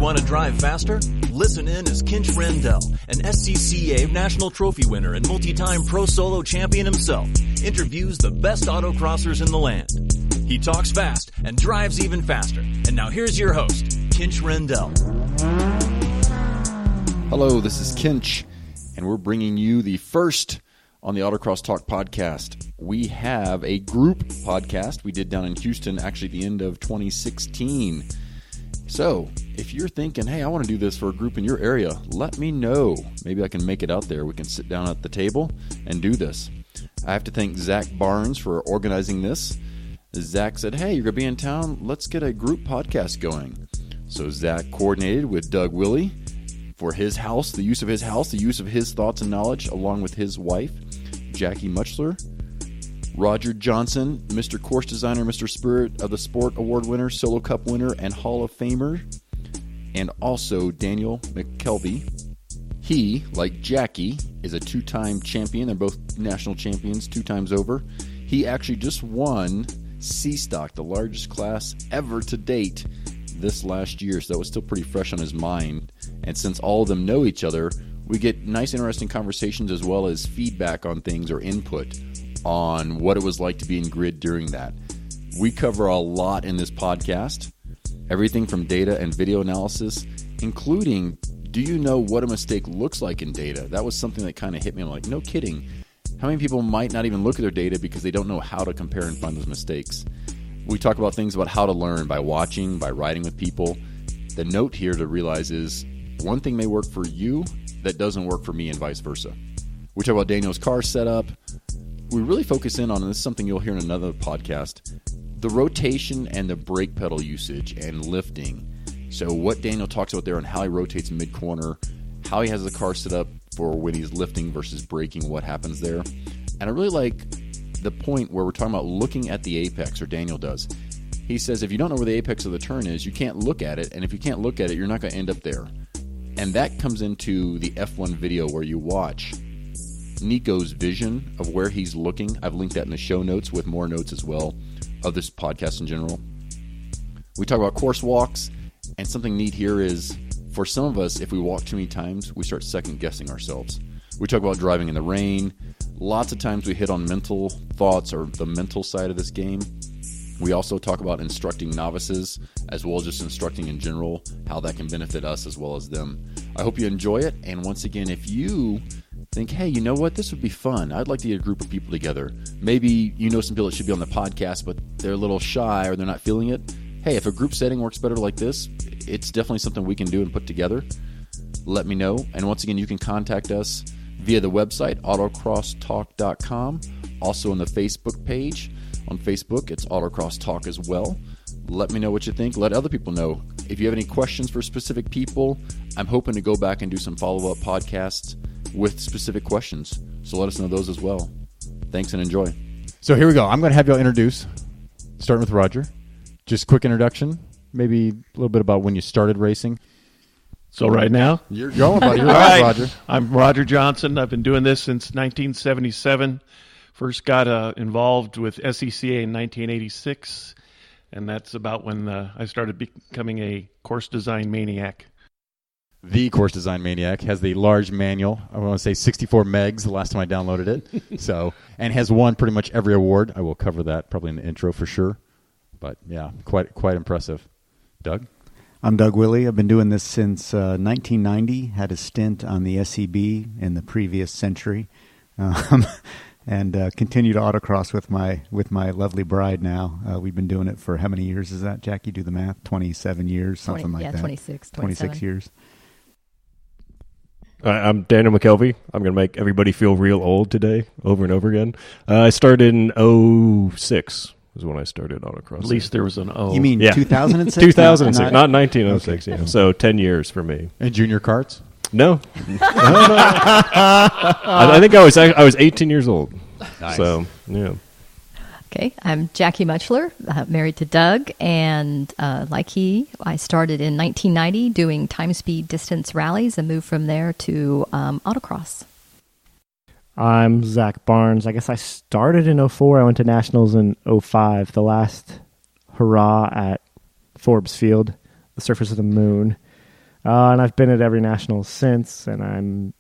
Want to drive faster? Listen in as Kinch Rendell, an SCCA National Trophy winner and multi-time Pro Solo champion himself, interviews the best autocrossers in the land. He talks fast and drives even faster. And now here's your host, Kinch Rendell. Hello, this is Kinch, and we're bringing you the first on the Autocross Talk podcast. We have a group podcast we did down in Houston, actually at the end of 2016. So, if you're thinking, hey, I want to do this for a group in your area, let me know. Maybe I can make it out there. We can sit down at the table and do this. I have to thank Zach Barnes for organizing this. Zach said, hey, you're going to be in town. Let's get a group podcast going. So Zach coordinated with Doug Willie for his house, the use of his thoughts and knowledge, along with his wife, Jackie Muchler. Roger Johnson, Mr. Course Designer, Mr. Spirit of the Sport Award winner, Solo Cup winner, and Hall of Famer. And also Daniel McKelvey. He, like Jackie, is a two-time champion. They're both national champions 2 times over. He actually just won C-Stock, the largest class ever to date, this last year. So that was still pretty fresh on his mind. And since all of them know each other, we get nice, interesting conversations as well as feedback on things or input on what it was like to be in grid during that. We cover a lot in this podcast, everything from data and video analysis, including, do you know what a mistake looks like in data? That was something that kind of hit me. I'm like, no kidding. How many people might not even look at their data because they don't know how to compare and find those mistakes? We talk about things about how to learn by watching, by riding with people. The note here to realize is one thing may work for you that doesn't work for me and vice versa. We talk about Daniel's car setup. We really focus in on, and this is something you'll hear in another podcast, the rotation and the brake pedal usage and lifting. So what Daniel talks about there on how he rotates mid-corner, how he has the car set up for when he's lifting versus braking, what happens there. And I really like the point where we're talking about looking at the apex, or Daniel does. He says if you don't know where the apex of the turn is, you can't look at it, and if you can't look at it, you're not going to end up there. And that comes into the F1 video where you watch Nico's vision of where he's looking. I've linked that in the show notes with more notes as well of this podcast in general. We talk about course walks, and something neat here is for some of us, if we walk too many times, we start second guessing ourselves. We talk about driving in the rain. Lots of times we hit on mental thoughts or the mental side of this game. We also talk about instructing novices as well as just instructing in general, how that can benefit us as well as them. I hope you enjoy it. And once again, if you think, hey, you know what, this would be fun. I'd like to get a group of people together. Maybe you know some people that should be on the podcast, but they're a little shy or they're not feeling it. Hey, if a group setting works better like this, it's definitely something we can do and put together. Let me know. And once again, you can contact us via the website, autocrosstalk.com. Also on the Facebook page. On Facebook, it's Autocross Talk as well. Let me know what you think. Let other people know. If you have any questions for specific people, I'm hoping to go back and do some follow-up podcasts with specific questions. So let us know those as well. Thanks and enjoy. So here we go. I'm going to have y'all introduce, starting with Roger. Just quick introduction, maybe a little bit about when you started racing. So right now? You're going, buddy. You're All right, right. Roger. I'm Roger Johnson. I've been doing this since 1977. First got involved with SCCA in 1986, and that's about when I started becoming a course design maniac. The Course Design Maniac has the large manual. I want to say 64 megs the last time I downloaded it. And has won pretty much every award. I will cover that probably in the intro for sure. But yeah, quite impressive. Doug? I'm Doug Willie. I've been doing this since 1990. Had a stint on the SCB in the previous century. And continue to autocross with my lovely bride now. We've been doing it for how many years is that, Jackie? Do the math. 27 years, something like that. 26. 26 years. I'm Daniel McKelvey. I'm going to make everybody feel real old today, over and over again. I started in 06 is when I started autocross. At least there was an O. You mean 2006? 2006, not 1906. Okay. Yeah. So 10 years for me. And junior karts? No. I think I was 18 years old. Nice. So, yeah. Okay, I'm Jackie Muchler, married to Doug, and like I started in 1990 doing time-speed distance rallies and moved from there to autocross. I'm Zach Barnes. I guess I started in 04. I went to Nationals in 05, the last hurrah at Forbes Field, the surface of the moon. And I've been at every national since, and I'm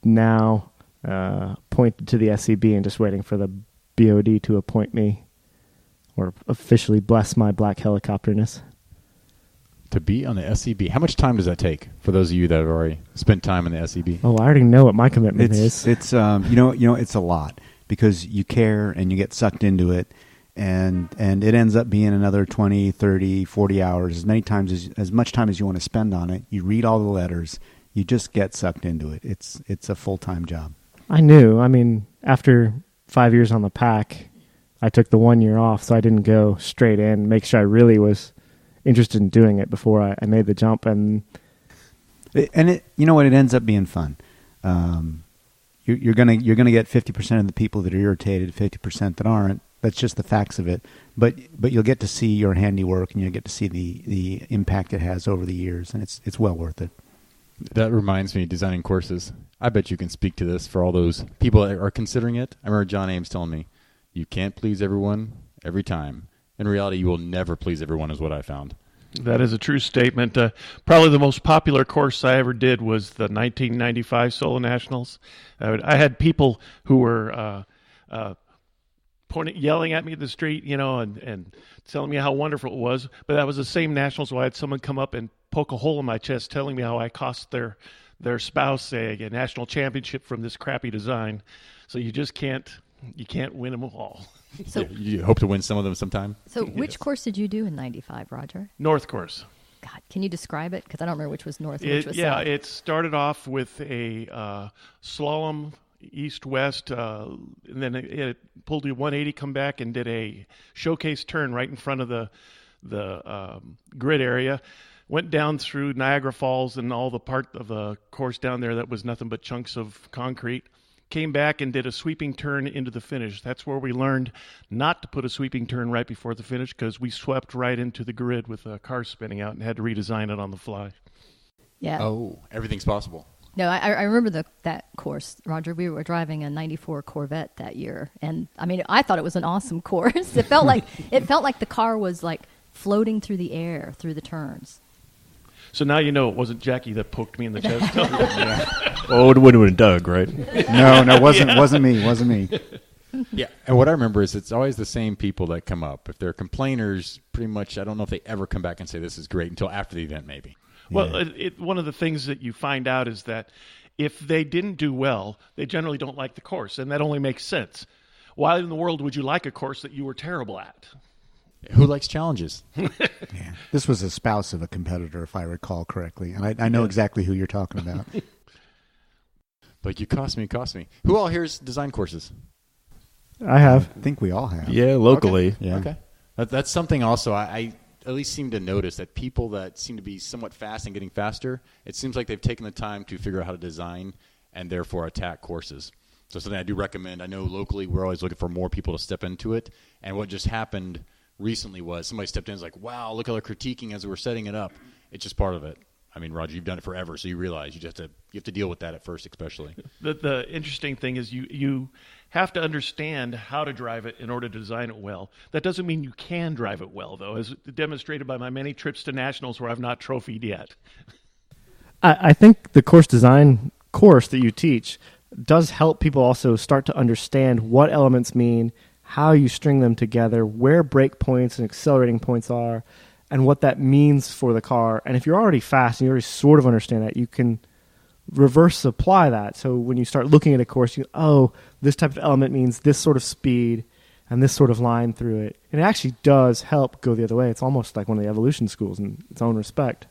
now appointed to the SCB and just waiting for the BOD to appoint me or officially bless my black helicopterness. To be on the SCB, how much time does that take for those of you that have already spent time in the SCB? Oh, I already know what my commitment is. It's it's a lot because you care and you get sucked into it, and it ends up being another 20, 30, 40 hours, as much time as you want to spend on it. You read all the letters, you just get sucked into it. It's a full-time job. I knew. I mean, after 5 years on the pack, I took the 1 year off, so I didn't go straight in, make sure I really was interested in doing it before I made the jump. And it ends up being fun. You're gonna get 50% of the people that are irritated, 50% that aren't. That's just the facts of it. But you'll get to see your handiwork, and you'll get to see the impact it has over the years, and it's well worth it. That reminds me, designing courses. I bet you can speak to this for all those people that are considering it. I remember John Ames telling me, you can't please everyone every time. In reality, you will never please everyone is what I found. That is a true statement. Probably the most popular course I ever did was the 1995 Solo Nationals. I had people who were yelling at me in the street, and telling me how wonderful it was. But that was the same Nationals where I had someone come up and poke a hole in my chest telling me how I cost their spouse, say, a national championship from this crappy design. So you just can't win them all. So you hope to win some of them sometime? So which course did you do in 95, Roger? North course. God, can you describe it? Because I don't remember which was north and which was south. It started off with a slalom east-west, and then it pulled to 180, come back and did a showcase turn right in front of the grid area. Went down through Niagara Falls and all the part of the course down there that was nothing but chunks of concrete. Came back and did a sweeping turn into the finish. That's where we learned not to put a sweeping turn right before the finish because we swept right into the grid with a car spinning out and had to redesign it on the fly. Yeah. Oh, everything's possible. No, I remember that course, Roger. We were driving a 94 Corvette that year, and I mean, I thought it was an awesome course. It felt like the car was like floating through the air through the turns. So now you know it wasn't Jackie that poked me in the chest. Oh, it would have been Doug, right? No, wasn't me. Yeah, and what I remember is it's always the same people that come up. If they're complainers, pretty much, I don't know if they ever come back and say this is great until after the event, maybe. Well, one of the things that you find out is that if they didn't do well, they generally don't like the course, and that only makes sense. Why in the world would you like a course that you were terrible at? Who likes challenges? Yeah. This was a spouse of a competitor, if I recall correctly, and I know exactly who you're talking about. But you cost me. Who all here's design courses? I have. I think we all have. Yeah, locally. Okay. Yeah. Okay. That's something also I at least seem to notice that people that seem to be somewhat fast and getting faster, it seems like they've taken the time to figure out how to design and therefore attack courses. So something I do recommend. I know locally we're always looking for more people to step into it. And what just happened recently was somebody stepped in and was like, wow, look how they're critiquing as we're setting it up. It's just part of it. I mean, Roger, you've done it forever, so you realize you have to deal with that at first, especially. The interesting thing is you have to understand how to drive it in order to design it well. That doesn't mean you can drive it well, though, as demonstrated by my many trips to nationals where I've not trophied yet. I think the course design course that you teach does help people also start to understand what elements mean, how you string them together, where brake points and accelerating points are, and what that means for the car. And if you're already fast and you already sort of understand that, you can reverse apply that. So when you start looking at a course, this type of element means this sort of speed and this sort of line through it. And it actually does help go the other way. It's almost like one of the evolution schools in its own respect.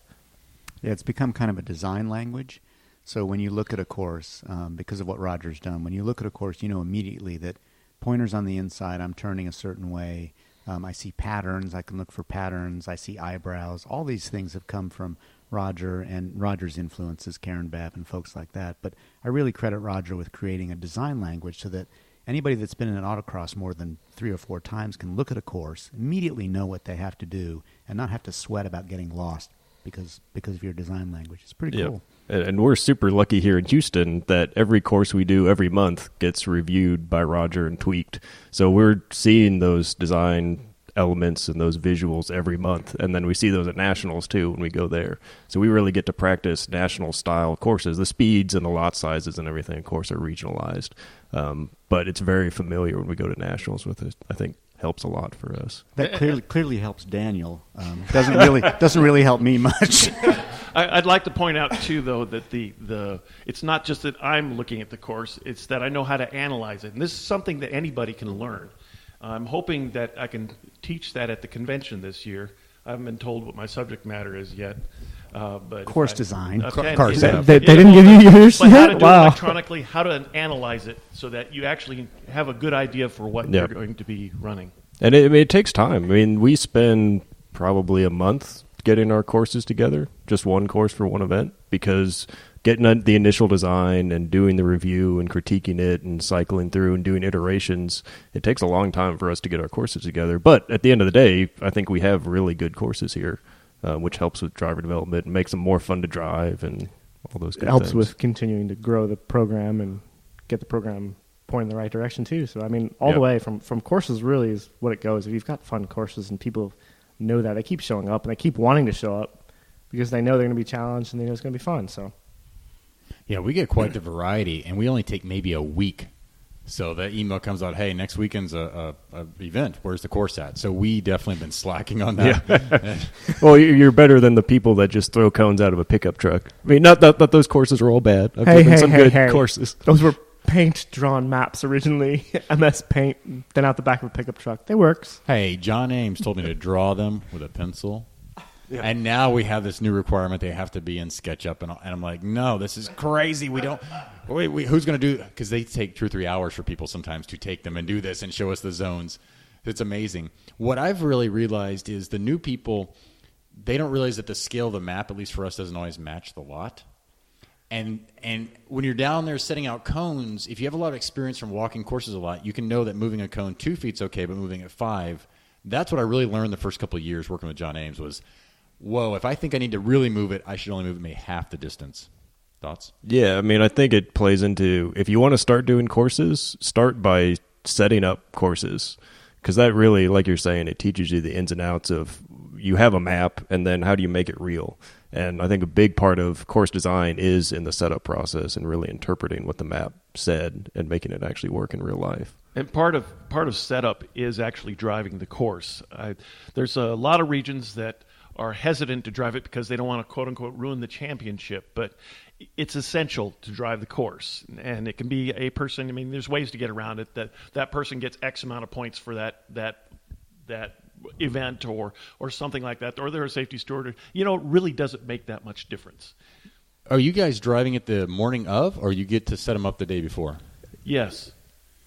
Yeah, it's become kind of a design language. So when you look at a course, because of what Roger's done, when you look at a course, you know immediately that pointers on the inside, I'm turning a certain way. I see patterns. I can look for patterns. I see eyebrows. All these things have come from Roger and Roger's influences, Karen Babb and folks like that. But I really credit Roger with creating a design language so that anybody that's been in an autocross more than 3 or 4 times can look at a course, immediately know what they have to do, and not have to sweat about getting lost because of your design language. It's pretty cool. And we're super lucky here in Houston that every course we do every month gets reviewed by Roger and tweaked. So we're seeing those design elements and those visuals every month. And then we see those at nationals too when we go there. So we really get to practice national style courses. The speeds and the lot sizes and everything, of course, are regionalized. But it's very familiar when we go to nationals with it. I think helps a lot for us. That clearly helps Daniel. Doesn't really help me much. I'd like to point out too, though, that the it's not just that I'm looking at the course; it's that I know how to analyze it, and this is something that anybody can learn. I'm hoping that I can teach that at the convention this year. I haven't been told what my subject matter is yet. But course design. Okay. Course They didn't give you yours But how to yet? do it Wow. electronically, how to analyze it so that you actually have a good idea for what Yeah. you're going to be running. And it takes time. I mean, we spend probably a month getting our courses together, just one course for one event, because getting the initial design and doing the review and critiquing it and cycling through and doing iterations, it takes a long time for us to get our courses together. But at the end of the day, I think we have really good courses here, which helps with driver development and makes them more fun to drive and all those good It helps things. with continuing to grow the program and get the program pointing in the right direction too. So I mean, all the way from courses really is what it goes. If you've got fun courses and people know that, they keep showing up and they keep wanting to show up because they know they're going to be challenged and they know it's going to be fun. So Yeah, we get quite the variety, and we only take maybe a week. So the email comes out, hey, next weekend's a event. Where's the course at? So we definitely been slacking on that. Well, you're better than the people that just throw cones out of a pickup truck. I mean, not that those courses are all bad. I've given some good courses. Those were paint-drawn maps originally, MS Paint, then out the back of a pickup truck. They works. Hey, John Ames told me to draw them with a pencil. Yeah. And now we have this new requirement they have to be in SketchUp, and I'm like, no, this is crazy. We don't. Wait, who's going to do? Because they take 2 or 3 hours for people sometimes to take them and do this and show us the zones. It's amazing. What I've really realized is the new people, they don't realize that the scale of the map, at least for us, doesn't always match the lot. And when you're down there setting out cones, if you have a lot of experience from walking courses a lot, you can know that moving a cone 2 feet's okay, but moving it 5, that's what I really learned the first couple of years working with John Ames was, whoa, if I think I need to really move it, I should only move it maybe half the distance. Thoughts? Yeah, I mean, I think it plays into, if you want to start doing courses, start by setting up courses. Because that really, like you're saying, it teaches you the ins and outs of, you have a map, and then how do you make it real? And I think a big part of course design is in the setup process and really interpreting what the map said and making it actually work in real life. And part of setup is actually driving the course. There's a lot of regions that are hesitant to drive it because they don't want to, quote unquote, ruin the championship. But it's essential to drive the course. And it can be a person, I mean, there's ways to get around it, that person gets X amount of points for that event or something like that, or they're a safety steward. You know, it really doesn't make that much difference. Are you guys driving it the morning of, or you get to set them up the day before? Yes.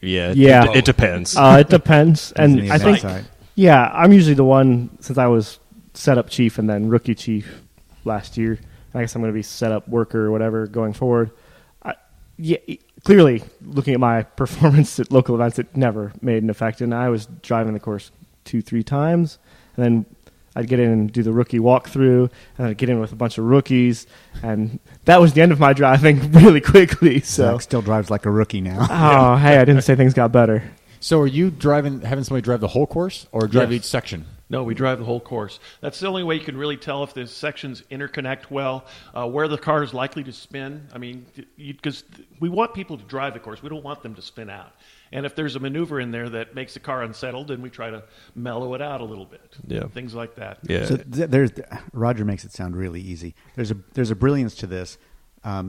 Yeah. Yeah. It depends. It depends. On the And I event think, side. yeah, I'm usually the one, since I was setup chief and then rookie chief last year, I guess I'm going to be setup worker or whatever going forward. Clearly, looking at my performance at local events, it never made an effect. And I was driving the course 2-3 times, and then I'd get in and do the rookie walkthrough, and I'd get in with a bunch of rookies, and that was the end of my driving really quickly. So Zach still drives like a rookie now. oh, hey, I didn't say things got better. So are you having somebody drive the whole course, or drive Yes. each section? No, we drive the whole course. That's the only way you can really tell if the sections interconnect well, where the car is likely to spin. I mean, because we want people to drive the course. We don't want them to spin out. And if there's a maneuver in there that makes the car unsettled, then we try to mellow it out a little bit. Yeah. Things like that. Yeah. So Roger makes it sound really easy. There's a brilliance to this.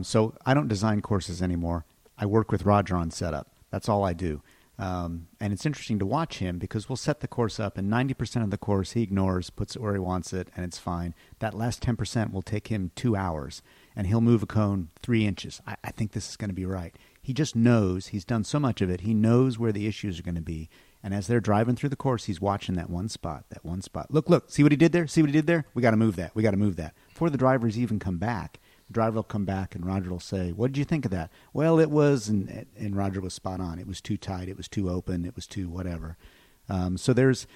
So I don't design courses anymore. I work with Roger on setup. That's all I do. And it's interesting to watch him because we'll set the course up, and 90% of the course he ignores, puts it where he wants it, and it's fine. That last 10% will take him 2 hours, and he'll move a cone 3 inches. I think this is going to be right. He just knows. He's done so much of it. He knows where the issues are going to be. And as they're driving through the course, he's watching that one spot. Look, see what he did there? See what he did there? We got to move that. Before the drivers even come back, the driver will come back and Roger will say, what did you think of that? Well, it was, and Roger was spot on. It was too tight. It was too open. It was too whatever. So there's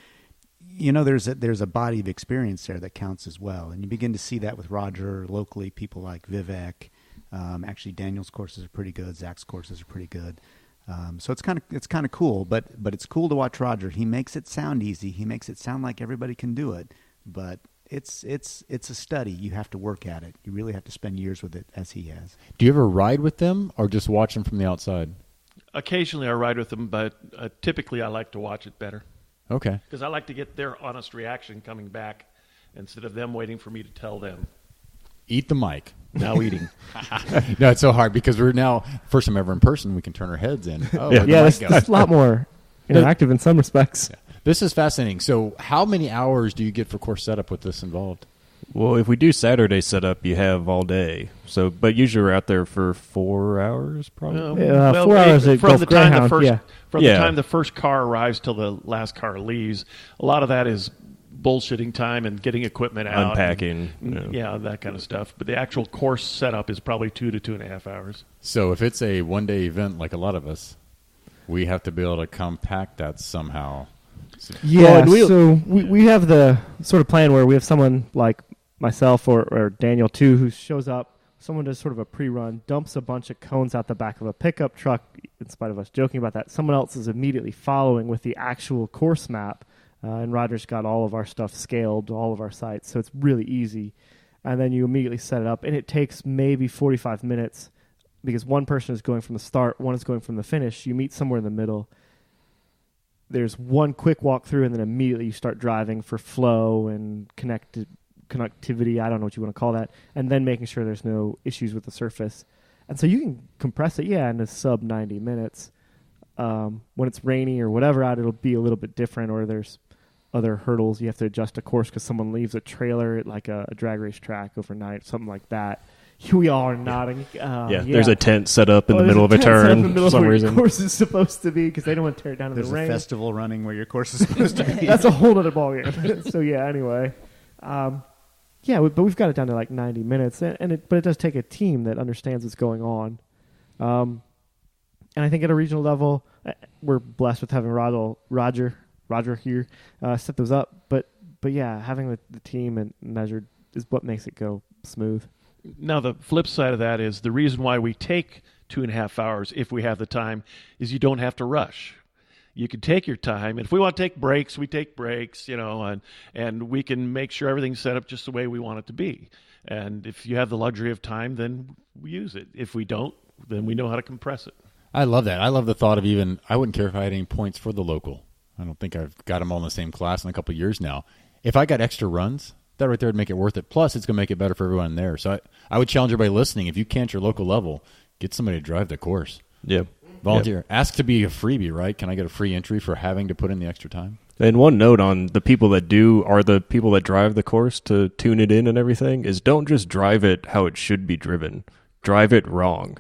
a body of experience there that counts as well. And you begin to see that with Roger, locally, people like Vivek. Actually, Daniel's courses are pretty good. Zach's courses are pretty good. So it's kind of cool, but it's cool to watch Roger. He makes it sound easy. He makes it sound like everybody can do it, but it's a study. You have to work at it. You really have to spend years with it, as he has. Do you ever ride with them or just watch them from the outside? Occasionally I ride with them, but typically I like to watch it better. Okay. Because I like to get their honest reaction coming back instead of them waiting for me to tell them. Eat the mic. Now eating. No, it's so hard because we're now, first time ever in person, we can turn our heads in. Oh, That's a lot more interactive in some respects. Yeah. This is fascinating. So how many hours do you get for course setup with this involved? Well, if we do Saturday setup, you have all day. So, but usually we're out there for 4 hours, probably. 4 hours at from Gulf the time Greyhound, the time the first car arrives till the last car leaves. A lot of that is bullshitting time and getting equipment out, unpacking, that kind of stuff. But the actual course setup is probably 2 to 2.5 hours. So if it's a one-day event like a lot of us, we have to be able to compact that somehow. Yeah, so we have the sort of plan where we have someone like myself or Daniel too who shows up. Someone does sort of a pre-run, dumps a bunch of cones out the back of a pickup truck, in spite of us joking about that. Someone else is immediately following with the actual course map, and Roger's got all of our stuff scaled, all of our sites, so it's really easy. And then you immediately set it up, and it takes maybe 45 minutes because one person is going from the start, one is going from the finish. You meet somewhere in the middle. There's one quick walkthrough, and then immediately you start driving for flow and connectivity, I don't know what you want to call that, and then making sure there's no issues with the surface. And so you can compress it, into sub 90 minutes. When it's rainy or whatever out, it'll be a little bit different, or there's other hurdles. You have to adjust a course because someone leaves a trailer at like a drag race track overnight, something like that. We all are nodding. There's a tent set up in the middle of a turn for some reason. Your course is supposed to be because they don't want to tear it down in the rain. There's a festival running where your course is supposed to be. That's a whole other ballgame. So anyway, but we've got it down to like 90 minutes, but it does take a team that understands what's going on. And I think at a regional level, we're blessed with having Roger here set those up. But having the team and measured is what makes it go smooth. Now, the flip side of that is the reason why we take 2.5 hours, if we have the time, is you don't have to rush. You can take your time. And if we want to take breaks, we take breaks, and we can make sure everything's set up just the way we want it to be. And if you have the luxury of time, then we use it. If we don't, then we know how to compress it. I love that. I love the thought of I wouldn't care if I had any points for the local. I don't think I've got them all in the same class in a couple of years now. If I got extra runs, that right there would make it worth it. Plus, it's going to make it better for everyone there. So I would challenge everybody listening, if you can't your local level, get somebody to drive the course. Yeah. Volunteer. Ask to be a freebie, right? Can I get a free entry for having to put in the extra time? And one note on the people that are the people that drive the course to tune it in and everything is don't just drive it how it should be driven. Drive it wrong.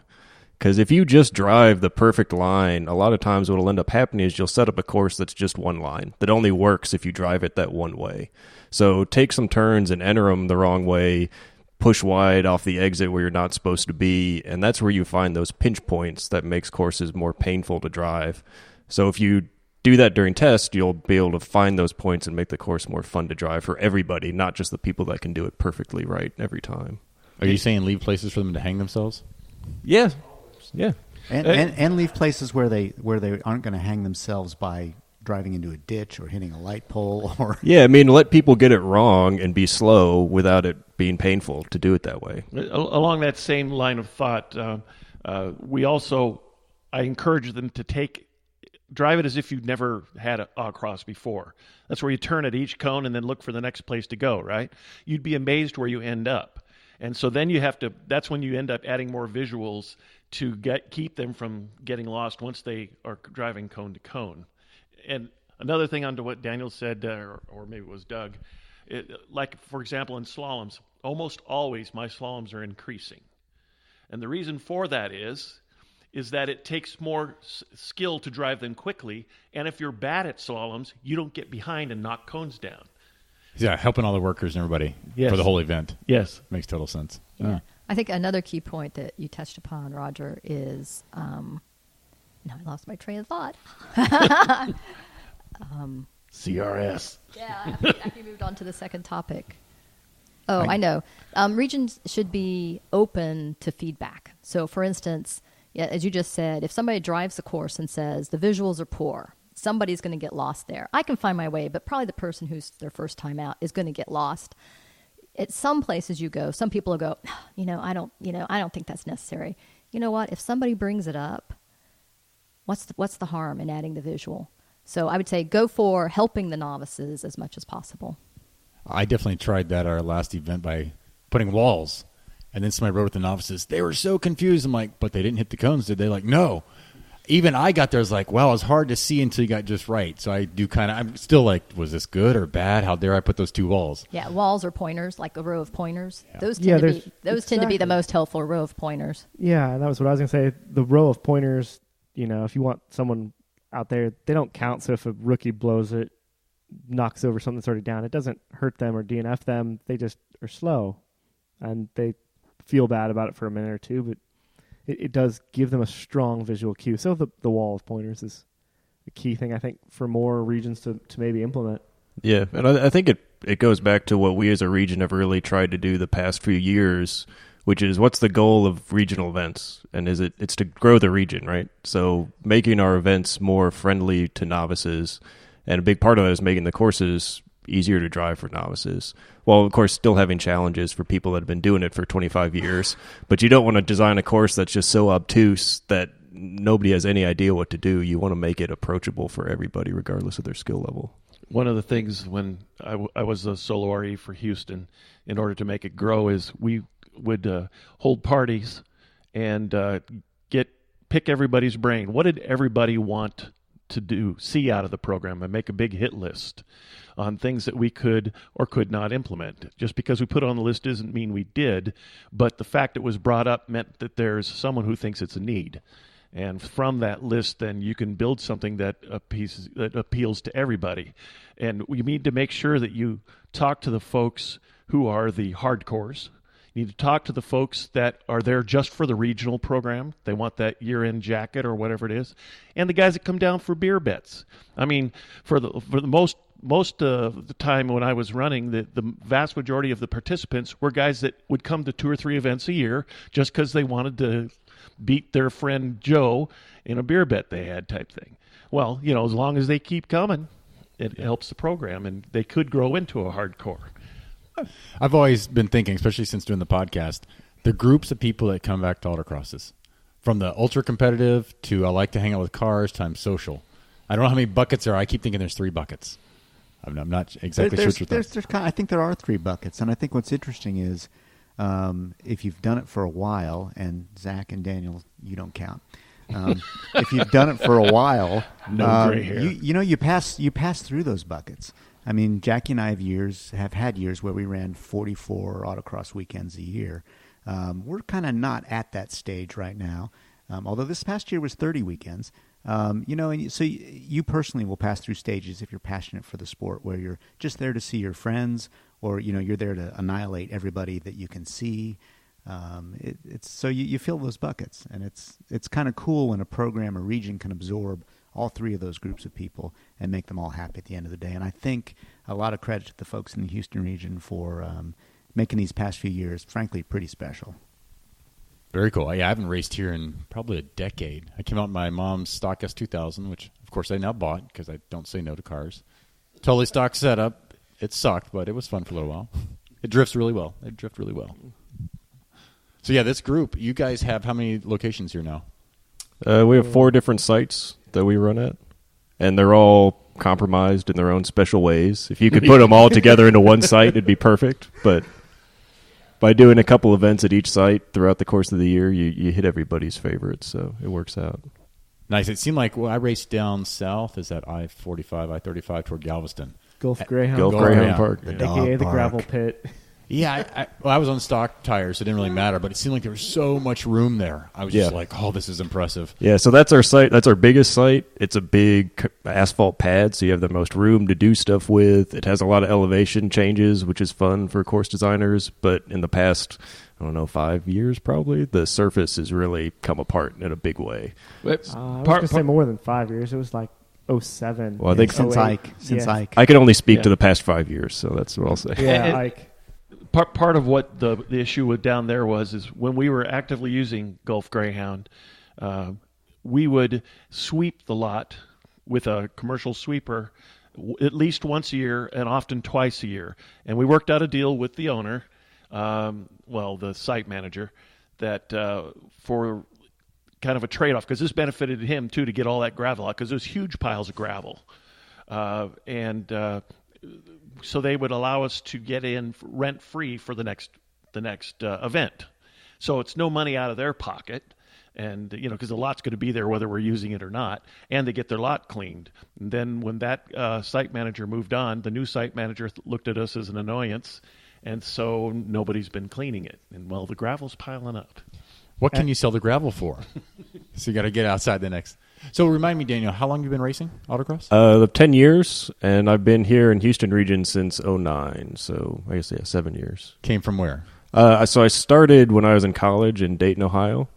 Because if you just drive the perfect line, a lot of times what will end up happening is you'll set up a course that's just one line that only works if you drive it that one way. So take some turns and enter them the wrong way, push wide off the exit where you're not supposed to be, and that's where you find those pinch points that makes courses more painful to drive. So if you do that during tests, you'll be able to find those points and make the course more fun to drive for everybody, not just the people that can do it perfectly right every time. Are you saying leave places for them to hang themselves? Yeah. Yeah. And leave places where they aren't going to hang themselves by driving into a ditch or hitting a light pole or let people get it wrong and be slow without it being painful to do it that way. Along that same line of thought, I encourage them to drive it as if you've never had a autocross before. That's where you turn at each cone and then look for the next place to go, right? You'd be amazed where you end up. And so then that's when you end up adding more visuals to keep them from getting lost once they are driving cone to cone. And another thing onto what Daniel said, or maybe it was Doug, like, for example, in slaloms, almost always my slaloms are increasing. And the reason for that is that it takes more skill to drive them quickly. And if you're bad at slaloms, you don't get behind and knock cones down. Yeah, helping all the workers and everybody for the whole event. Yes. Makes total sense. Yeah. I think another key point that you touched upon, Roger, is now I lost my train of thought. CRS. Yeah, I moved on to the second topic. I know. Regions should be open to feedback. So, for instance, Yeah, as you just said, if somebody drives the course and says the visuals are poor, somebody's going to get lost there. I can find my way, but probably the person who's their first time out is going to get lost. At some places you go, some people will go, I don't think that's necessary. You know what? If somebody brings it up, what's the harm in adding the visual? So I would say go for helping the novices as much as possible. I definitely tried that at our last event by putting walls. And then somebody rode with the novices. They were so confused. I'm like, but they didn't hit the cones, did they? Like, no. Even I got there, I was like, wow, it was hard to see until you got just right. So I do I'm still like, was this good or bad? How dare I put those 2 walls? Yeah, walls or pointers, like a row of pointers. Yeah. Those tend to be the most helpful row of pointers. Yeah, and that was what I was going to say. The row of pointers, if you want someone out there, they don't count. So if a rookie blows it, knocks over something that's already down, it doesn't hurt them or DNF them. They just are slow. And they feel bad about it for a minute or two, but it does give them a strong visual cue. So the wall of pointers is a key thing, I think, for more regions to maybe implement. Yeah, and I think it goes back to what we as a region have really tried to do the past few years, which is what's the goal of regional events? And it's to grow the region, right? So making our events more friendly to novices, and a big part of that is making the courses easier to drive for novices. Well, of course, still having challenges for people that have been doing it for 25 years. But you don't want to design a course that's just so obtuse that nobody has any idea what to do. You want to make it approachable for everybody, regardless of their skill level. One of the things when I was a solo RE for Houston, in order to make it grow, is we would hold parties and pick everybody's brain. What did everybody want to see out of the program, and make a big hit list on things that we could or could not implement. Just because we put it on the list doesn't mean we did, but the fact it was brought up meant that there's someone who thinks it's a need. And from that list, then you can build something that appeals to everybody. And we need to make sure that you talk to the folks who are the hardcores. You need to talk to the folks that are there just for the regional program. They want that year-end jacket or whatever it is. And the guys that come down for beer bets. I mean, for the most of the time when I was running, the vast majority of the participants were guys that would come to 2 or 3 events a year just because they wanted to beat their friend Joe in a beer bet they had type thing. Well, as long as they keep coming, it helps the program, and they could grow into a hardcore. I've always been thinking, especially since doing the podcast, the groups of people that come back to autocrosses, from the ultra competitive to I like to hang out with cars times social. I don't know how many buckets there are. I keep thinking there's 3 buckets. I'm not exactly sure. I think there are 3 buckets, and I think what's interesting is if you've done it for a while, and Zach and Daniel, you don't count. If you've done it for a while, no gray hair. You pass through those buckets. I mean, Jackie and I have had years where we ran 44 autocross weekends a year. We're kind of not at that stage right now, although this past year was 30 weekends. And so you personally will pass through stages if you're passionate for the sport, where you're just there to see your friends, or you're there to annihilate everybody that you can see. It's so you fill those buckets, and it's kind of cool when a program or region can absorb all 3 of those groups of people and make them all happy at the end of the day. And I think a lot of credit to the folks in the Houston region for making these past few years, frankly, pretty special. Very cool. Yeah, I haven't raced here in probably a decade. I came out in my mom's stock S2000, which, of course, I now bought because I don't say no to cars. Totally stock setup. It sucked, but it was fun for a little while. It drifts really well. So, yeah, this group, you guys have how many locations here now? We have 4 different sites that we run at, and they're all compromised in their own special ways. If you could put them all together into one site, it'd be perfect. But by doing a couple events at each site throughout the course of the year, you hit everybody's favorites, so it works out. Nice. It seemed like I raced down south. Is that I-45, I-35 toward Galveston? Gulf Greyhound Park. A.K.A. the gravel pit. Yeah, I was on stock tires, so it didn't really matter, but it seemed like there was so much room there. I was just like, oh, this is impressive. Yeah, so that's our site. That's our biggest site. It's a big asphalt pad, so you have the most room to do stuff with. It has a lot of elevation changes, which is fun for course designers, but in the past, 5 years probably, the surface has really come apart in a big way. I was going to say more than 5 years. It was like 07. Well, I think since Ike. I can only speak to the past 5 years, so that's what I'll say. Yeah, Ike. Part of what the issue with down there is when we were actively using Gulf Greyhound, we would sweep the lot with a commercial sweeper at least once a year and often twice a year. And we worked out a deal with the owner, the site manager, that for kind of a trade-off, because this benefited him too to get all that gravel out, because there's huge piles of gravel. So they would allow us to get in rent-free for the next event. So it's no money out of their pocket. And, because the lot's going to be there whether we're using it or not, and they get their lot cleaned. And then when that site manager moved on, the new site manager looked at us as an annoyance, and so nobody's been cleaning it. And, the gravel's piling up. What can you sell the gravel for? So you got to get outside the next. So remind me, Daniel, how long have you been racing autocross? 10 years, and I've been here in Houston region since 2009, so I guess, 7 years. Came from where? So I started when I was in college in Dayton, Ohio.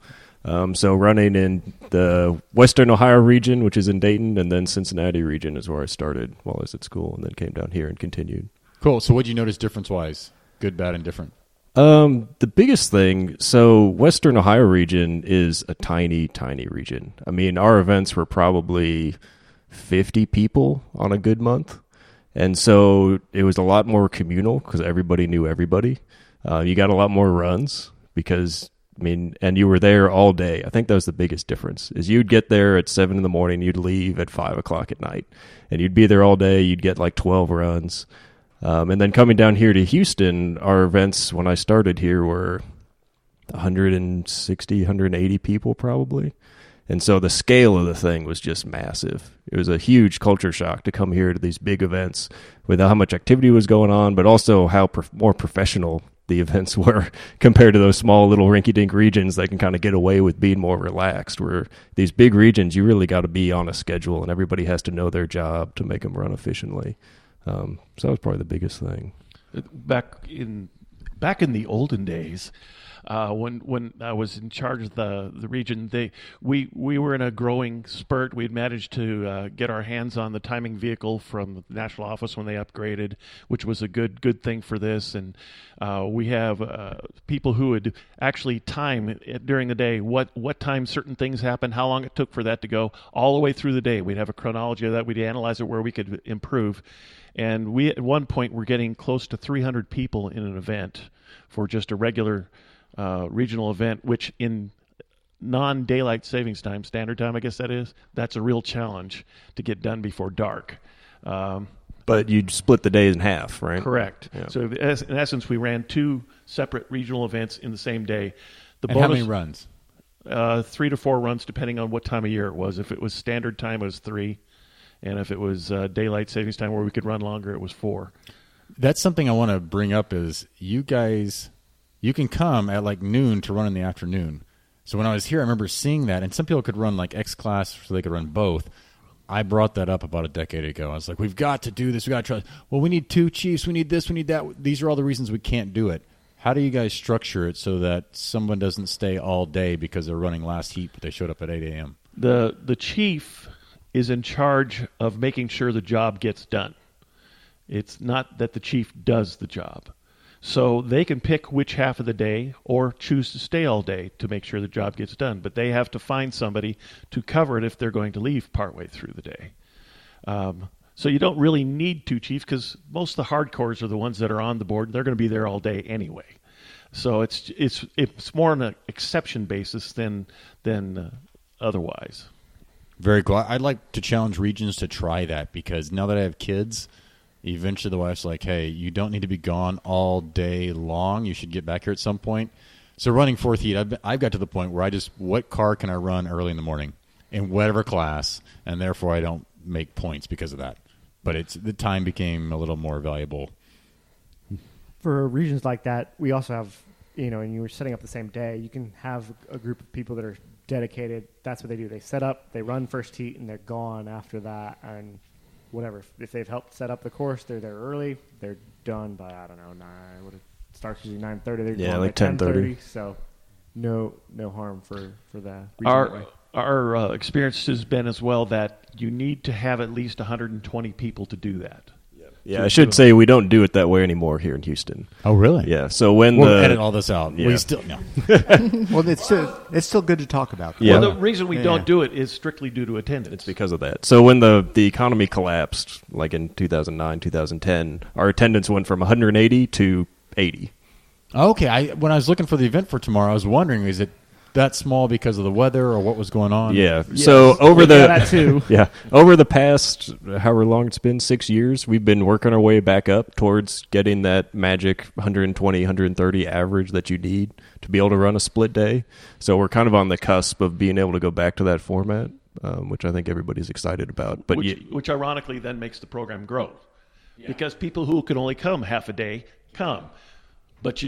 So running in the Western Ohio region, which is in Dayton, and then Cincinnati region is where I started while I was at school, and then came down here and continued. Cool. So what did you notice difference-wise? Good, bad, and different? The biggest thing, so Western Ohio region is a tiny, tiny region. I mean, our events were probably 50 people on a good month. And so it was a lot more communal because everybody knew everybody. You got a lot more runs because, and you were there all day. I think that was the biggest difference is you'd get there at 7 a.m, you'd leave at 5 o'clock at night, and you'd be there all day. You'd get like 12 runs. And then coming down here to Houston, our events when I started here were 160, 180 people probably. And so the scale of the thing was just massive. It was a huge culture shock to come here to these big events with how much activity was going on, but also how more professional the events were compared to those small little rinky-dink regions that can kind of get away with being more relaxed, where these big regions, you really got to be on a schedule and everybody has to know their job to make them run efficiently. So that was probably the biggest thing. Back in the olden days, when I was in charge of the region, we were in a growing spurt. We'd managed to get our hands on the timing vehicle from the national office when they upgraded, which was a good thing for this. And we have people who would actually time during the day what time certain things happen, how long it took for that to go, all the way through the day. We'd have a chronology of that. We'd analyze it where we could improve. And we, at one point, were getting close to 300 people in an event for just a regular regional event, which in non-daylight savings time, standard time, I guess that's a real challenge to get done before dark. But you'd split the days in half, right? Correct. Yeah. So in essence, we ran 2 separate regional events in the same day. How many runs? 3 to 4 runs, depending on what time of year it was. If it was standard time, it was 3. And if it was daylight savings time where we could run longer, it was 4. That's something I want to bring up is you guys, you can come at like noon to run in the afternoon. So when I was here, I remember seeing that, and some people could run like X class so they could run both. I brought that up about a decade ago. I was like, we've got to do this. We've got to try. Well, we need 2 chiefs. We need this. We need that. These are all the reasons we can't do it. How do you guys structure it so that someone doesn't stay all day because they're running last heat, but they showed up at 8 a.m.? The chief is in charge of making sure the job gets done. It's not that the chief does the job. So they can pick which half of the day or choose to stay all day to make sure the job gets done. But they have to find somebody to cover it if they're going to leave partway through the day. So you don't really need 2 chiefs because most of the hardcores are the ones that are on the board. They're going to be there all day anyway. So it's more on an exception basis than otherwise. Very glad. I'd like to challenge regions to try that because now that I have kids, eventually the wife's like, hey, you don't need to be gone all day long. You should get back here at some point. So running 4th heat, I've got to the point where what car can I run early in the morning in whatever class, and therefore I don't make points because of that. But the time became a little more valuable. For regions like that, we also have, and you were setting up the same day, you can have a group of people that are dedicated. That's what they do. They set up, they run first heat, and they're gone after that. And whatever, if they've helped set up the course, they're there early. They're done by 9. What it starts usually 9:30. They're gone like by 10:30. So no harm for the region. Our experience has been as well that you need to have at least 120 people to do that. Yep. Yeah, I should say we don't do it that way anymore here in Houston. Oh, really? Yeah. So when We'll edit all this out. Yeah. We still no. Well, it's still good to talk about. That. Yeah. Well, the reason we don't do it is strictly due to attendance. It's because of that. So when the economy collapsed, like in 2009, 2010, our attendance went from 180 to 80. Okay. When I was looking for the event for tomorrow, I was wondering, is it that small because of the weather or what was going on? Yeah. So over that too. yeah, over the past however long it's been, 6 years, we've been working our way back up towards getting that magic 120, 130 average that you need to be able to run a split day. So we're kind of on the cusp of being able to go back to that format, which I think everybody's excited about. But which ironically then makes the program grow. Because people who can only come half a day come. But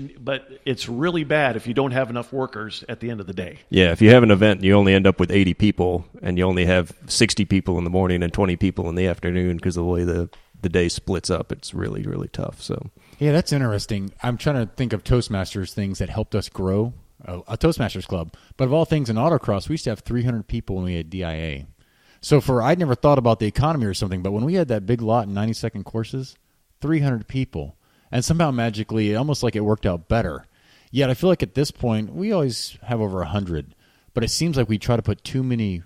it's really bad if you don't have enough workers at the end of the day. yeah, if you have an event and you only end up with 80 people and you only have 60 people in the morning and 20 people in the afternoon because of the way the day splits up, it's really, really tough. So Yeah, that's interesting. I'm trying to think of Toastmasters things that helped us grow a Toastmasters club. But of all things in autocross, we used to have 300 people when we had DIA. So I'd never thought about the economy or something, but when we had that big lot in 90-second courses, 300 people. And somehow magically, almost like it worked out better. Yet I feel like at this point, we always have over 100. But it seems like we try to put too many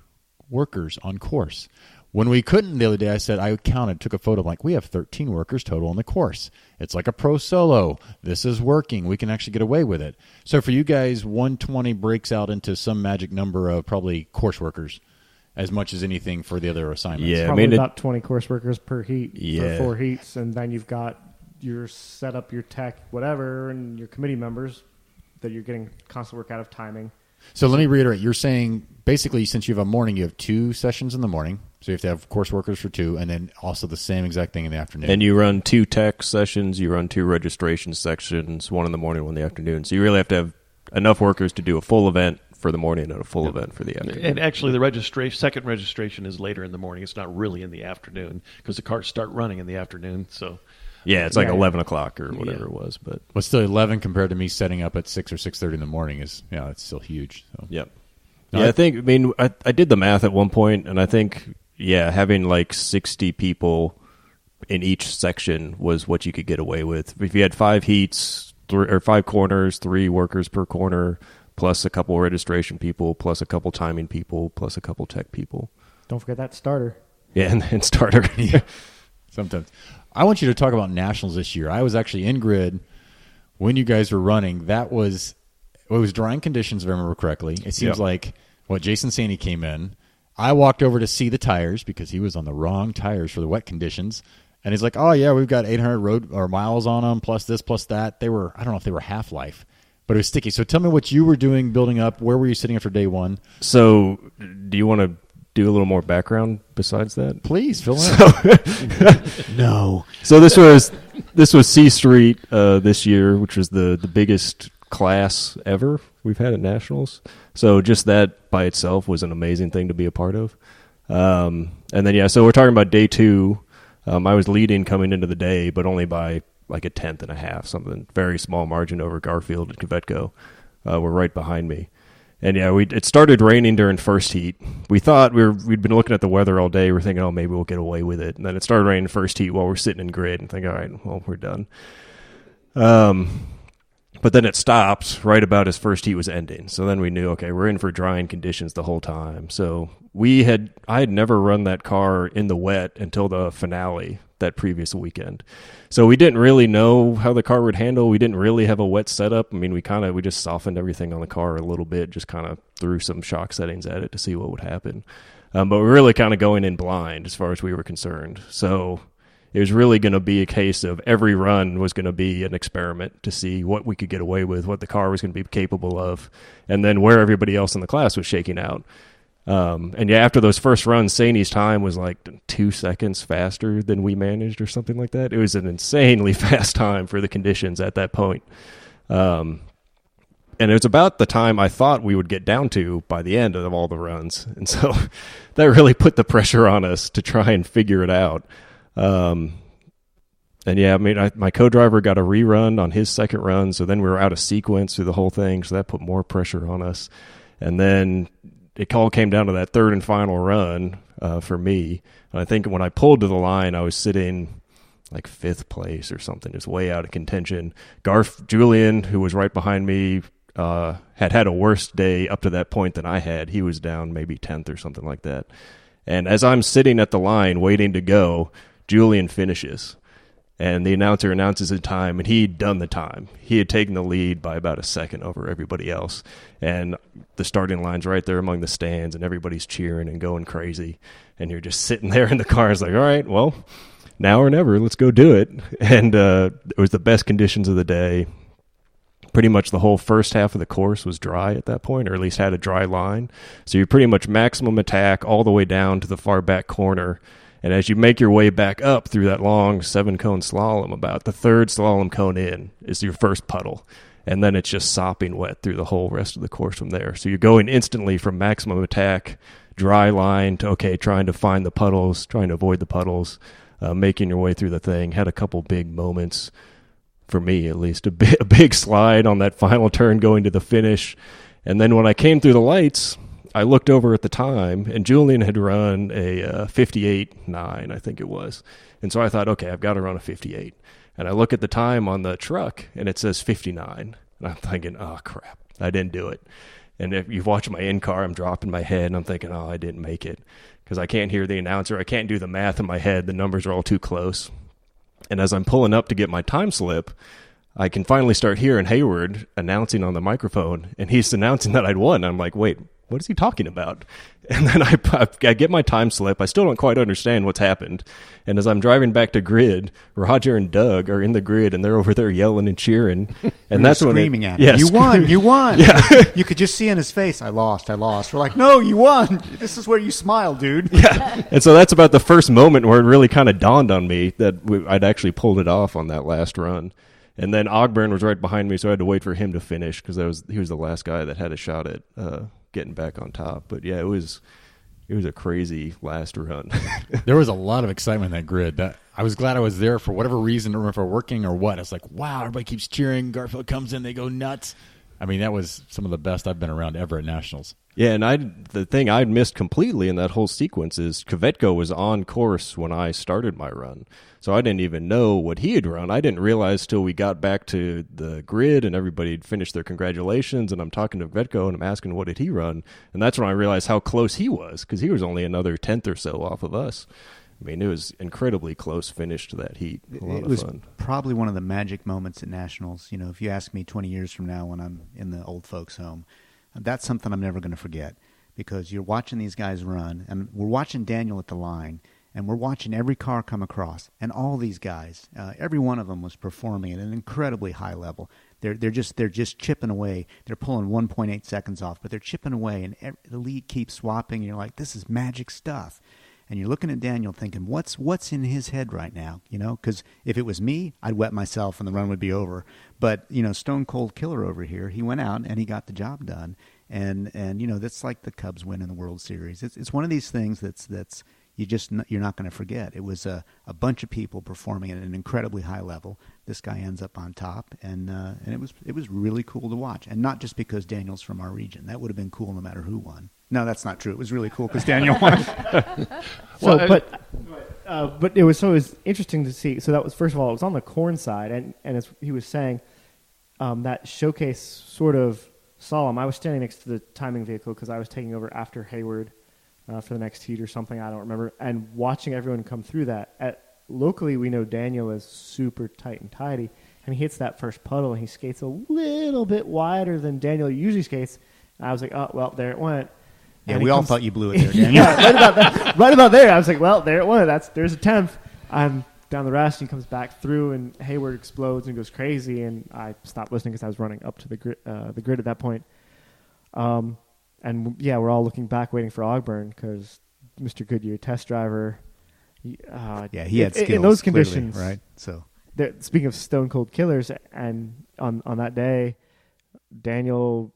workers on course. When we couldn't the other day, I counted, took a photo, like we have 13 workers total on the course. It's like a pro solo. This is working. We can actually get away with it. So for you guys, 120 breaks out into some magic number of probably course workers as much as anything for the other assignments. Yeah, Probably about 20 course workers per heat Yeah. for 4 heats, and then you've got your setup, your tech, whatever, and your committee members that you're getting constant work out of timing. So let me reiterate. You're saying basically since you have a morning, you have 2 sessions in the morning. So you have to have course workers for 2, and then also the same exact thing in the afternoon. And you run 2 tech sessions, you run 2 registration sections, 1 in the morning, 1 in the afternoon. So you really have to have enough workers to do a full event for the morning and a full event for the afternoon. And actually, the second registration is later in the morning. It's not really in the afternoon because the cars start running in the afternoon. So Yeah, it's like Yeah. 11 o'clock or whatever it was. But still 11 compared to me setting up at 6 or 6:30 in the morning is, it's still huge. So. Yep. No, Yeah, I did the math at one point, and I think, having like 60 people in each section was what you could get away with. If you had 5 heats, 5 corners, 3 workers per corner, plus a couple registration people, plus a couple timing people, plus a couple tech people. Don't forget that starter. Yeah, and starter. Sometimes. I want you to talk about nationals this year. I was actually in grid when you guys were running. It was drying conditions, if I remember correctly. It seems like Jason Saney came in. I walked over to see the tires because he was on the wrong tires for the wet conditions. And he's like, oh, yeah, we've got 800 road or miles on them, plus this, plus that. I don't know if they were half-life, but it was sticky. So tell me what you were doing building up. Where were you sitting after day 1? So do you want to do a little more background besides that? Please, fill in. No. So this was C Street this year, which was the biggest class ever we've had at Nationals. So just that by itself was an amazing thing to be a part of. And then, so we're talking about day 2. I was leading coming into the day, but only by like a tenth and a half, something very small margin over Garfield and Kvetko. Were right behind me. And it started raining during first heat. We thought we'd been looking at the weather all day. We're thinking, oh, maybe we'll get away with it. And then it started raining first heat while we're sitting in grid and think, all right, well, we're done. But then it stopped right about as first heat was ending. So then we knew, okay, we're in for drying conditions the whole time. So I had never run that car in the wet until the finale that previous weekend. So we didn't really know how the car would handle. We didn't really have a wet setup. I mean, we just softened everything on the car a little bit, just kind of threw some shock settings at it to see what would happen. But we're really kind of going in blind as far as we were concerned. So it was really going to be a case of every run was going to be an experiment to see what we could get away with, what the car was going to be capable of, and then where everybody else in the class was shaking out. After those first runs, Saney's time was like 2 seconds faster than we managed or something like that. It was an insanely fast time for the conditions at that point. And it was about the time I thought we would get down to by the end of all the runs. And so that really put the pressure on us to try and figure it out. My co-driver got a rerun on his second run, so then we were out of sequence through the whole thing, so that put more pressure on us. And then it all came down to that third and final run for me. And I think when I pulled to the line, I was sitting like 5th place or something, just way out of contention. Julian, who was right behind me, had a worse day up to that point than I had. He was down maybe 10th or something like that. And as I'm sitting at the line waiting to go, Julian finishes. And the announcer announces his time, and he'd done the time. He had taken the lead by about a second over everybody else. And the starting line's right there among the stands, and everybody's cheering and going crazy. And you're just sitting there in the car. It's like, all right, well, now or never, let's go do it. And it was the best conditions of the day. Pretty much the whole first half of the course was dry at that point, or at least had a dry line. So you're pretty much maximum attack all the way down to the far back corner. And as you make your way back up through that long 7-cone slalom, about the 3rd slalom cone in is your first puddle. And then it's just sopping wet through the whole rest of the course from there. So you're going instantly from maximum attack, dry line, to, okay, trying to find the puddles, trying to avoid the puddles, making your way through the thing. Had a couple big moments, for me at least, a big slide on that final turn going to the finish. And then when I came through the lights, I looked over at the time, and Julian had run a 58.9, I think it was. And so I thought, okay, I've got to run a 58. And I look at the time on the truck, and it says 59. And I'm thinking, oh, crap, I didn't do it. And if you've watched my in-car, I'm dropping my head, and I'm thinking, oh, I didn't make it. Because I can't hear the announcer. I can't do the math in my head. The numbers are all too close. And as I'm pulling up to get my time slip, I can finally start hearing Hayward announcing on the microphone, and he's announcing that I'd won. I'm like, wait, what is he talking about? And then I get my time slip. I still don't quite understand what's happened. And as I'm driving back to grid, Roger and Doug are in the grid, and they're over there yelling and cheering. And that's when screaming at him. Yeah, you won. Yeah. You could just see in his face, I lost. We're like, no, you won. This is where you smile, dude. Yeah. And so that's about the first moment where it really kind of dawned on me that I'd actually pulled it off on that last run. And then Ogburn was right behind me, so I had to wait for him to finish because he was the last guy that had a shot at getting back on top. But yeah, it was a crazy last run. There was a lot of excitement in that grid. I was glad I was there for whatever reason. I don't remember if we're working or what. I was like, wow, everybody keeps cheering. Garfield comes in, they go nuts. I mean, that was some of the best I've been around ever at Nationals. Yeah, and the thing I'd missed completely in that whole sequence is Kvetko was on course when I started my run. So I didn't even know what he had run. I didn't realize till we got back to the grid and everybody had finished their congratulations, and I'm talking to Kvetko and I'm asking what did he run. And that's when I realized how close he was, because he was only another 10th or so off of us. I mean, it was incredibly close finish to that heat. A lot of fun. Probably one of the magic moments at Nationals. You know, if you ask me 20 years from now when I'm in the old folks' home, that's something I'm never going to forget, because you're watching these guys run, and we're watching Daniel at the line, and we're watching every car come across, and all these guys, every one of them was performing at an incredibly high level. They're just chipping away. They're pulling 1.8 seconds off, but they're chipping away, and the lead keeps swapping. And you're like, this is magic stuff. And you're looking at Daniel thinking, what's in his head right now? You know, because if it was me, I'd wet myself and the run would be over. But, you know, Stone Cold Killer over here, he went out and he got the job done. And you know, that's like the Cubs win in the World Series. It's one of these things that's you're not going to forget. It was a bunch of people performing at an incredibly high level. This guy ends up on top, and it was really cool to watch. And not just because Daniel's from our region. That would have been cool no matter who won. No, that's not true. It was really cool because Daniel won. But it was interesting to see. So that was, first of all, it was on the corn side, and as he was saying, that showcase sort of solemn. I was standing next to the timing vehicle because I was taking over after Hayward for the next heat or something. I don't remember. And watching everyone come through that. Locally, we know Daniel is super tight and tidy, and he hits that first puddle, and he skates a little bit wider than Daniel usually skates. And I was like, oh, well, there it went. Yeah, and we all thought you blew it there, Daniel. Yeah, right about there. I was like, well, there it went. There's a 10th. I'm down the rest, and he comes back through, and Hayward explodes and goes crazy, and I stopped listening because I was running up to the grid at that point. And yeah, we're all looking back, waiting for Ogburn because Mr. Goodyear, test driver. He had skills in those conditions, clearly, right? So, speaking of stone cold killers, and on that day, Daniel,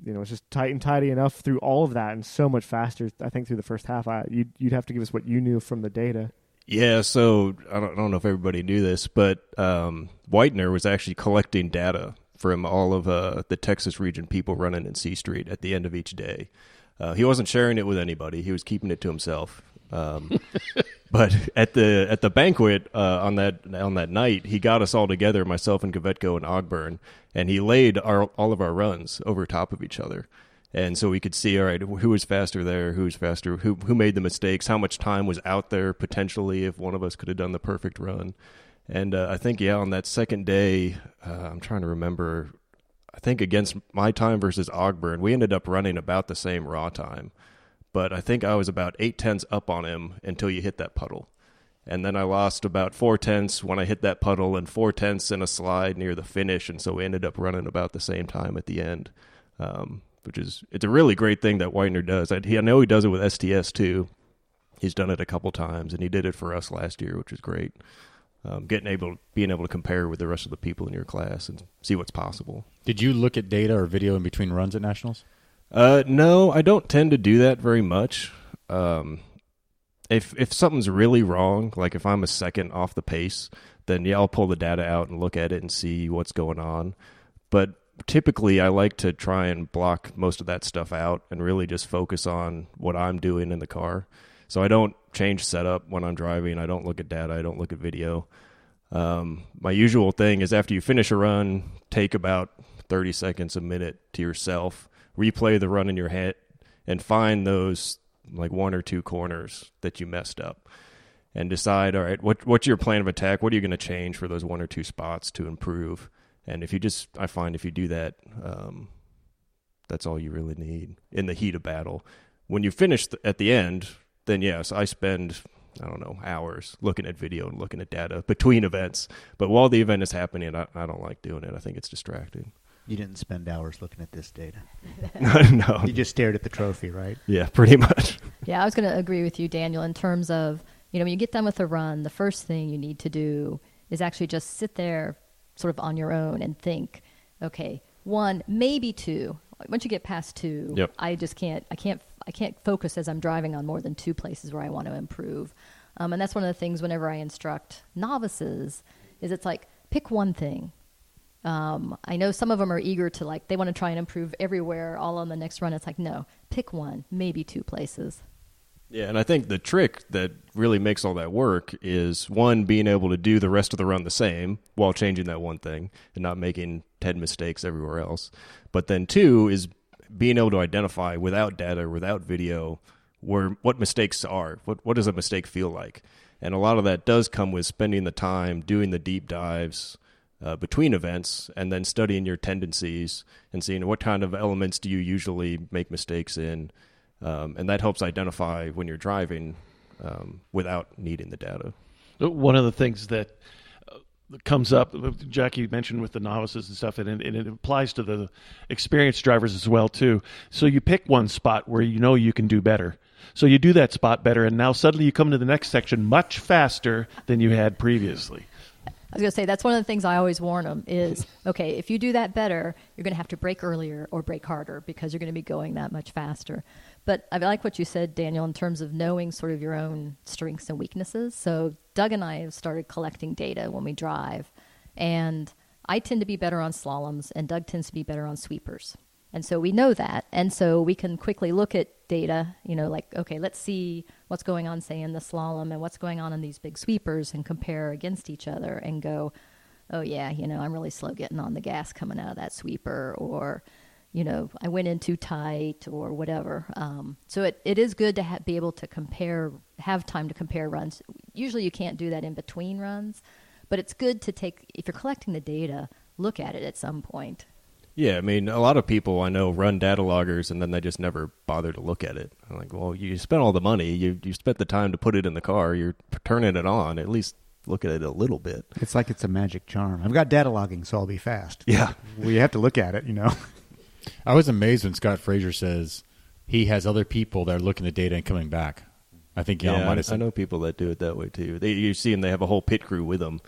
you know, it's just tight and tidy enough through all of that, and so much faster. I think through the first half, you'd have to give us what you knew from the data. Yeah, so I don't know if everybody knew this, but Whitener was actually collecting data from all of the Texas region people running in C Street at the end of each day. He wasn't sharing it with anybody. He was keeping it to himself. But at the banquet on that night, he got us all together, myself and Gavetko and Ogburn, and he laid all of our runs over top of each other. And so we could see, all right, who was faster there, who was faster, who made the mistakes, how much time was out there potentially if one of us could have done the perfect run. And I think, on that second day, I'm trying to remember, I think against my time versus Ogburn, we ended up running about the same raw time. But I think I was about 0.8 up on him until you hit that puddle. And then I lost about 0.4 when I hit that puddle and 0.4 in a slide near the finish. And so we ended up running about the same time at the end. It's a really great thing that Widener does. I know he does it with STS too. He's done it a couple times, and he did it for us last year, which is great. Being able to compare with the rest of the people in your class and see what's possible. Did you look at data or video in between runs at Nationals? No, I don't tend to do that very much. If something's really wrong, like if I'm a second off the pace, then I'll pull the data out and look at it and see what's going on. But typically, I like to try and block most of that stuff out and really just focus on what I'm doing in the car. So I don't change setup when I'm driving. I don't look at data. I don't look at video. My usual thing is after you finish a run, take about 30 seconds, a minute to yourself, replay the run in your head, and find those like one or two corners that you messed up and decide, all right, what's your plan of attack? What are you going to change for those one or two spots to improve? And I find if you do that, that's all you really need in the heat of battle. When you finish at the end, then yes, I spend, hours looking at video and looking at data between events. But while the event is happening, I don't like doing it. I think it's distracting. You didn't spend hours looking at this data. No. You just stared at the trophy, right? Yeah, pretty much. Yeah, I was going to agree with you, Daniel, in terms of, when you get done with a run, the first thing you need to do is actually just sit there sort of on your own and think, okay, 1, maybe 2. Once you get past 2, yep. I can't focus as I'm driving on more than 2 places where I want to improve. And that's one of the things whenever I instruct novices is it's like, pick one thing. I know some of them are eager to they want to try and improve everywhere all on the next run. It's like, no, pick 1, maybe 2 places. Yeah, and I think the trick that really makes all that work is, 1, being able to do the rest of the run the same while changing that one thing and not making 10 mistakes everywhere else. But then 2 is being able to identify without data, without video, what mistakes are. What does a mistake feel like? And a lot of that does come with spending the time doing the deep dives between events and then studying your tendencies and seeing what kind of elements do you usually make mistakes in. And that helps identify when you're driving without needing the data. One of the things that comes up, Jackie mentioned with the novices and stuff, and it applies to the experienced drivers as well, too. So you pick one spot where you can do better. So you do that spot better, and now suddenly you come to the next section much faster than you had previously. I was going to say, that's one of the things I always warn them is, okay, if you do that better, you're going to have to brake earlier or brake harder because you're going to be going that much faster. But I like what you said, Daniel, in terms of knowing sort of your own strengths and weaknesses. So Doug and I have started collecting data when we drive, and I tend to be better on slaloms, and Doug tends to be better on sweepers. And so we know that, and so we can quickly look at data, okay, let's see what's going on, say, in the slalom and what's going on in these big sweepers and compare against each other and go, oh, yeah, I'm really slow getting on the gas coming out of that sweeper, or, I went in too tight or whatever. So it is good to be able to have time to compare runs. Usually you can't do that in between runs, but it's good to if you're collecting the data, look at it at some point. Yeah, I mean, a lot of people I know run data loggers and then they just never bother to look at it. I'm like, well, you spent all the money. You spent the time to put it in the car. You're turning it on. At least look at it a little bit. It's like it's a magic charm. I've got data logging, so I'll be fast. Yeah. Well, you have to look at it, I was amazed when Scott Frazier says he has other people that are looking at data and coming back. I think y'all might have said. I know people that do it that way, too. You see them, they have a whole pit crew with them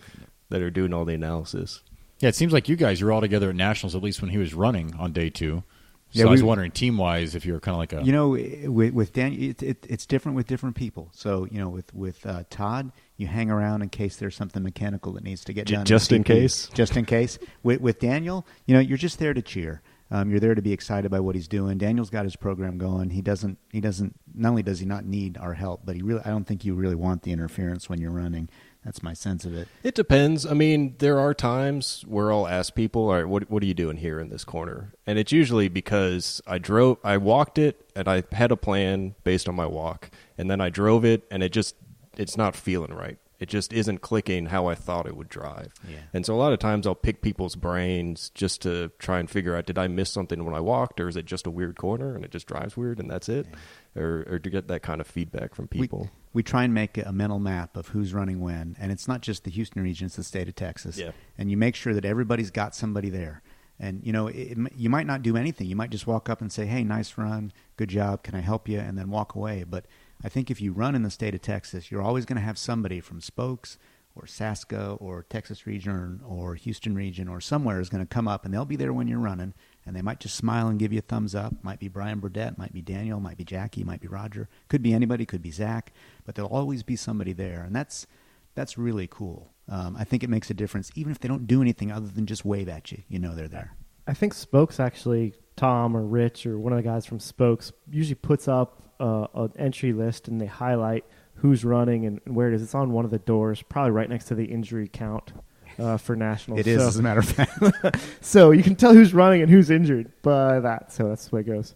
that are doing all the analysis. Yeah, it seems like you guys are all together at Nationals, at least when he was running on day 2. So I was wondering, team-wise, if you were kind of like a... with Daniel, it's different with different people. So, with Todd, you hang around in case there's something mechanical that needs to get done. Just in case? Just in case. With Daniel, you're just there to cheer. You're there to be excited by what he's doing. Daniel's got his program going. He doesn't. Not only does he not need our help, but I don't think you really want the interference when you're running. That's my sense of it. It depends. I mean, there are times where I'll ask people, all right, what are you doing here in this corner? And it's usually because I walked it, and I had a plan based on my walk, and then I drove it, and it's not feeling right. It just isn't clicking how I thought it would drive. Yeah. And so a lot of times I'll pick people's brains just to try and figure out, did I miss something when I walked, or is it just a weird corner and it just drives weird and that's it? Yeah. Or to get that kind of feedback from people. We try and make a mental map of who's running when, and it's not just the Houston region, it's the state of Texas. Yeah. And you make sure that everybody's got somebody there. And, you might not do anything. You might just walk up and say, hey, nice run, good job, can I help you, and then walk away. But I think if you run in the state of Texas, you're always going to have somebody from Spokes or Saska or Texas region or Houston region or somewhere is going to come up, and they'll be there when you're running, and they might just smile and give you a thumbs up. Might be Brian Burdett, might be Daniel, might be Jackie, might be Roger. Could be anybody, could be Zach, but there'll always be somebody there, and that's really cool. I think it makes a difference, even if they don't do anything other than just wave at you. You know they're there. I think Spokes actually, Tom or Rich or one of the guys from Spokes usually puts up an entry list, and they highlight who's running and where it is. It's on one of the doors, probably right next to the injury count for nationals. It is, as a matter of fact. So you can tell who's running and who's injured by that. So that's the way it goes.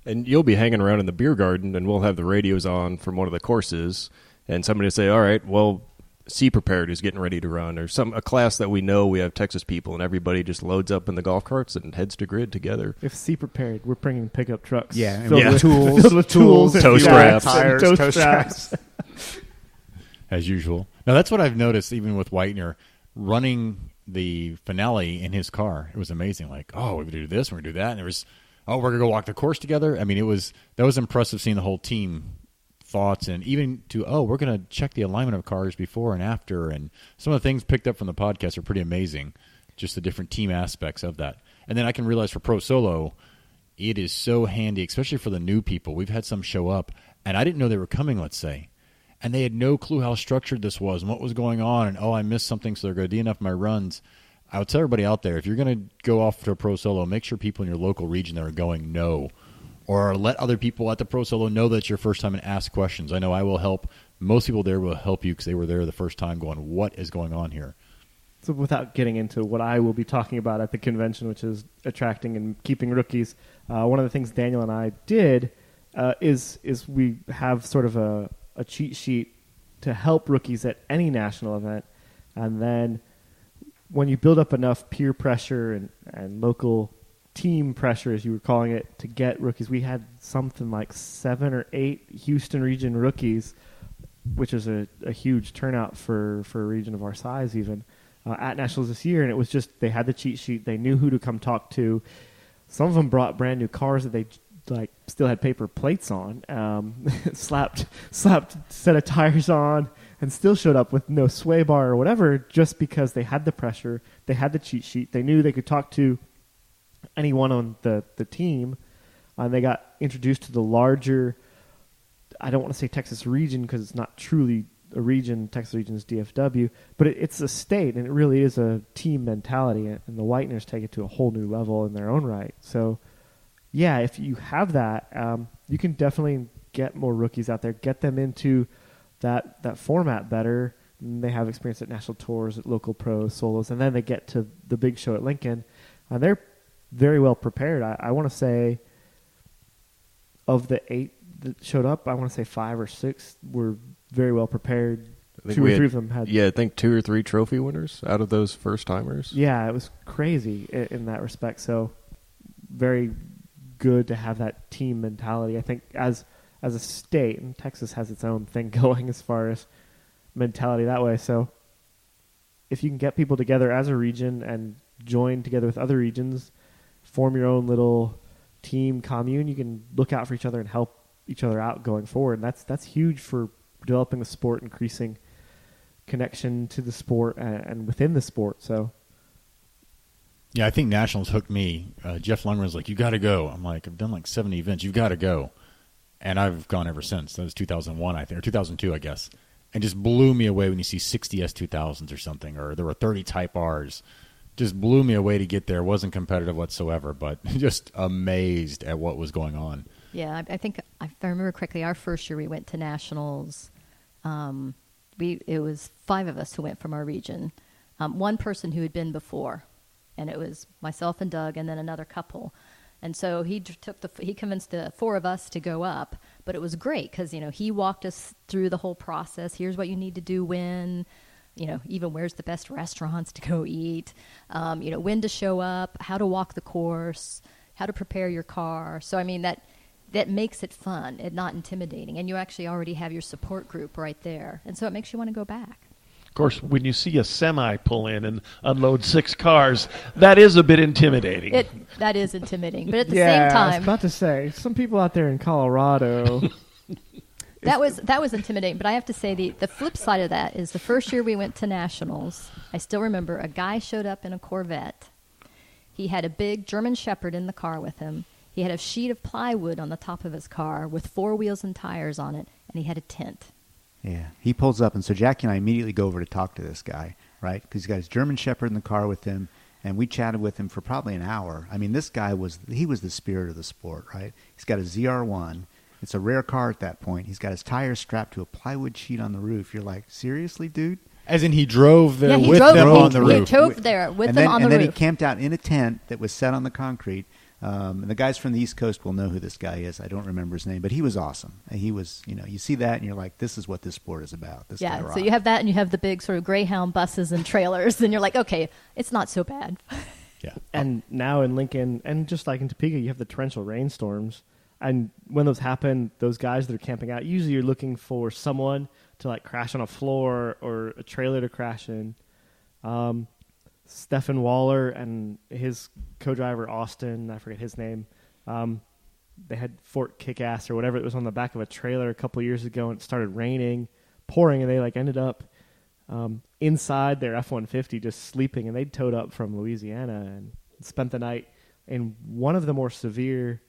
And you'll be hanging around in the beer garden, and we'll have the radios on from one of the courses, and somebody will say, all right, well, See Prepared is getting ready to run, or a class that we know we have Texas people, and everybody just loads up in the golf carts and heads to grid together. If See Prepared, we're bringing pickup trucks. Yeah, and filled with tools, filled with tools, toe and straps, tires, toe straps. As usual. Now, that's what I've noticed even with Whitener running the finale in his car. It was amazing. Like, oh, we're going to do this, we're going to do that. And there was, oh, we're going to go walk the course together. I mean, that was impressive seeing the whole team thoughts, and even to, oh, we're going to check the alignment of cars before and after. And some of the things picked up from the podcast are pretty amazing, just the different team aspects of that. And then I can realize for Pro Solo, it is so handy, especially for the new people. We've had some show up, and I didn't know they were coming, let's say. And they had no clue how structured this was and what was going on. And, oh, I missed something, so they're going to DNF my runs. I would tell everybody out there, if you're going to go off to a Pro Solo, make sure people in your local region that are going know. Or let other people at the Pro Solo know that it's your first time and ask questions. I know I will help. Most people there will help you because they were there the first time going, what is going on here? So without getting into what I will be talking about at the convention, which is attracting and keeping rookies, one of the things Daniel and I did is we have sort of a cheat sheet to help rookies at any national event. And then when you build up enough peer pressure and local team pressure, as you were calling it, to get rookies, we had something like 7 or 8 Houston region rookies, which is a huge turnout for a region of our size even, at nationals this year. And it was just, they had the cheat sheet, they knew who to come talk to. Some of them brought brand new cars that they still had paper plates on, slapped set of tires on, and still showed up with no sway bar or whatever, just because they had the pressure, they had the cheat sheet, they knew they could talk to anyone on the team, and they got introduced to the larger, I don't want to say Texas region because it's not truly a region. Texas region is DFW, but it's a state, and it really is a team mentality, and the Whiteners take it to a whole new level in their own right. So yeah, if you have that, you can definitely get more rookies out there, get them into that format better. And they have experience at national tours, at local pros, solos, and then they get to the big show at Lincoln, and they're very well prepared. I want to say of the 8 that showed up, I want to say 5 or 6 were very well prepared. 2 or 3 of them had. Yeah, I think 2 or 3 trophy winners out of those first timers. Yeah, it was crazy in that respect. So very good to have that team mentality. I think as a state, and Texas has its own thing going as far as mentality that way. So if you can get people together as a region and join together with other regions, form your own little team commune, you can look out for each other and help each other out going forward. And that's huge for developing the sport, increasing connection to the sport and within the sport. So yeah, I think nationals hooked me. Jeff Lundgren's like, you got to go. I'm like, I've done like 70 events. You've got to go. And I've gone ever since. That was 2001, I think, or 2002, I guess. And just blew me away when you see 60 S2000s or something, or there were 30 Type Rs. just blew me away to get there. Wasn't competitive whatsoever, but just amazed at what was going on. Yeah, I think if I remember correctly, our first year we went to nationals. It was 5 of us who went from our region. One person who had been before, and it was myself and Doug, and then another couple. And so he convinced the 4 of us to go up, but it was great because he walked us through the whole process. Here's what you need to do when. Even where's the best restaurants to go eat, when to show up, how to walk the course, how to prepare your car. So, I mean, that makes it fun and not intimidating. And you actually already have your support group right there. And so it makes you want to go back. Of course, when you see a semi pull in and unload 6 cars, that is a bit intimidating. That is intimidating. But at the Yeah, same time, I was about to say, some people out there in Colorado... That was intimidating, but I have to say the flip side of that is the first year we went to nationals, I still remember a guy showed up in a Corvette. He had a big German Shepherd in the car with him. He had a sheet of plywood on the top of his car with 4 wheels and tires on it, and he had a tent. Yeah, he pulls up, and so Jackie and I immediately go over to talk to this guy, right? Because he's got his German Shepherd in the car with him, and we chatted with him for probably an hour. I mean, this guy was the spirit of the sport, right? He's got a ZR1. It's a rare car at that point. He's got his tires strapped to a plywood sheet on the roof. You're like, seriously, dude? As in he drove there he with drove, them he, on the he roof. drove there with them on the and then roof. he camped out in a tent that was set on the concrete. And the guys from the East Coast will know who this guy is. I don't remember his name, but he was awesome. And he was, you see that and you're like, this is what this sport is about. This guy rocks. So you have that and you have the big sort of Greyhound buses and trailers, and you're like, okay, it's not so bad. Yeah. And now in Lincoln, and just like in Topeka, you have the torrential rainstorms. And when those happen, those guys that are camping out, usually you're looking for someone to like crash on a floor or a trailer to crash in. Stephen Waller and his co-driver Austin, I forget his name, they had Fort Kickass or whatever. It was on the back of a trailer a couple years ago, and it started raining, pouring, and they like ended up inside their F-150 just sleeping, and they towed up from Louisiana and spent the night in one of the more severe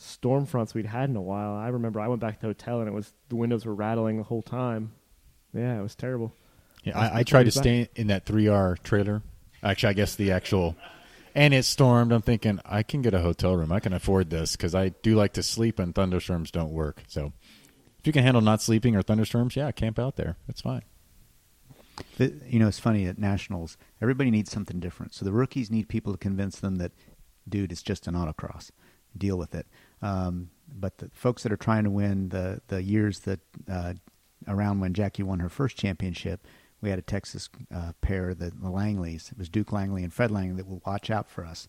storm fronts we'd had in a while. I remember I went back to the hotel, and the windows were rattling the whole time. Yeah, it was terrible. Yeah, I tried to stay in that 3R trailer. Actually, I guess and it stormed. I'm thinking, I can get a hotel room. I can afford this because I do like to sleep and thunderstorms don't work. So if you can handle not sleeping or thunderstorms, camp out there. That's fine. It's funny at nationals, everybody needs something different. So the rookies need people to convince them that, dude, it's just an autocross. Deal with it. But the folks that are trying to win the years that around when Jackie won her first championship, we had a Texas pair, the Langleys. It was Duke Langley and Fred Langley that would watch out for us.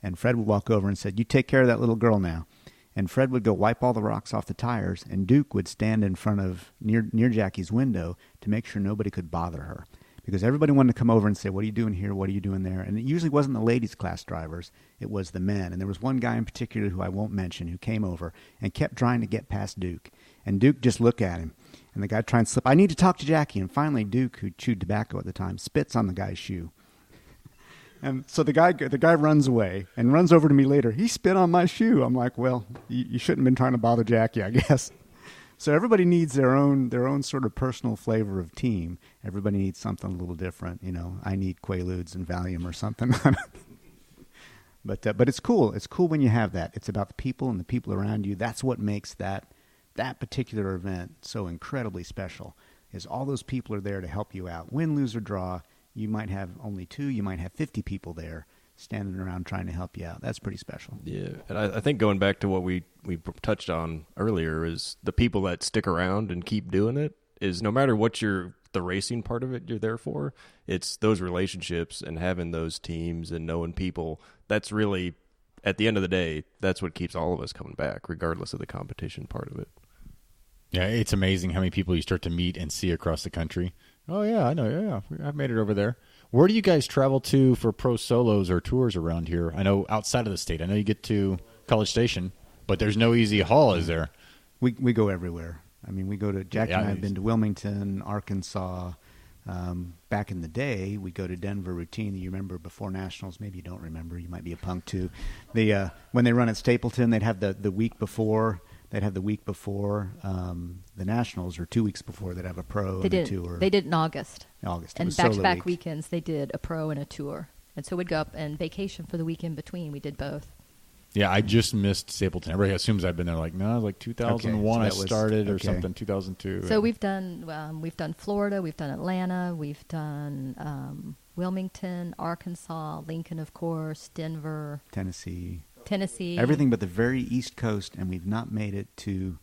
And Fred would walk over and said, you take care of that little girl now. And Fred would go wipe all the rocks off the tires, and Duke would stand in front of near Jackie's window to make sure nobody could bother her. Because everybody wanted to come over and say, what are you doing here? What are you doing there? And it usually wasn't the ladies' class drivers. It was the men. And there was one guy in particular who I won't mention who came over and kept trying to get past Duke. And Duke just looked at him. And the guy tried to slip. I need to talk to Jackie. And finally, Duke, who chewed tobacco at the time, spits on the guy's shoe. And so the guy runs away and runs over to me later. He spit on my shoe. I'm like, well, you shouldn't have been trying to bother Jackie, I guess. So everybody needs their own sort of personal flavor of team. Everybody needs something a little different. I need Quaaludes and Valium or something. But it's cool. It's cool when you have that. It's about the people and the people around you. That's what makes that particular event so incredibly special. Is all those people are there to help you out. Win, lose, or draw. You might have only 2. You might have 50 people there standing around trying to help you out. That's pretty special. Yeah, and I think going back to what we touched on earlier is the people that stick around and keep doing it is no matter what the racing part of it you're there for, it's those relationships and having those teams and knowing people. That's really, at the end of the day, that's what keeps all of us coming back, regardless of the competition part of it. Yeah, it's amazing how many people you start to meet and see across the country. Oh, yeah, I know. Yeah, I've made it over there. Where do you guys travel to for pro solos or tours around here? I know outside of the state. I know you get to College Station, but there's no easy haul, is there? We go everywhere. I mean, we go to Jackie and I have been to Wilmington, Arkansas. Back in the day, we go to Denver routinely. You remember before nationals? Maybe you don't remember. You might be a punk too. When they run at Stapleton, they'd have the week before. They'd have the week before the nationals, or 2 weeks before. They'd have a pro and a tour. They did in August. August. And back-to-back weekends, they did a pro and a tour. And so we'd go up and vacation for the week in between. We did both. Yeah, I just missed Stapleton. Everybody assumes I've been there. Like, no, like 2001 Okay, I so that was- started or okay. something. 2002. So we've done Florida, we've done Atlanta, we've done Wilmington, Arkansas, Lincoln, of course, Denver, Tennessee, everything but the very East Coast, and we've not made it to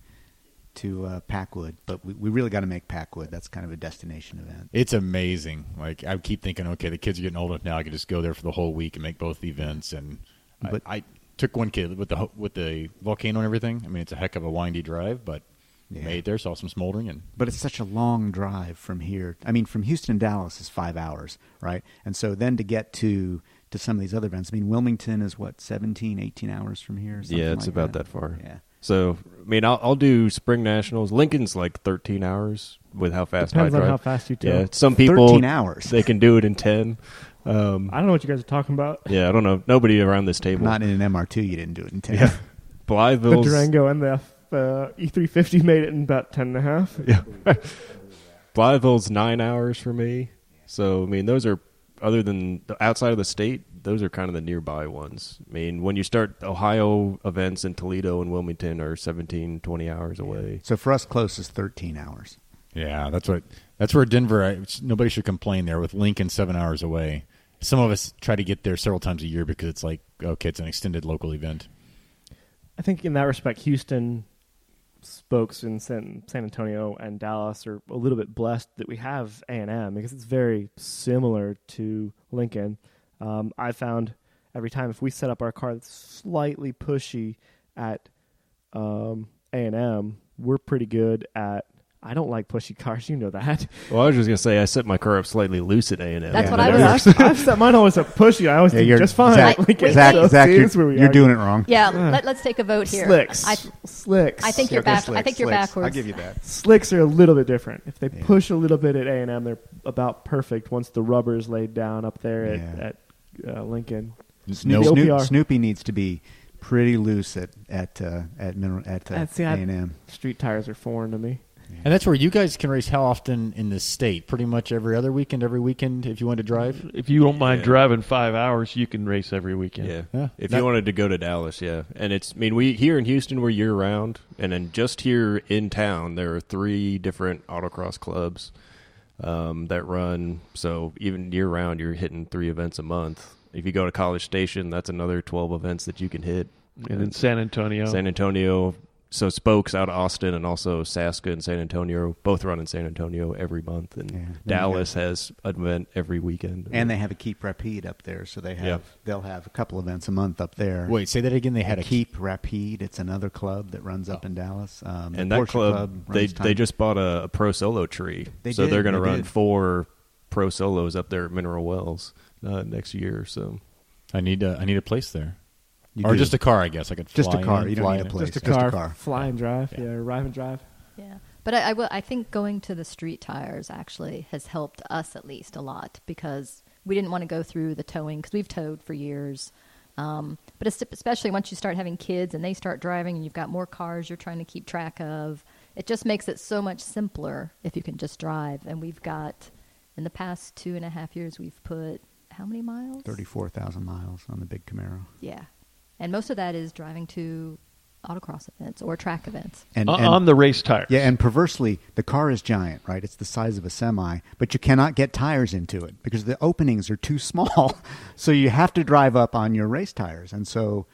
Packwood, but we really got to make Packwood. That's kind of a destination event. It's amazing. Like, I keep thinking, okay, the kids are getting old enough now. I could just go there for the whole week and make both the events. And But- I took one kid with the volcano and everything. I mean, it's a heck of a windy drive, but Yeah. made it there, saw some smoldering, and But it's such a long drive from here. I mean, from Houston to Dallas is 5 hours, right? And so then to get to some of these other events, I mean, Wilmington is what, 17, 18 hours from here? Something Yeah, it's like about that far. Yeah. So, I mean, I'll do Spring Nationals. Lincoln's like 13 hours with how fast Depends I on drive. how fast you do. Yeah, some people 13 hours. they can do it in 10. I don't know what you guys are talking about. Yeah, I don't know. Nobody around this table. Not in an MR2, you didn't do it in 10. Yeah. The Blytheville's Durango and the E350 made it in about 10 and a half. Yeah. Blytheville's 9 hours for me. So, I mean, those are, other than outside of the state, those are kind of the nearby ones. I mean, when you start Ohio events in Toledo and Wilmington are 17, 20 hours away. So for us, close is 13 hours. yeah, that's where Denver. Nobody should complain there with Lincoln 7 hours away. Some of us try to get there several times a year because it's like, okay, it's an extended local event. I think in that respect, Houston spokes in San Antonio and Dallas are a little bit blessed that we have A&M because it's very similar to Lincoln. I found every time if we set up our car that's slightly pushy at A&M, we're pretty good at. I don't like pushy cars, you know that. Well, I was just going to say, I set my car up slightly loose at A&M. That's Yeah, what I but was. I've set mine always up pushy. I always do you're just fine. Zach, at Lincoln. Zach, So Zach, see, that's where we you're argue. doing it wrong. Yeah, let's take a vote here. Slicks. I think you're Okay, back. I slicks, think you're slicks. backwards. I'll give you that. Slicks are a little bit different. If they Yeah. push a little bit at A&M, they're about perfect once the rubber is laid down up there Yeah. at Lincoln. Snoopy, OPR. Snoopy needs to be pretty loose at See, A&M. Street tires are foreign to me. And that's where you guys can race how often in the state? Pretty much every other weekend, every weekend if you want to drive? If you don't mind Yeah. driving 5 hours, you can race every weekend. Yeah. Yeah. If That- you wanted to go to Dallas, yeah. And it's, I mean, we here in Houston, we're year round. And then just here in town, there are 3 different autocross clubs that run. So even year round, you're hitting 3 events a month. If you go to College Station, that's another 12 events that you can hit. And in San Antonio. San Antonio. So Spokes out of Austin and also Saska and San Antonio both run in San Antonio every month. And Yeah. Dallas has an event every weekend. And they have a Keep Rapide up there, so they'll have a couple events a month up there. Wait, say that again. They had a Keep Rapide. It's another club that runs up in Dallas. The And that Porsche club, they runs time. just bought a pro solo tree. They so did, they're going to they run did. 4 pro solos up there at Mineral Wells next year. So I need a place there. You Or do. just a car, I guess. I could fly Just a car. in, You don't fly need a in. place. Just a Just a car, car. fly and drive, arrive and drive. Yeah, but I think going to the street tires actually has helped us at least a lot because we didn't want to go through the towing because we've towed for years. But especially once you start having kids and they start driving and you've got more cars you're trying to keep track of, it just makes it so much simpler if you can just drive. And we've got, in the past 2.5 years, we've put how many miles? 34,000 miles on the big Camaro. Yeah, and most of that is driving to autocross events or track events. And on the race tires. Yeah, and perversely, the car is giant, right? It's the size of a semi, but you cannot get tires into it because the openings are too small. So you have to drive up on your race tires. And so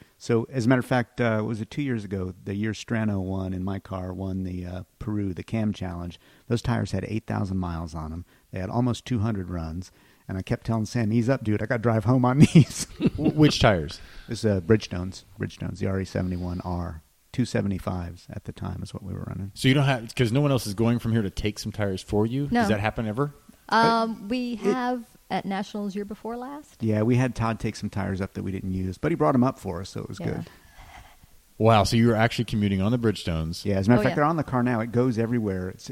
as a matter of fact, was it 2 years ago, the year Strano won in my car, won the Peru, the Cam Challenge. Those tires had 8,000 miles on them. They had almost 200 runs. And I kept telling Sam, ease up, dude. I got to drive home on these. Which tires? This is Bridgestones, the RE71R. 275s at the time is what we were running. So you don't have, because no one else is going from here to take some tires for you? No. Does that happen ever? We have at Nationals year before last. Yeah, we had Todd take some tires up that we didn't use, but he brought them up for us, so it was Yeah. good. Wow, so you were actually commuting on the Bridgestones. Yeah, as a matter of Oh, fact, yeah. they're on the car now. It goes everywhere. It's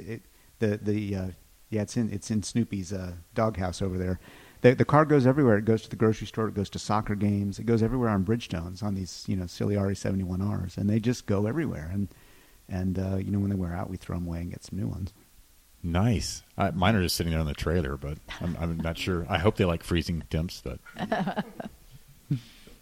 in Snoopy's doghouse over there. The car goes everywhere. It goes to the grocery store. It goes to soccer games. It goes everywhere on Bridgestones on these silly RE71Rs, and they just go everywhere. And when they wear out, we throw them away and get some new ones. Nice. Mine are just sitting there on the trailer, but I'm not sure. I hope they like freezing temps. But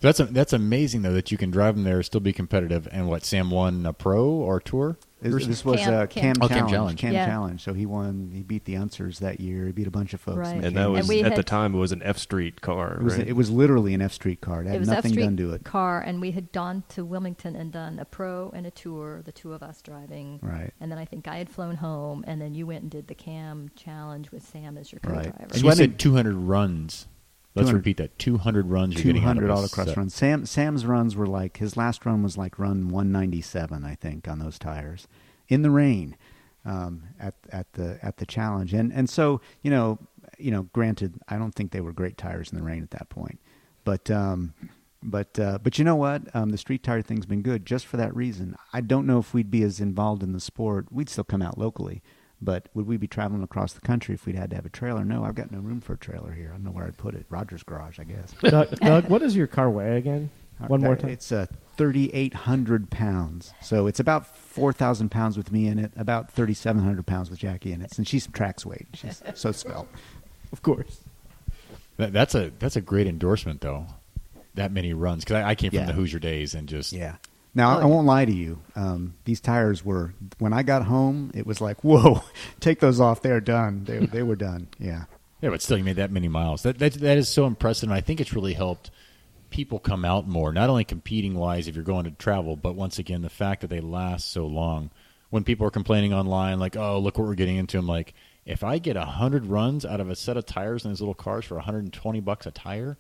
that's amazing though that you can drive them there, still be competitive. And what, Sam won a pro or tour? This was Cam Challenge. Cam Yeah. Challenge. So he won. He beat the Unsers that year. He beat a bunch of folks. Right. in the And that Cam. was, we at the had- time, it was an F Street car, right? It was literally an F Street car. It had It was nothing F-Street done to it. car, and we had gone to Wilmington and done a pro and a tour, the two of us driving. Right. And then I think I had flown home, and then you went and did the Cam Challenge with Sam as your Right. co-driver. And you Sweating- said 200 runs. Let's 200 repeat that. 200 runs you're getting out of 200 a autocross set. runs. Sam's runs were like, his last run was like run 197, I think, on those tires in the rain at the challenge. And so granted, I don't think they were great tires in the rain at that point, but you know what? The street tire thing's been good just for that reason. I don't know if we'd be as involved in the sport. We'd still come out locally. But would we be traveling across the country if we'd had to have a trailer? No, I've got no room for a trailer here. I don't know where I'd put it. Roger's garage, I guess. Doug, what does your car weigh again? One more time. It's 3,800 pounds. So it's about 4,000 pounds with me in it, about 3,700 pounds with Jackie in it. And she subtracts weight. She's so svelte. Of course. That's a great endorsement, though. That many runs. Because I came from Yeah. the Hoosier days and just... Yeah. Now, I won't lie to you. These tires were, when I got home, it was like, whoa, take those off. They're done. They were done. Yeah. Yeah, but still, you made that many miles. That is so impressive, and I think it's really helped people come out more, not only competing-wise if you're going to travel, but once again, the fact that they last so long. When people are complaining online, like, oh, look what we're getting into, I'm like, if I get 100 runs out of a set of tires in these little cars for $120 a tire,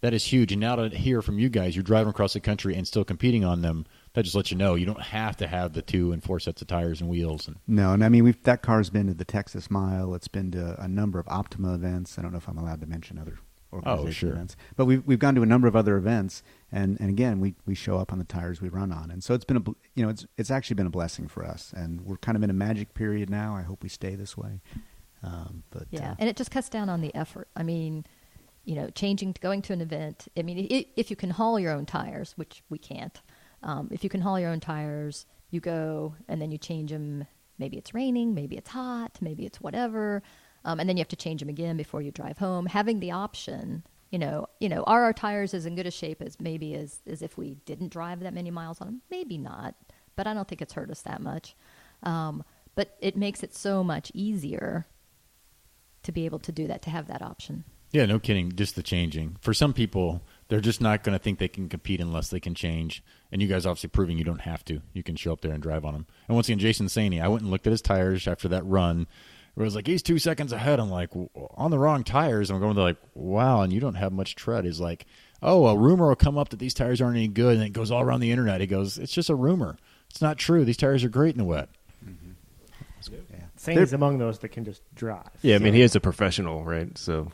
that is huge. And now to hear from you guys, you're driving across the country and still competing on them, that just lets you know you don't have to have the 2 and 4 sets of tires and wheels. No, and I mean, that car's been to the Texas Mile. It's been to a number of Optima events. I don't know if I'm allowed to mention other organization events. But we've gone to a number of other events, and again, we show up on the tires we run on. And so it's been it's actually been a blessing for us. And we're kind of in a magic period now. I hope we stay this way. And it just cuts down on the effort. I mean, going to an event. I mean, if you can haul your own tires, which we can't. If you can haul your own tires, you go and then you change them. Maybe it's raining, maybe it's hot, maybe it's whatever. And then you have to change them again before you drive home. Having the option, are our tires as in good a shape as maybe as if we didn't drive that many miles on them? Maybe not, but I don't think it's hurt us that much. But it makes it so much easier to be able to do that, to have that option. Yeah, no kidding. Just the changing. For some people, they're just not going to think they can compete unless they can change. And you guys obviously proving you don't have to. You can show up there and drive on them. And once again, Jason Saney, I went and looked at his tires after that run. It was like, he's 2 seconds ahead. I'm like, on the wrong tires. I'm going to like, wow, and you don't have much tread. He's like, oh, a rumor will come up that these tires aren't any good. And it goes all around the internet. He goes, it's just a rumor. It's not true. These tires are great in the wet. Mm-hmm. Sandy's among those that can just drive. Yeah, I mean, he is a professional, right? So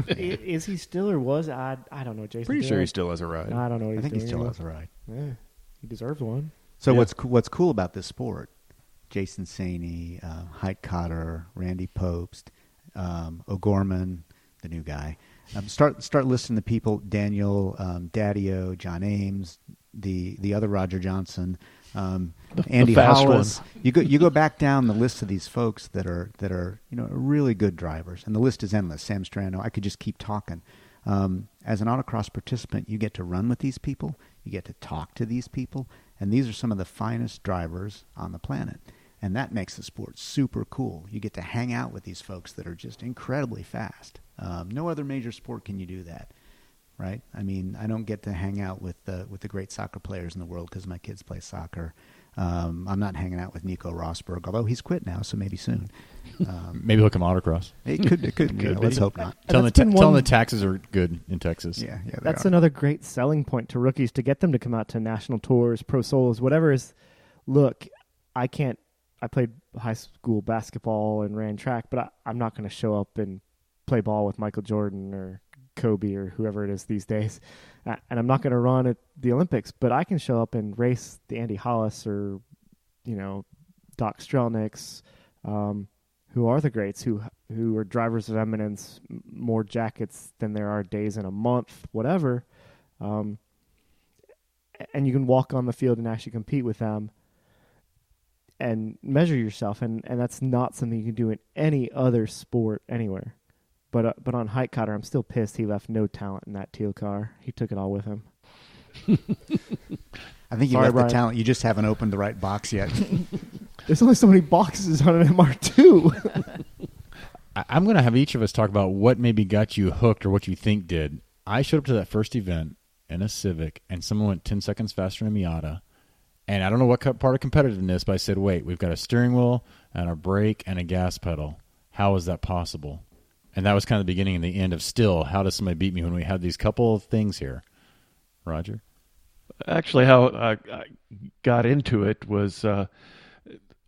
Is he still or was? I don't know, Jason. pretty sure he still has a ride. I don't know what I he's think doing he still anymore. has a ride. Yeah, he deserves one. So Yeah. what's cool about this sport? Jason Saney, Hike Cotter, Randy Popst, O'Gorman, the new guy. Start listening to people: Daniel, Daddio, John Ames, the other Roger Johnson, Andy fast Hollis. You go back down the list of these folks that are really good drivers, and the list is endless. Sam Strano. I could just keep talking. As an autocross participant, you get to run with these people, you get to talk to these people, and these are some of the finest drivers on the planet. And that makes the sport super cool. You get to hang out with these folks that are just incredibly fast. No other major sport can you do that, right? I mean, I don't get to hang out with the great soccer players in the world because my kids play soccer. I'm not hanging out with Nico Rosberg, although he's quit now, so maybe soon. Maybe he'll come autocross. It could yeah, let's hope not. Tell That's been them one- the taxes are good in Texas. Yeah, they That's are. another great selling point to rookies to get them to come out to national tours, pro solos, whatever is. Look, I played high school basketball and ran track, but I'm not going to show up and play ball with Michael Jordan or Kobe or whoever it is these days. And I'm not going to run at the Olympics, but I can show up and race the Andy Hollis or, Doc Strelniks, who are the greats, who are drivers of eminence, more jackets than there are days in a month, whatever. And you can walk on the field and actually compete with them. and measure yourself, and that's not something you can do in any other sport anywhere. But on Hike Cotter, I'm still pissed he left no talent in that teal car. He took it all with him. I think you Sorry, left Brian. the talent. You just haven't opened the right box yet. There's only so many boxes on an MR2. I'm going to have each of us talk about what maybe got you hooked or what you think did. I showed up to that first event in a Civic, and someone went 10 seconds faster than a Miata. And I don't know what part of competitiveness, but I said, wait, we've got a steering wheel and a brake and a gas pedal. How is that possible? And that was kind of the beginning and the end of still, how does somebody beat me when we had these couple of things here? Roger? Actually, how I got into it was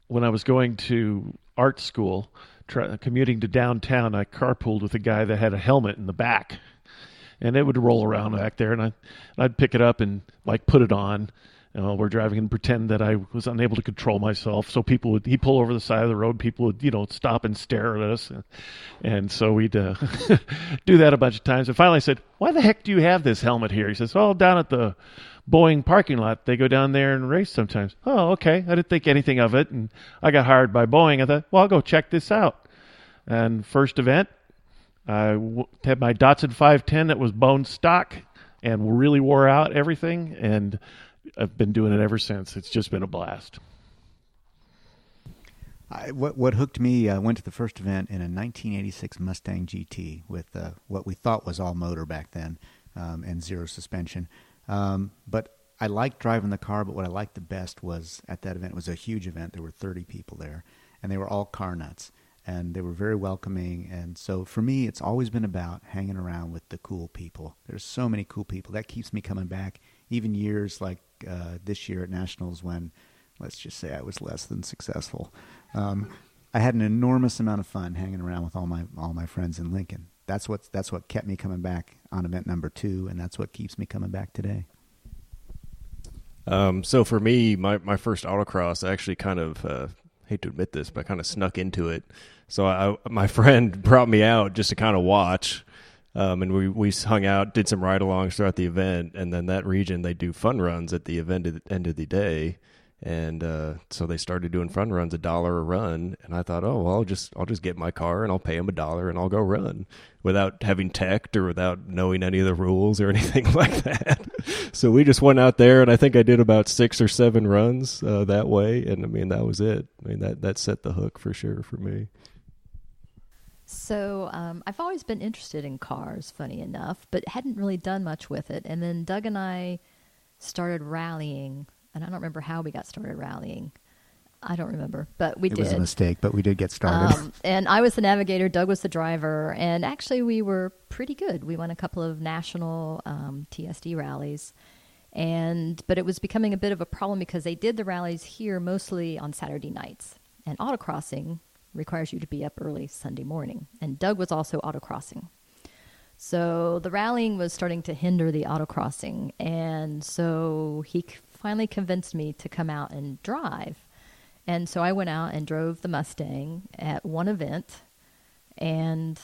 when I was going to art school, commuting to downtown. I carpooled with a guy that had a helmet in the back, and it would roll around back there, and I'd pick it up and like put it on. We're driving and pretend that I was unable to control myself. So he'd pull over the side of the road. People would, stop and stare at us. And so we'd do that a bunch of times. And finally I said, why the heck do you have this helmet here? He says, oh, down at the Boeing parking lot. They go down there and race sometimes. Oh, okay. I didn't think anything of it. And I got hired by Boeing. I thought, well, I'll go check this out. And first event, I had my Datsun 510 that was bone stock and really wore out everything. And I've been doing it ever since. It's just been a blast. What hooked me, I went to the first event in a 1986 Mustang GT with what we thought was all motor back then and zero suspension. But I liked driving the car, but what I liked the best was at that event, it was a huge event. There were 30 people there, and they were all car nuts, and they were very welcoming. And so for me, it's always been about hanging around with the cool people. There's so many cool people. That keeps me coming back, even years like this year at Nationals when, let's just say, I was less than successful. I had an enormous amount of fun hanging around with all my friends in Lincoln. That's what kept me coming back on event number 2, and that's what keeps me coming back today. So for me, my first autocross, I actually kind of hate to admit this, but I kind of snuck into it. So my friend brought me out just to kind of watch. And we hung out, did some ride-alongs throughout the event, and then that region, they do fun runs at the event at the end of the day. And so they started doing fun runs, $1 a run, and I thought, oh, well, I'll just get my car and I'll pay them $1 and I'll go run without having teched or without knowing any of the rules or anything like that. So we just went out there, and I think I did about 6 or 7 runs that way, and I mean that was it. I mean that set the hook for sure for me. So I've always been interested in cars, funny enough, but hadn't really done much with it. And then Doug and I started rallying, and I don't remember how we got started rallying. I don't remember, but we did. It was a mistake, but we did get started. And I was the navigator, Doug was the driver, and actually we were pretty good. We won a couple of national TSD rallies, but it was becoming a bit of a problem because they did the rallies here mostly on Saturday nights, and autocrossing requires you to be up early Sunday morning. And Doug was also autocrossing. So the rallying was starting to hinder the autocrossing. And so he finally convinced me to come out and drive. And so I went out and drove the Mustang at one event. And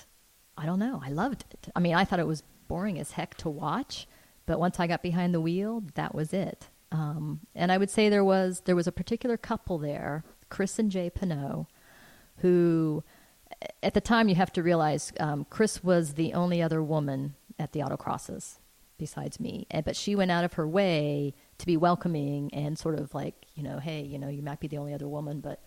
I don't know, I loved it. I mean, I thought it was boring as heck to watch. But once I got behind the wheel, that was it. And I would say there was a particular couple there, Chris and Jay Pinot, who, at the time, you have to realize Chris was the only other woman at the autocrosses besides me. But she went out of her way to be welcoming and sort of like, hey, you might be the only other woman, but,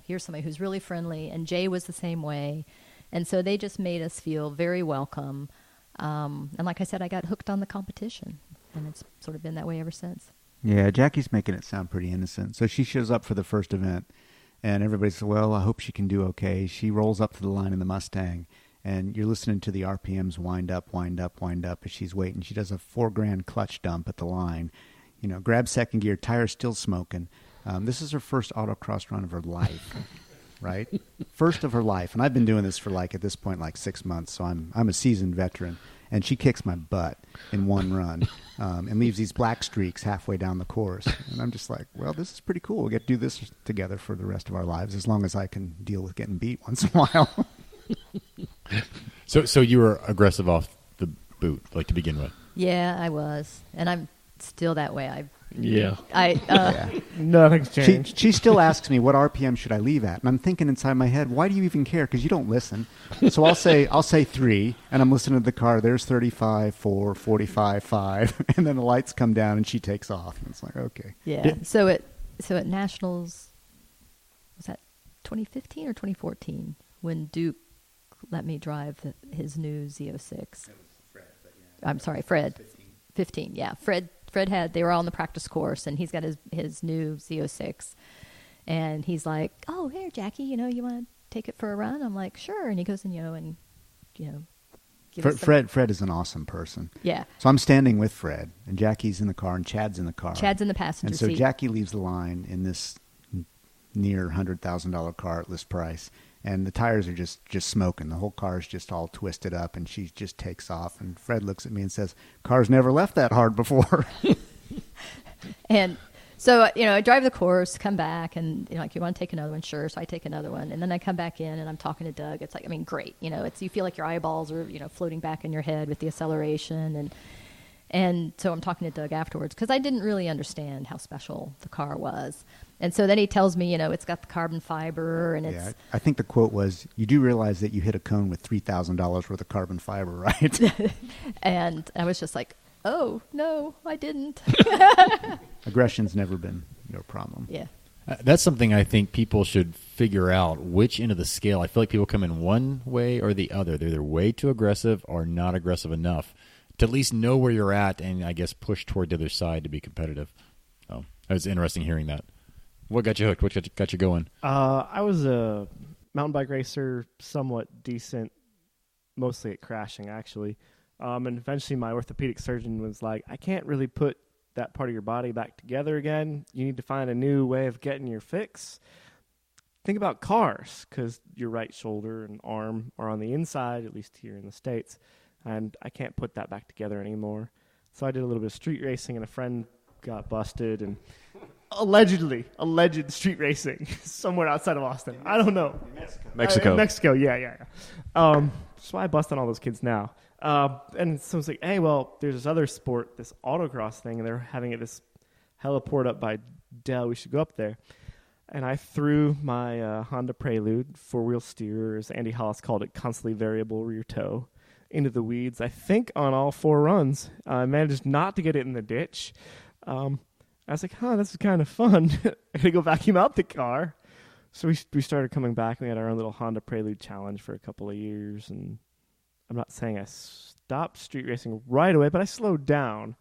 here's somebody who's really friendly. And Jay was the same way. And so they just made us feel very welcome. And like I said, I got hooked on the competition. And it's sort of been that way ever since. Yeah, Jackie's making it sound pretty innocent. So she shows up for the first event. And everybody says, well, I hope she can do okay. She rolls up to the line in the Mustang, and you're listening to the RPMs wind up, wind up, wind up as she's waiting. She does a $4,000 clutch dump at the line. Grabs second gear, tires still smoking. This is her first autocross run of her life, right? First of her life. And I've been doing this for at this point, 6 months. So I'm a seasoned veteran. And she kicks my butt in one run and leaves these black streaks halfway down the course. And I'm just like, well, this is pretty cool. We'll get to do this together for the rest of our lives as long as I can deal with getting beat once in a while. So you were aggressive off the boot, to begin with? Yeah, I was. And I'm still that way. Yeah. Nothing's changed. She still asks me what RPM should I leave at, and I'm thinking inside my head, why do you even care? Because you don't listen. So I'll say 3, and I'm listening to the car. There's 35, 4, 45, 5, and then the lights come down, and she takes off. And it's like, okay. Yeah. So at Nationals, was that 2015 or 2014 when Duke let me drive his new Z06? I'm sorry, Fred. 15. Yeah, Fred they were all on the practice course, and he's got his new Z06, and he's like, "Oh, here, Jackie, you want to take it for a run?" I'm like, "Sure," and he goes and Fred is an awesome person. Yeah. So I'm standing with Fred, and Jackie's in the car, and Chad's in the car. Chad's in the passenger seat. And so Jackie leaves the line in this near $100,000 car at list price, and the tires are just smoking. The whole car is just all twisted up, and she just takes off. And Fred looks at me and says, "Car's never left that hard before." And so, I drive the course, come back, and you want to take another one? Sure. So I take another one, and then I come back in, and I'm talking to Doug. It's like, great. You feel like your eyeballs are, floating back in your head with the acceleration, and so I'm talking to Doug afterwards because I didn't really understand how special the car was. And so then he tells me, it's got the carbon fiber, and it's... I think the quote was, "You do realize that you hit a cone with $3,000 worth of carbon fiber, right?" And I was just like, oh, no, I didn't. Aggression's never been your problem. Yeah. That's something I think people should figure out, which end of the scale. I feel like people come in one way or the other. They're either way too aggressive or not aggressive enough to at least know where you're at and, I guess, push toward the other side to be competitive. So it was interesting hearing that. What got you hooked? What got you going? I was a mountain bike racer, somewhat decent, mostly at crashing, actually. And eventually my orthopedic surgeon was like, "I can't really put that part of your body back together again. You need to find a new way of getting your fix. Think about cars, because your right shoulder and arm are on the inside, at least here in the States, and I can't put that back together anymore." So I did a little bit of street racing, and a friend got busted, and alleged street racing somewhere outside of Austin. I don't know. Mexico, yeah. That's why I bust on all those kids now. And so it's like, hey, well, there's this other sport, this autocross thing, and they're having it this heliport up by Dell. We should go up there. And I threw my Honda Prelude, four-wheel steer, as Andy Hollis called it, constantly variable rear toe, into the weeds, I think on all 4 runs. I managed not to get it in the ditch. I was like, this is kind of fun. I got to go vacuum out the car. So we started coming back, and we had our own little Honda Prelude challenge for a couple of years. And I'm not saying I stopped street racing right away, but I slowed down.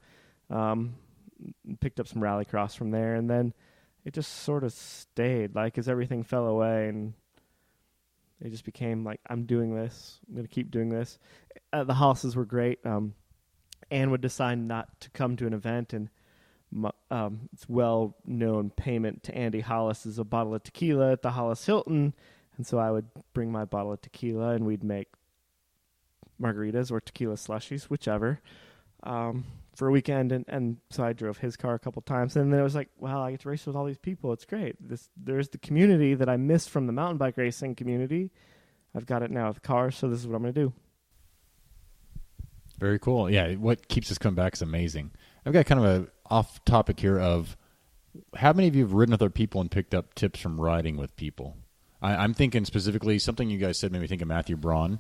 Picked up some rallycross from there, and then it just sort of stayed, as everything fell away, and it just became like, I'm doing this. I'm going to keep doing this. The Hollises were great. Anne would decide not to come to an event, and it's well-known payment to Andy Hollis is a bottle of tequila at the Hollis Hilton, and so I would bring my bottle of tequila, and we'd make margaritas or tequila slushies, whichever, for a weekend, and so I drove his car a couple times, and then it was like, wow, I get to race with all these people. It's great. There's the community that I missed from the mountain bike racing community. I've got it now with cars, so this is what I'm going to do. Very cool. Yeah, what keeps us coming back is amazing. I've got kind of a off topic here of how many of you have ridden with other people and picked up tips from riding with people? I'm thinking specifically something you guys said made me think of Matthew Braun,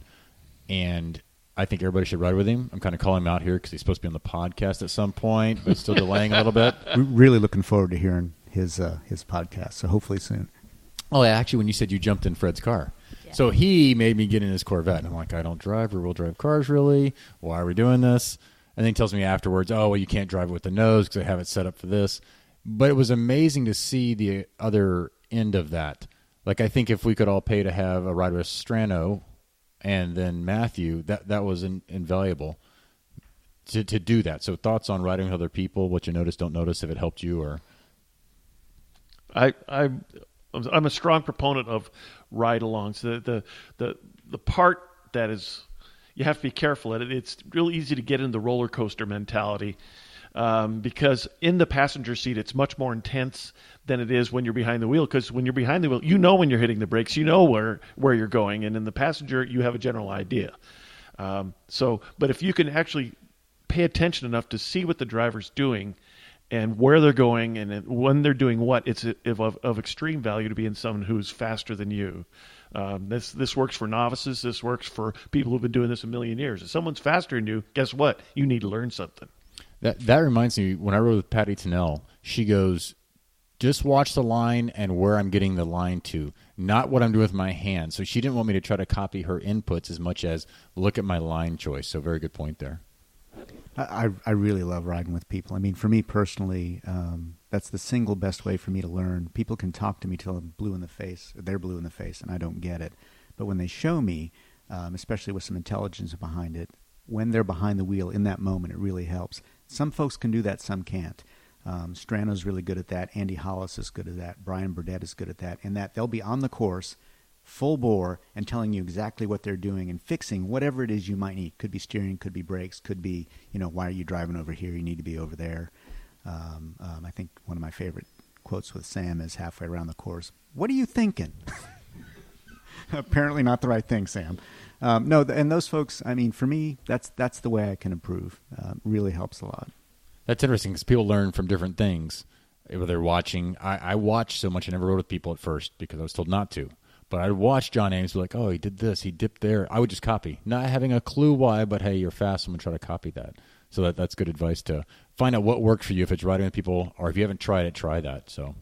and I think everybody should ride with him. I'm kind of calling him out here because he's supposed to be on the podcast at some point, but still delaying a little bit. We're really looking forward to hearing his podcast, so hopefully soon. Oh, yeah, actually, when you said you jumped in Fred's car. Yeah. So he made me get in his Corvette. And I'm like, I don't drive rear-wheel drive cars, really. Why are we doing this? And then he tells me afterwards, oh, well, you can't drive it with the nose because I have it set up for this. But it was amazing to see the other end of that. I think if we could all pay to have a ride with Strano and then Matthew, that was invaluable to do that. So thoughts on riding with other people, what you notice, don't notice, if it helped you or... I'm a strong proponent of ride-alongs. The part that is, you have to be careful at it. It's real easy to get into the roller coaster mentality because in the passenger seat, it's much more intense than it is when you're behind the wheel. Because when you're behind the wheel, you know when you're hitting the brakes, you know where you're going, and in the passenger, you have a general idea. But if you can actually pay attention enough to see what the driver's doing and where they're going and when they're doing what, it's of extreme value to be in someone who's faster than you. This works for novices. This works for people who've been doing this a million years. If someone's faster than you, guess what? You need to learn something. That reminds me, when I rode with Patty Tennell, she goes, just watch the line and where I'm getting the line to, not what I'm doing with my hand. So she didn't want me to try to copy her inputs as much as look at my line choice. So very good point there. I really love riding with people. I mean, for me personally, that's the single best way for me to learn. People can talk to me till I'm blue in the face. They're blue in the face, and I don't get it. But when they show me, especially with some intelligence behind it, when they're behind the wheel in that moment, it really helps. Some folks can do that, some can't. Strano's really good at that. Andy Hollis is good at that. Brian Burdett is good at that. In that they'll be on the course, full bore, and telling you exactly what they're doing and fixing whatever it is you might need. Could be steering, could be brakes, could be, why are you driving over here? You need to be over there. I think one of my favorite quotes with Sam is halfway around the course, "What are you thinking?" Apparently not the right thing, Sam. No, and those folks, I mean, for me, that's the way I can improve. Really helps a lot. That's interesting because people learn from different things. Whether they're watching, I watched so much. I never rode with people at first because I was told not to. But I'd watch John Ames be like, oh, he did this, he dipped there. I would just copy, not having a clue why, but hey, you're fast, I'm going to try to copy that. So that's good advice to find out what works for you if it's riding with people, or if you haven't tried it, try that. So,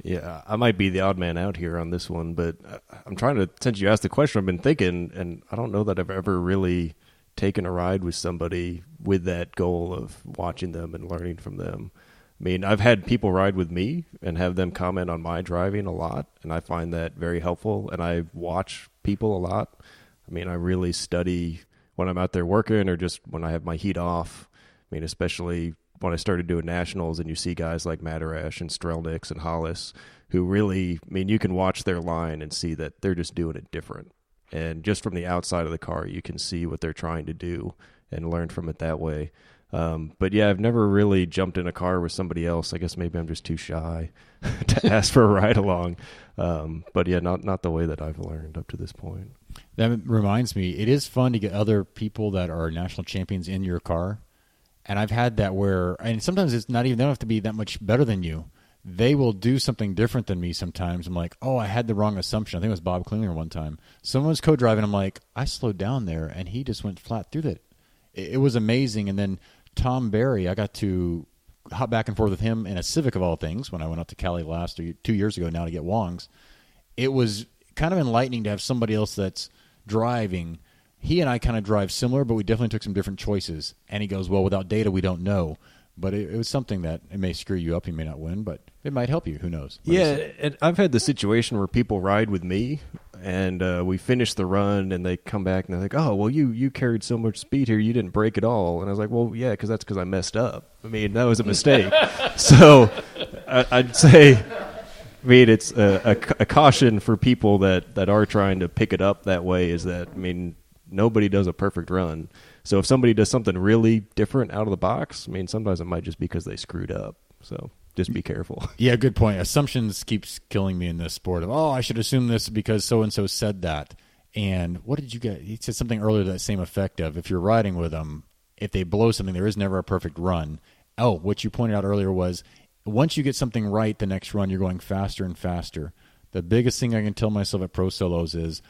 yeah, I might be the odd man out here on this one, but I'm trying to, since you asked the question, I've been thinking, and I don't know that I've ever really taken a ride with somebody with that goal of watching them and learning from them. I mean, I've had people ride with me and have them comment on my driving a lot, and I find that very helpful, and I watch people a lot. I mean, I really study when I'm out there working or just when I have my heat off. I mean, especially when I started doing nationals and you see guys like Madarash and Strelniks and Hollis who really, I mean, you can watch their line and see that they're just doing it different. And just from the outside of the car, you can see what they're trying to do and learn from it that way. But yeah, I've never really jumped in a car with somebody else. I guess maybe I'm just too shy to ask for a ride along. But yeah, not the way that I've learned up to this point. That reminds me, it is fun to get other people that are national champions in your car. And I've had that where, and sometimes it's not even, they don't have to be that much better than you. They will do something different than me sometimes. I'm like, oh, I had the wrong assumption. I think it was Bob Klinger one time. Someone's co-driving. I'm like, I slowed down there, and he just went flat through that. It was amazing. And then Tom Barry, I got to hop back and forth with him in a Civic of all things when I went out to Cali 2 years ago now to get Wong's. It was kind of enlightening to have somebody else that's driving. He and I kind of drive similar, but we definitely took some different choices. And he goes, well, without data, we don't know. But it was something that it may screw you up. You may not win, but it might help you. Who knows? Yeah, and I've had the situation where people ride with me, and we finish the run, and they come back, and they're like, oh, well, you carried so much speed here, you didn't break at all. And I was like, well, yeah, that's because I messed up. I mean, that was a mistake. So I'd say, I mean, it's a caution for people that are trying to pick it up that way is that, I mean, nobody does a perfect run. So if somebody does something really different out of the box, I mean, sometimes it might just be because they screwed up. So just be careful. Yeah, good point. Assumptions keeps killing me in this sport of, oh, I should assume this because so-and-so said that. And what did you get? He said something earlier to that same effect of if you're riding with them, if they blow something, there is never a perfect run. Oh, what you pointed out earlier was once you get something right the next run, you're going faster and faster. The biggest thing I can tell myself at Pro Solos is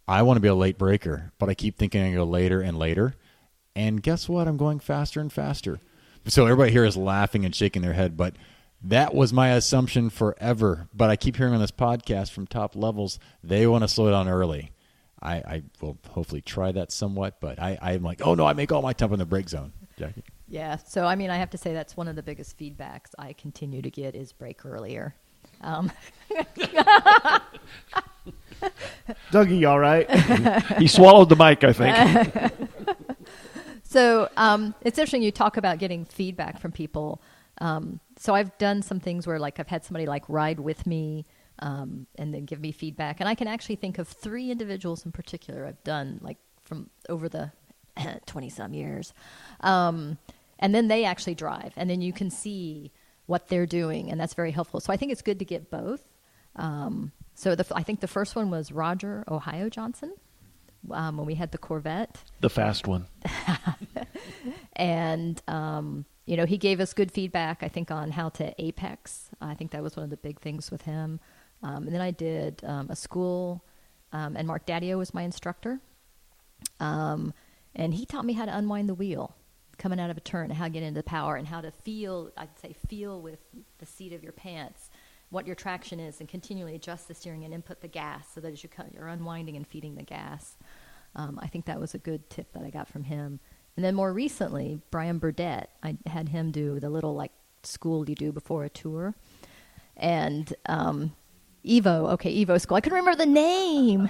I want to be a late breaker, but I keep thinking I go later and later. And guess what? I'm going faster and faster. So everybody here is laughing and shaking their head, but that was my assumption forever. But I keep hearing on this podcast from top levels, they want to slow down early. I will hopefully try that somewhat, but I'm like, oh, no, I make all my time in the brake zone. Jackie? Yeah, so I mean, I have to say that's one of the biggest feedbacks I continue to get is brake earlier. Dougie, all right? He swallowed the mic, I think. So it's interesting you talk about getting feedback from people. So I've done some things where like I've had somebody like ride with me and then give me feedback. And I can actually think of 3 individuals in particular I've done like from over the 20-some years. And then they actually drive. And then you can see what they're doing. And that's very helpful. So I think it's good to get both. So I think the first one was Roger Ohio Johnson. When we had the Corvette. The fast one. And he gave us good feedback, I think, on how to apex. I think that was one of the big things with him. And then I did a school, and Mark Daddio was my instructor. And he taught me how to unwind the wheel coming out of a turn, and how to get into power, and how to feel with the seat of your pants what your traction is, and continually adjust the steering and input the gas so that as you're unwinding and feeding the gas. I think that was a good tip that I got from him. And then more recently, Brian Burdett, I had him do the little school you do before a tour. And Evo school. I couldn't remember the name.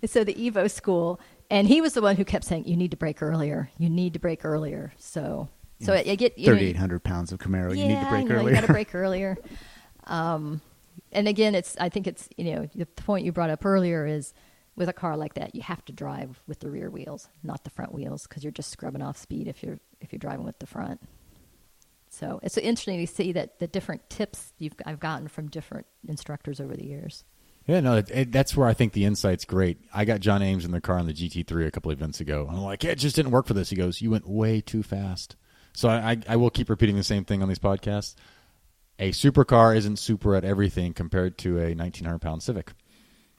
So the Evo school. And he was the one who kept saying, you need to brake earlier. You need to brake earlier. So I get 3,800 pounds of Camaro. You need to brake earlier. You got to brake earlier. And again, I think it's the point you brought up earlier is with a car like that, you have to drive with the rear wheels, not the front wheels, because you're just scrubbing off speed if you're driving with the front. So it's interesting to see that the different tips I've gotten from different instructors over the years. Yeah, no, that's where I think the insight's great. I got John Ames in the car on the GT3 a couple of events ago. I'm like, it just didn't work for this. He goes, you went way too fast. So I will keep repeating the same thing on these podcasts. A supercar isn't super at everything compared to a 1,900-pound Civic.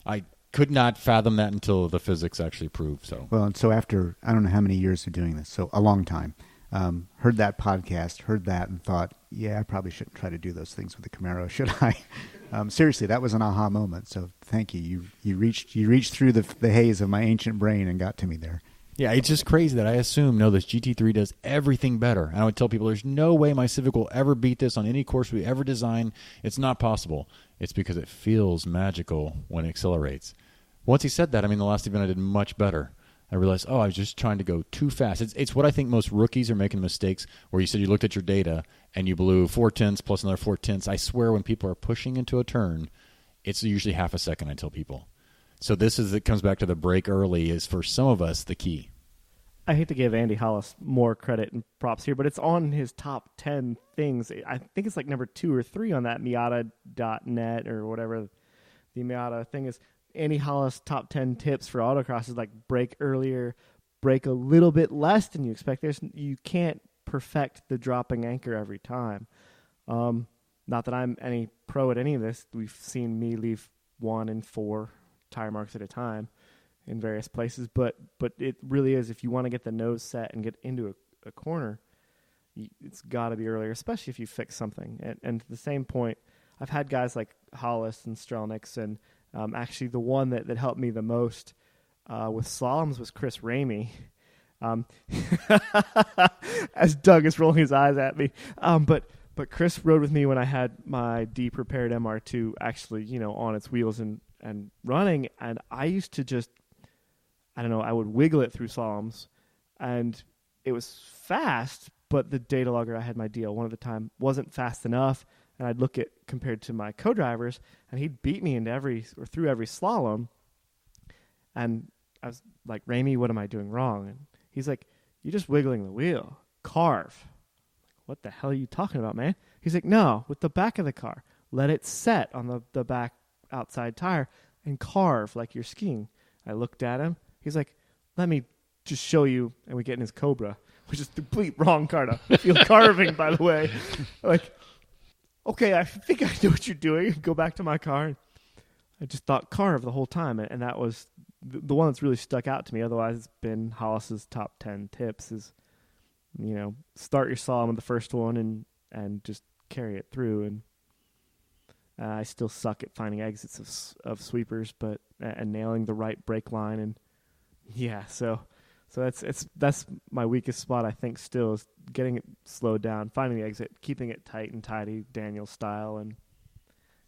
I could not fathom that until the physics actually proved so. Well, and so after, I don't know how many years of doing this, so a long time, heard that podcast, heard that, and thought, yeah, I probably shouldn't try to do those things with the Camaro, should I? Seriously, that was an aha moment. So thank you. You reached through the haze of my ancient brain and got to me there. Yeah, it's just crazy that I assume, no, this GT3 does everything better. And I would tell people there's no way my Civic will ever beat this on any course we ever design. It's not possible. It's because it feels magical when it accelerates. Once he said that, the last event I did much better. I realized, I was just trying to go too fast. It's what I think most rookies are making mistakes, where you said you looked at your data and you blew 4/10 plus another 4/10. I swear when people are pushing into a turn, it's usually half a second, I tell people. So it comes back to the brake early is, for some of us, the key. I hate to give Andy Hollis more credit and props here, but it's on his top 10 things. I think it's number 2 or 3 on that Miata.net or whatever the Miata thing is. Andy Hollis top 10 tips for autocross is brake earlier, brake a little bit less than you expect. You can't perfect the dropping anchor every time. Not that I'm any pro at any of this. We've seen me leave 1 and 4 tire marks at a time in various places, but it really is, if you want to get the nose set and get into a corner, it's got to be earlier, especially if you fix something. And to the same point, I've had guys like Hollis and Strelniks, and actually the one that helped me the most with slaloms was Chris Ramey. As Doug is rolling his eyes at me. But Chris rode with me when I had my D-prepared MR2 actually, on its wheels and running, and I used to just, I would wiggle it through slaloms, and it was fast, but the data logger I had my DL1 at the time wasn't fast enough, and I'd look at compared to my co-drivers, and he'd beat me through every slalom, and I was like, Ramey, what am I doing wrong? And he's like, you're just wiggling the wheel. Carve. What the hell are you talking about, man? He's like, no, with the back of the car. Let it set on the back outside tire and carve like you're skiing. I looked at him. He's like, let me just show you. And we get in his Cobra, which is the complete wrong car to feel carving, by the way. Like, okay, I think I know what you're doing. Go back to my car. And I just thought carve the whole time. And that was the one that's really stuck out to me. Otherwise, it's been Hollis's top 10 tips is, start your slalom with the first one and just carry it through. And I still suck at finding exits of sweepers, and nailing the right brake line. And yeah, so that's my weakest spot, I think, still is getting it slowed down, finding the exit, keeping it tight and tidy, Daniel style. And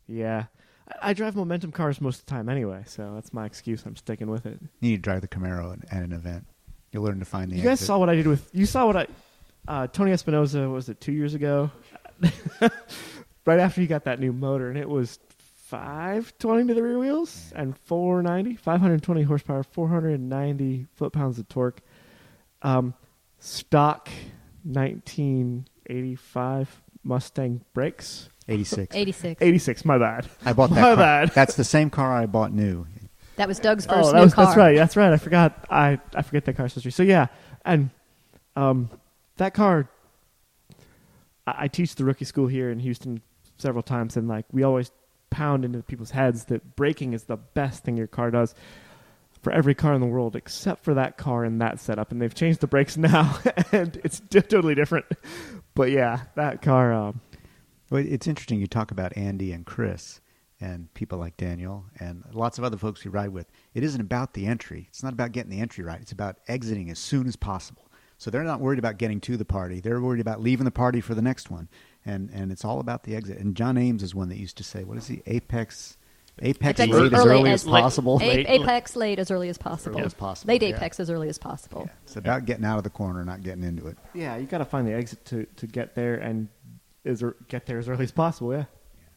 yeah, I drive momentum cars most of the time anyway, so that's my excuse. I'm sticking with it. You need to drive the Camaro at an event. You'll learn to find the exit. You guys saw what I did Tony Espinoza, was it 2 years ago? Right after he got that new motor, and it was 520 to the rear wheels and 490, 520 horsepower, 490 foot-pounds of torque. Stock 1985 Mustang brakes. 86, my bad. I bought that car. Bad. That's the same car I bought new. That was Doug's first new car. That's right. I forgot. I forget that car's history. So yeah, and that car, I teach the rookie school here in Houston several times, and like we always pound into people's heads that braking is the best thing your car does for every car in the world except for that car in that setup. And they've changed the brakes now, and it's totally different. But yeah, that car. Well, it's interesting you talk about Andy and Chris and people like Daniel and lots of other folks you ride with. It isn't about the entry. It's not about getting the entry right. It's about exiting as soon as possible. So they're not worried about getting to the party. They're worried about leaving the party for the next one. And it's all about the exit. And John Ames is one that used to say, what is he, Apex late as early as possible. Apex late as early as possible. Early as possible, Late yeah. Apex as early as possible. Yeah. It's about getting out of the corner, not getting into it. Yeah, you got to find the exit to get there and get there as early as possible, yeah.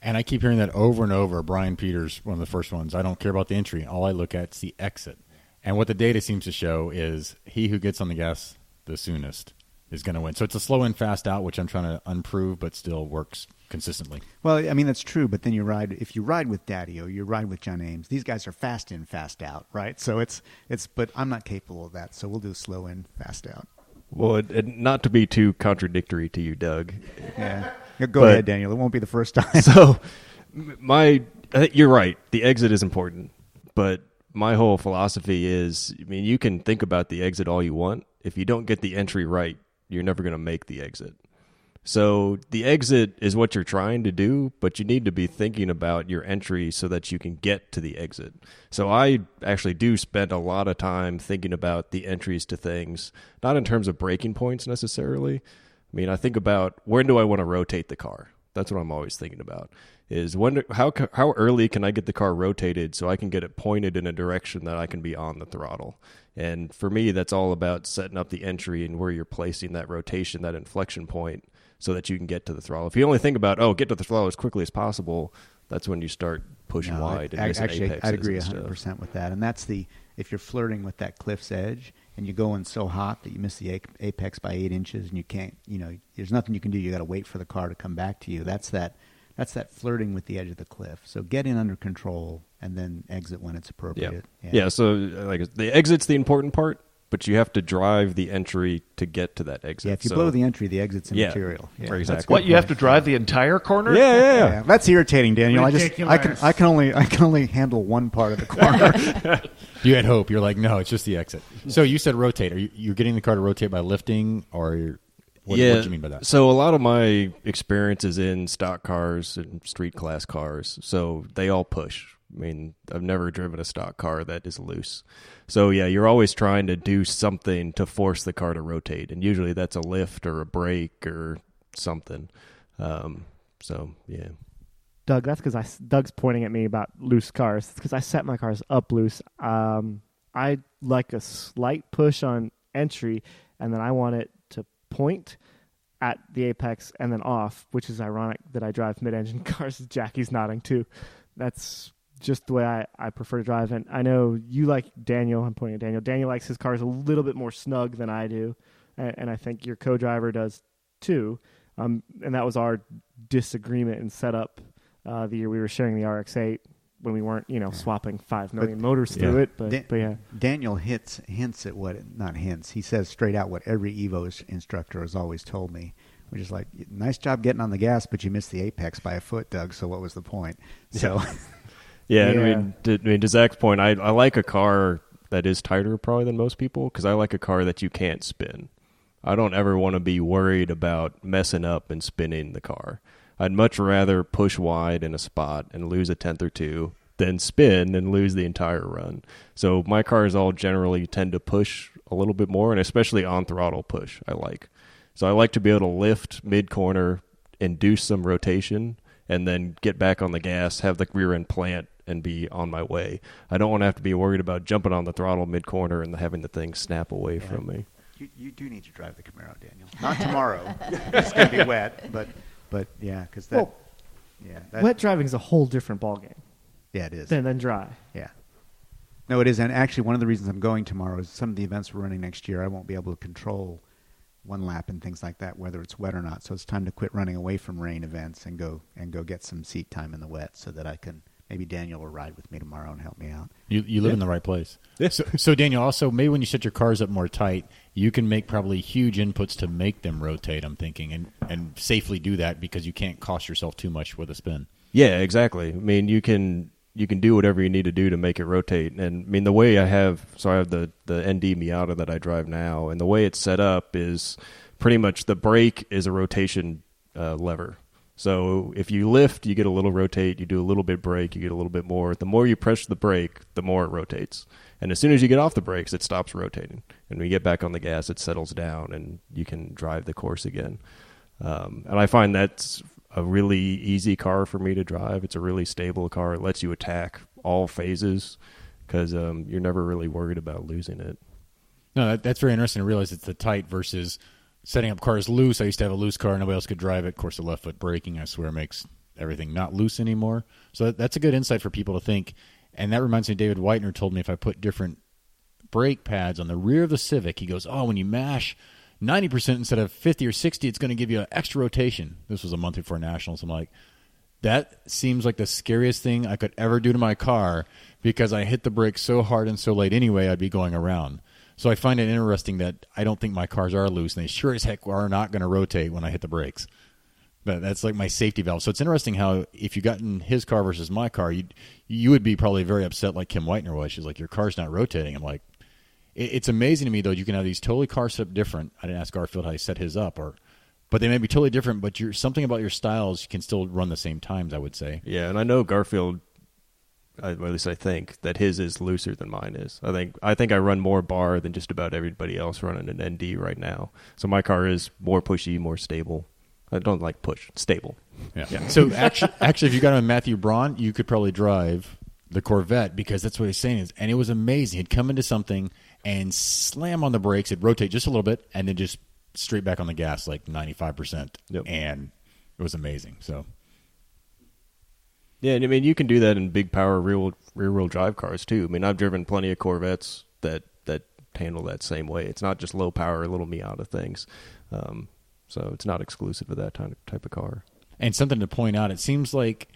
And I keep hearing that over and over. Brian Peters, one of the first ones, I don't care about the entry. All I look at is the exit. And what the data seems to show is he who gets on the gas the soonest is going to win. So it's a slow in, fast out, which I'm trying to unprove, but still works consistently. Well, I mean, that's true, but then if you ride with Daddy or you ride with John Ames, these guys are fast in, fast out, right? So but I'm not capable of that, so we'll do slow in, fast out. Well, not to be too contradictory to you, Doug. Yeah. Go ahead, Daniel. It won't be the first time. So, you're right. The exit is important, but my whole philosophy is, I mean, you can think about the exit all you want. If you don't get the entry right, you're never going to make the exit. So the exit is what you're trying to do, but you need to be thinking about your entry so that you can get to the exit. So I actually do spend a lot of time thinking about the entries to things, not in terms of braking points necessarily. I mean, I think about when do I want to rotate the car? That's what I'm always thinking about. Is how early can I get the car rotated so I can get it pointed in a direction that I can be on the throttle? And for me, that's all about setting up the entry and where you're placing that rotation, that inflection point, so that you can get to the throttle. If you only think about, get to the throttle as quickly as possible, that's when you start pushing wide. I'd agree 100% with that. And that's if you're flirting with that cliff's edge and you're going so hot that you miss the apex by 8 inches and you can't, there's nothing you can do. You got to wait for the car to come back to you. That's that flirting with the edge of the cliff. So get in under control and then exit when it's appropriate. Yeah. So like the exit's the important part, but you have to drive the entry to get to that exit. Yeah, if you blow the entry, the exit's immaterial. Yeah, exactly. What, you have to drive the entire corner? Yeah. That's irritating, Daniel. I can only handle one part of the corner. You had hope. You're like, no, it's just the exit. So you said rotate. Are you getting the car to rotate by lifting, or what do you mean by that? So a lot of my experience is in stock cars and street class cars, so they all push. I mean, I've never driven a stock car that is loose. So, yeah, you're always trying to do something to force the car to rotate, and usually that's a lift or a brake or something. So, yeah. Doug, that's because Doug's pointing at me about loose cars. It's because I set my cars up loose. I like a slight push on entry, and then I want it to point at the apex and then off, which is ironic that I drive mid-engine cars. Jackie's nodding, too. That's just the way I prefer to drive. And I know you like Daniel. I'm pointing at Daniel. Daniel likes his cars a little bit more snug than I do. And I think your co-driver does too. And that was our disagreement in setup the year we were sharing the RX-8 when we weren't, swapping 5 million motors through it. But yeah. Daniel hints at not hints. He says straight out what every Evo instructor has always told me, which is like, nice job getting on the gas, but you missed the apex by a foot, Doug. So what was the point? So... Yeah, I mean, to Zach's point, I like a car that is tighter probably than most people because I like a car that you can't spin. I don't ever want to be worried about messing up and spinning the car. I'd much rather push wide in a spot and lose a tenth or two than spin and lose the entire run. So my cars all generally tend to push a little bit more, and especially on-throttle push I like. So I like to be able to lift mid-corner, induce some rotation, and then get back on the gas, have the rear end plant, and be on my way. I don't want to have to be worried about jumping on the throttle mid-corner and having the thing snap away from me. You do need to drive the Camaro, Daniel. Not tomorrow. It's going to be wet, but yeah, because that... wet driving is a whole different ballgame. Yeah, it is. Than dry. Yeah. No, it is. And actually, one of the reasons I'm going tomorrow is some of the events we're running next year, I won't be able to control one lap and things like that, whether it's wet or not. So it's time to quit running away from rain events and go get some seat time in the wet so that I can maybe Daniel will ride with me tomorrow and help me out. You live in the right place. Yeah. So Daniel, also maybe when you set your cars up more tight, you can make probably huge inputs to make them rotate, I'm thinking, and safely do that because you can't cost yourself too much with a spin. Yeah, exactly. I mean, you can do whatever you need to do to make it rotate. And I mean, the way I have the ND Miata that I drive now, and the way it's set up is pretty much the brake is a rotation lever. So if you lift, you get a little rotate. You do a little bit brake, you get a little bit more. The more you press the brake, the more it rotates. And as soon as you get off the brakes, it stops rotating. And when you get back on the gas, it settles down, and you can drive the course again. And I find that's a really easy car for me to drive. It's a really stable car. It lets you attack all phases because you're never really worried about losing it. No, that's very interesting to realize it's the tight versus setting up cars loose. I used to have a loose car. Nobody else could drive it. Of course, the left foot braking, I swear, makes everything not loose anymore. So that's a good insight for people to think. And that reminds me, David Whitener told me if I put different brake pads on the rear of the Civic, he goes, when you mash 90% instead of 50 or 60, it's going to give you an extra rotation. This was a month before Nationals. I'm like, that seems like the scariest thing I could ever do to my car because I hit the brake so hard and so late anyway, I'd be going around. So I find it interesting that I don't think my cars are loose, and they sure as heck are not going to rotate when I hit the brakes. But that's like my safety valve. So it's interesting how if you got in his car versus my car, you would be probably very upset like Kim Whitener was. She's like, your car's not rotating. I'm like, it's amazing to me, though, you can have these totally car set up different. I didn't ask Garfield how he set his up, but they may be totally different, but something about your styles, you can still run the same times, I would say. Yeah, and I know Garfield, or at least I think, that his is looser than mine is. I think I run more bar than just about everybody else running an ND right now. So my car is more pushy, more stable. I don't like push, stable. Yeah. So actually, if you got him in Matthew Braun, you could probably drive the Corvette because that's what he's saying and it was amazing. He'd come into something and slam on the brakes, it'd rotate just a little bit, and then just straight back on the gas like 95%. Yep. And it was amazing. So. Yeah, and I mean, you can do that in big power rear-wheel drive cars too. I mean, I've driven plenty of Corvettes that handle that same way. It's not just low power little Miata things. So it's not exclusive to that type of car. And something to point out, it seems like,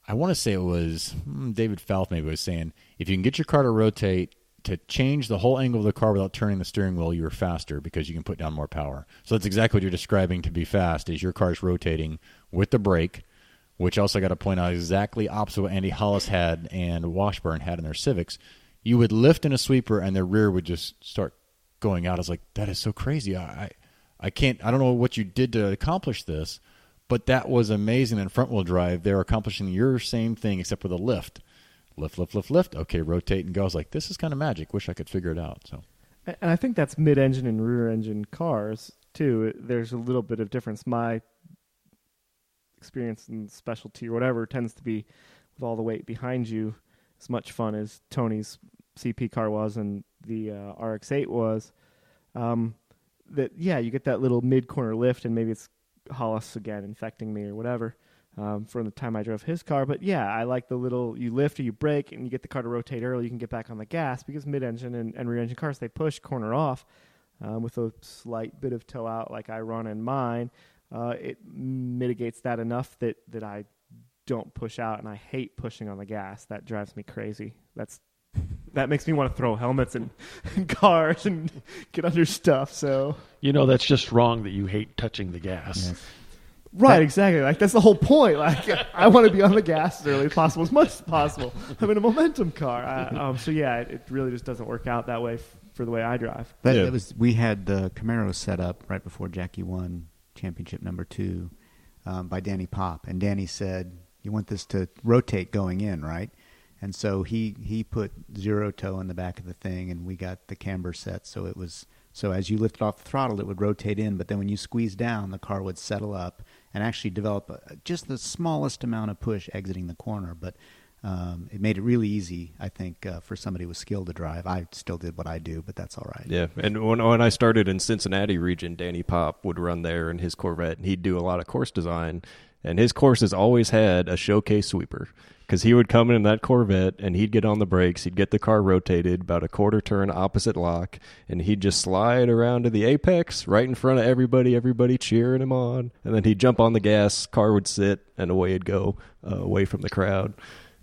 I want to say it was David Falth maybe was saying, if you can get your car to rotate, to change the whole angle of the car without turning the steering wheel, you're faster because you can put down more power. So that's exactly what you're describing to be fast, is your car's rotating with the brake, which also got to point out exactly opposite what Andy Hollis had and Washburn had in their Civics. You would lift in a sweeper and the rear would just start going out. I was like, that is so crazy. I don't know what you did to accomplish this, but that was amazing. In front wheel drive, they're accomplishing your same thing except with a lift. Lift. Okay, rotate and go. I was like, this is kind of magic. Wish I could figure it out. So, and I think that's mid-engine and rear-engine cars too. There's a little bit of difference. My experience in specialty or whatever tends to be with all the weight behind you, as much fun as Tony's CP car was and the RX-8 was. You get that little mid-corner lift, and maybe it's Hollis again infecting me or whatever. From the time I drove his car. But yeah, I like the little, you lift or you brake and you get the car to rotate early, you can get back on the gas because mid-engine and rear-engine cars, they push corner off with a slight bit of toe out like I run in mine. It mitigates that enough that I don't push out, and I hate pushing on the gas. That drives me crazy. That makes me want to throw helmets in cars and get under stuff. So that's just wrong that you hate touching the gas. Yes. Right, exactly. Like that's the whole point. Like I want to be on the gas as early as possible, as much as possible. I'm in a momentum car. So yeah, it really just doesn't work out that way for the way I drive. But we had the Camaro set up right before Jackie won championship number 2 by Danny Pop, and Danny said, "You want this to rotate going in, right?" And so he put zero toe in the back of the thing, and we got the camber set, so it was. So as you lifted off the throttle, it would rotate in, but then when you squeeze down, the car would settle up and actually develop just the smallest amount of push exiting the corner. But it made it really easy, I think, for somebody with skill to drive. I still did what I do, but that's all right. Yeah, and when I started in Cincinnati region, Danny Pop would run there in his Corvette, and he'd do a lot of course design. And his courses always had a showcase sweeper because he would come in that Corvette and he'd get on the brakes. He'd get the car rotated about a quarter turn opposite lock, and he'd just slide around to the apex right in front of everybody cheering him on. And then he'd jump on the gas, car would sit, and away it'd go away from the crowd.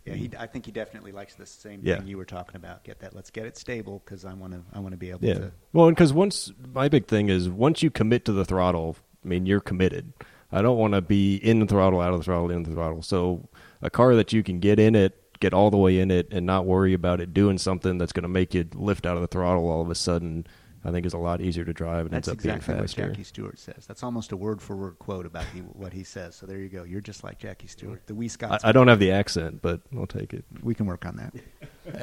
Yeah, I think he definitely likes the same Yeah. thing you were talking about. Let's get it stable because I want to be able Yeah. to. Well, because my big thing is once you commit to the throttle, I mean, you're committed. I don't want to be in the throttle, out of the throttle, in the throttle. So a car that you can get in it, get all the way in it, and not worry about it doing something that's going to make you lift out of the throttle all of a sudden, I think is a lot easier to drive and That's ends up being exactly what faster. Jackie Stewart says. That's almost a word-for-word quote about what he says. So there you go. You're just like Jackie Stewart. The wee Scots. I don't have the accent, but I'll take it. We can work on that.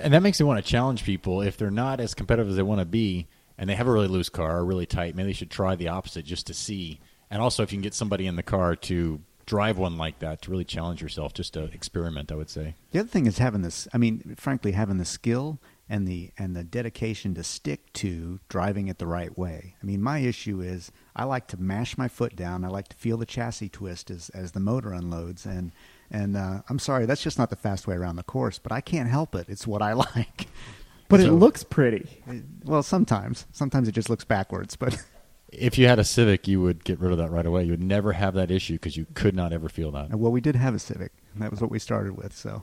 And that makes me want to challenge people. If they're not as competitive as they want to be and they have a really loose car or really tight, maybe they should try the opposite just to see. And also if you can get somebody in the car to drive one like that, to really challenge yourself, just to experiment, I would say. The other thing is having the skill and the dedication to stick to driving it the right way. I mean, my issue is I like to mash my foot down. I like to feel the chassis twist as the motor unloads. And I'm sorry, that's just not the fast way around the course, but I can't help it. It's what I like. But it looks pretty. Well, sometimes it just looks backwards, but If you had a Civic, you would get rid of that right away. You would never have that issue because you could not ever feel that. well, we did have a Civic. And that was what we started with. So,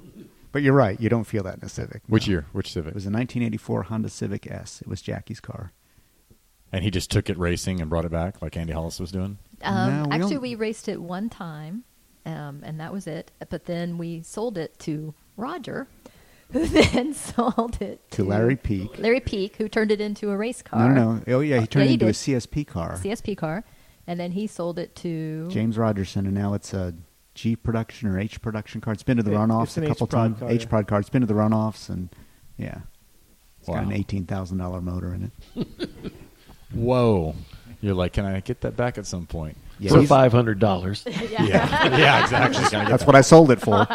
but you're right. You don't feel that in a Civic. Which No. year? Which Civic? It was a 1984 Honda Civic S. It was Jackie's car. And he just took it racing and brought it back like Andy Hollis was doing? No, we Actually, don't- we raced it one time, and that was it. But then we sold it to Roger, who then sold it To Larry Peak. Larry Peak, who turned it into a race car. No. Oh, yeah. He turned he it into a did. CSP car. CSP car. And then he sold it to James Rogerson, and now it's a G production or H production car. It's been to the It's runoffs an a couple H-Prod times. car, H yeah. prod car. It's been to the runoffs, and yeah, it's got Wow. an $18,000 motor in it. Whoa. You're like, can I get that back at some point? Yeah, For he's- $500. Yeah, exactly. Can I get that's that? what I sold it for.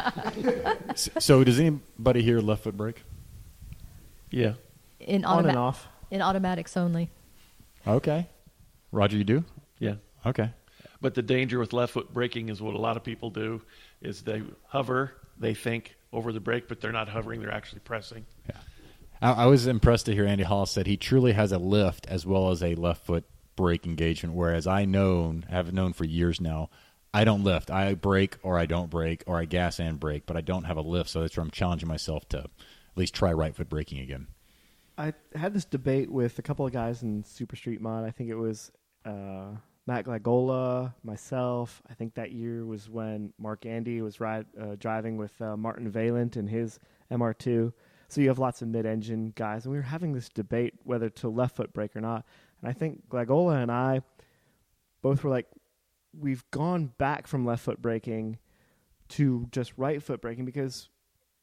So does anybody here left foot brake? Yeah. in On and off. in automatics only. Okay. Roger, you do? Yeah. Okay. But the danger with left foot braking is what a lot of people do is they hover, they think over the brake, but they're not hovering, they're actually pressing. Yeah. I was impressed to hear Andy Hollis said he truly has a lift as well as a left foot brake engagement, whereas have known for years now, I don't lift. I brake or I don't brake or I gas and brake, but I don't have a lift, so that's where I'm challenging myself to at least try right foot braking again. I had this debate with a couple of guys in Super Street Mod. I think it was Matt Glagola, myself. I think that year was when Mark Andy was driving with Martin Valent in his MR2. So you have lots of mid-engine guys, and we were having this debate whether to left foot brake or not. And I think Glagola and I both were like, we've gone back from left foot braking to just right foot braking because,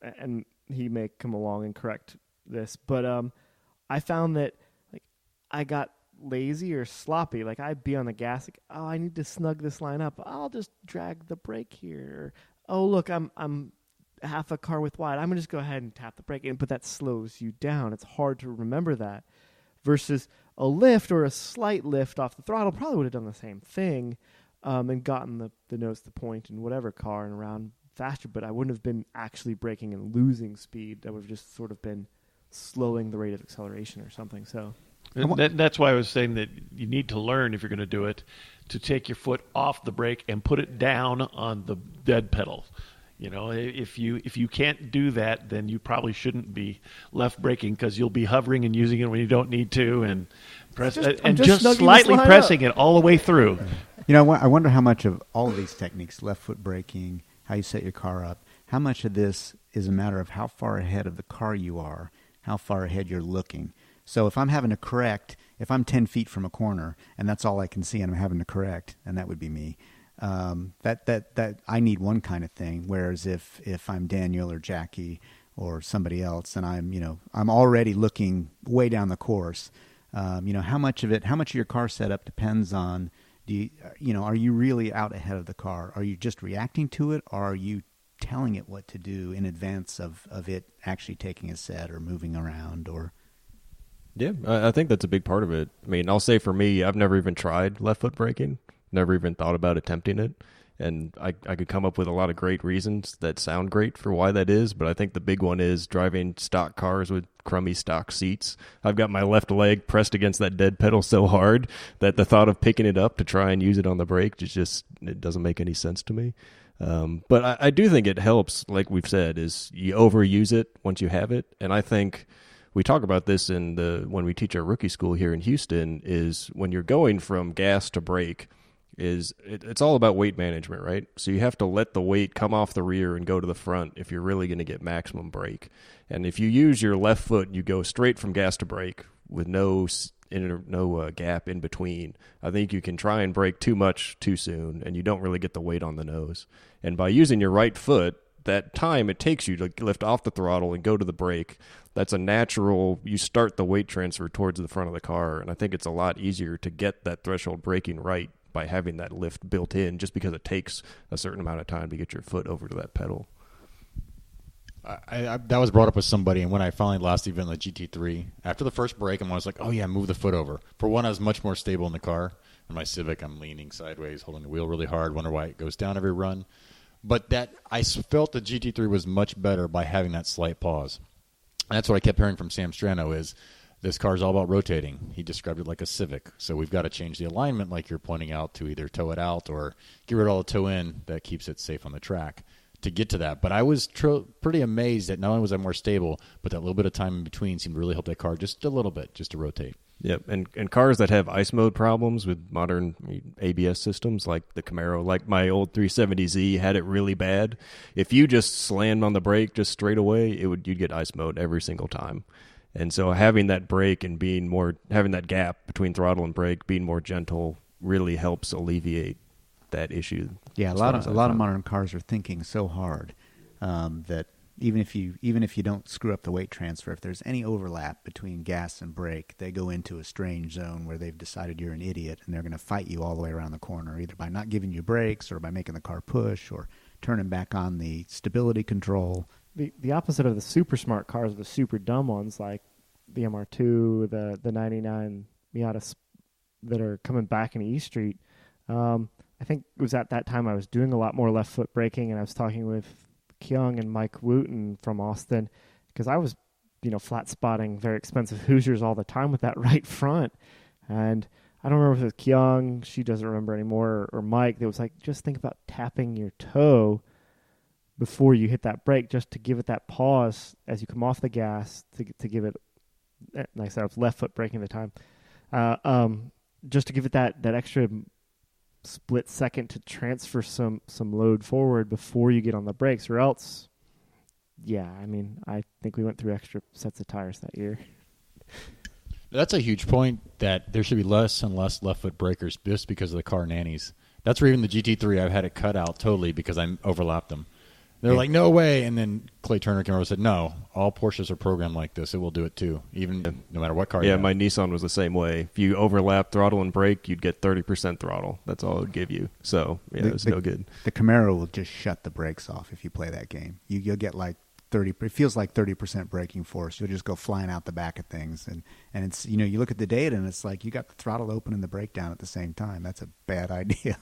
and he may come along and correct this, but I found that like I got lazy or sloppy. Like I'd be on the gas, like, oh, I need to snug this line up. I'll just drag the brake here. Oh, look, I'm half a car width wide. I'm gonna just go ahead and tap the brake, but that slows you down. It's hard to remember that. Versus a lift or a slight lift off the throttle probably would have done the same thing, and gotten the nose to the point in whatever car and around faster. But I wouldn't have been actually braking and losing speed. I would have just sort of been slowing the rate of acceleration or something. So. And that's why I was saying that you need to learn, if you're going to do it, to take your foot off the brake and put it down on the dead pedal. You know, if you can't do that, then you probably shouldn't be left braking because you'll be hovering and using it when you don't need to, and just snugging slightly this line pressing up. it all the way through. You know, I wonder how much of all of these techniques, left foot braking, how you set your car up, how much of this is a matter of how far ahead of the car you are, how far ahead you're looking. So if I'm having to correct, if I'm 10 feet from a corner and that's all I can see and I'm having to correct, and that would be me, that I need one kind of thing. Whereas if I'm Daniel or Jackie or somebody else and I'm already looking way down the course, how much of your car setup depends on, are you really out ahead of the car? Are you just reacting to it, or are you telling it what to do in advance of it actually taking a set or moving around? Or Yeah, I think that's a big part of it. I mean, I'll say for me, I've never even tried left foot braking, never even thought about attempting it. And I could come up with a lot of great reasons that sound great for why that is, but I think the big one is driving stock cars with crummy stock seats. I've got my left leg pressed against that dead pedal so hard that the thought of picking it up to try and use it on the brake it doesn't make any sense to me. But I do think it helps, like we've said, is you overuse it once you have it. And I think we talk about this when we teach our rookie school here in Houston, is when you're going from gas to brake, it's all about weight management, right? So you have to let the weight come off the rear and go to the front if you're really going to get maximum brake. And if you use your left foot and you go straight from gas to brake with no gap in between, I think you can try and brake too much too soon, and you don't really get the weight on the nose. And by using your right foot, that time it takes you to lift off the throttle and go to the brake, that's a natural, you start the weight transfer towards the front of the car. And I think it's a lot easier to get that threshold braking right by having that lift built in, just because it takes a certain amount of time to get your foot over to that pedal. That was brought up with somebody, and when I finally last event the GT3, after the first break, I was like, oh yeah, move the foot over. For one, I was much more stable in the car. In my Civic, I'm leaning sideways, holding the wheel really hard, wonder why it goes down every run. But that I felt the GT3 was much better by having that slight pause. And that's what I kept hearing from Sam Strano is, this car's all about rotating. He described it like a Civic. So we've got to change the alignment, like you're pointing out, to either tow it out or get rid of all the toe in that keeps it safe on the track to get to that. But I was pretty amazed that not only was I more stable, but that little bit of time in between seemed to really help that car just a little bit, just to rotate. Yep, and cars that have ice mode problems with modern ABS systems, like the Camaro, like my old 370Z had it really bad. If you just slammed on the brake just straight away, you'd get ice mode every single time. And so having that brake and having that gap between throttle and brake, being more gentle, really helps alleviate that issue. Yeah, a lot of modern cars are thinking so hard that even if you don't screw up the weight transfer, if there's any overlap between gas and brake, they go into a strange zone where they've decided you're an idiot, and they're going to fight you all the way around the corner, either by not giving you brakes or by making the car push or turning back on the stability control. The opposite of the super smart cars are the super dumb ones, like the MR2, the 99 Miata that are coming back into E Street. I think it was at that time I was doing a lot more left foot braking, and I was talking with Kyung and Mike Wooten from Austin, because I was, flat spotting very expensive Hoosiers all the time with that right front. And I don't remember if it was Kyung, she doesn't remember anymore, or Mike. It was like, just think about tapping your toe before you hit that brake, just to give it that pause as you come off the gas, to give it, like I said, I was left foot braking at the time, just to give it that extra split second to transfer some load forward before you get on the brakes, or else, I think we went through extra sets of tires that year. That's a huge point, that there should be less and less left foot breakers just because of the car nannies. That's where even the GT3, I've had it cut out totally because I overlapped them. They're like, no way. And then Clay Turner came over and said, no, all Porsches are programmed like this. It will do it too, even no matter what car you have. My Nissan was the same way. If you overlap throttle and brake, you'd get 30% throttle. That's all it would give you. So, it's no good. The Camaro will just shut the brakes off if you play that game. You'll get like 30. It feels like 30% braking force. You'll just go flying out the back of things. And it's, you look at the data and it's like you got the throttle open and the brake down at the same time. That's a bad idea.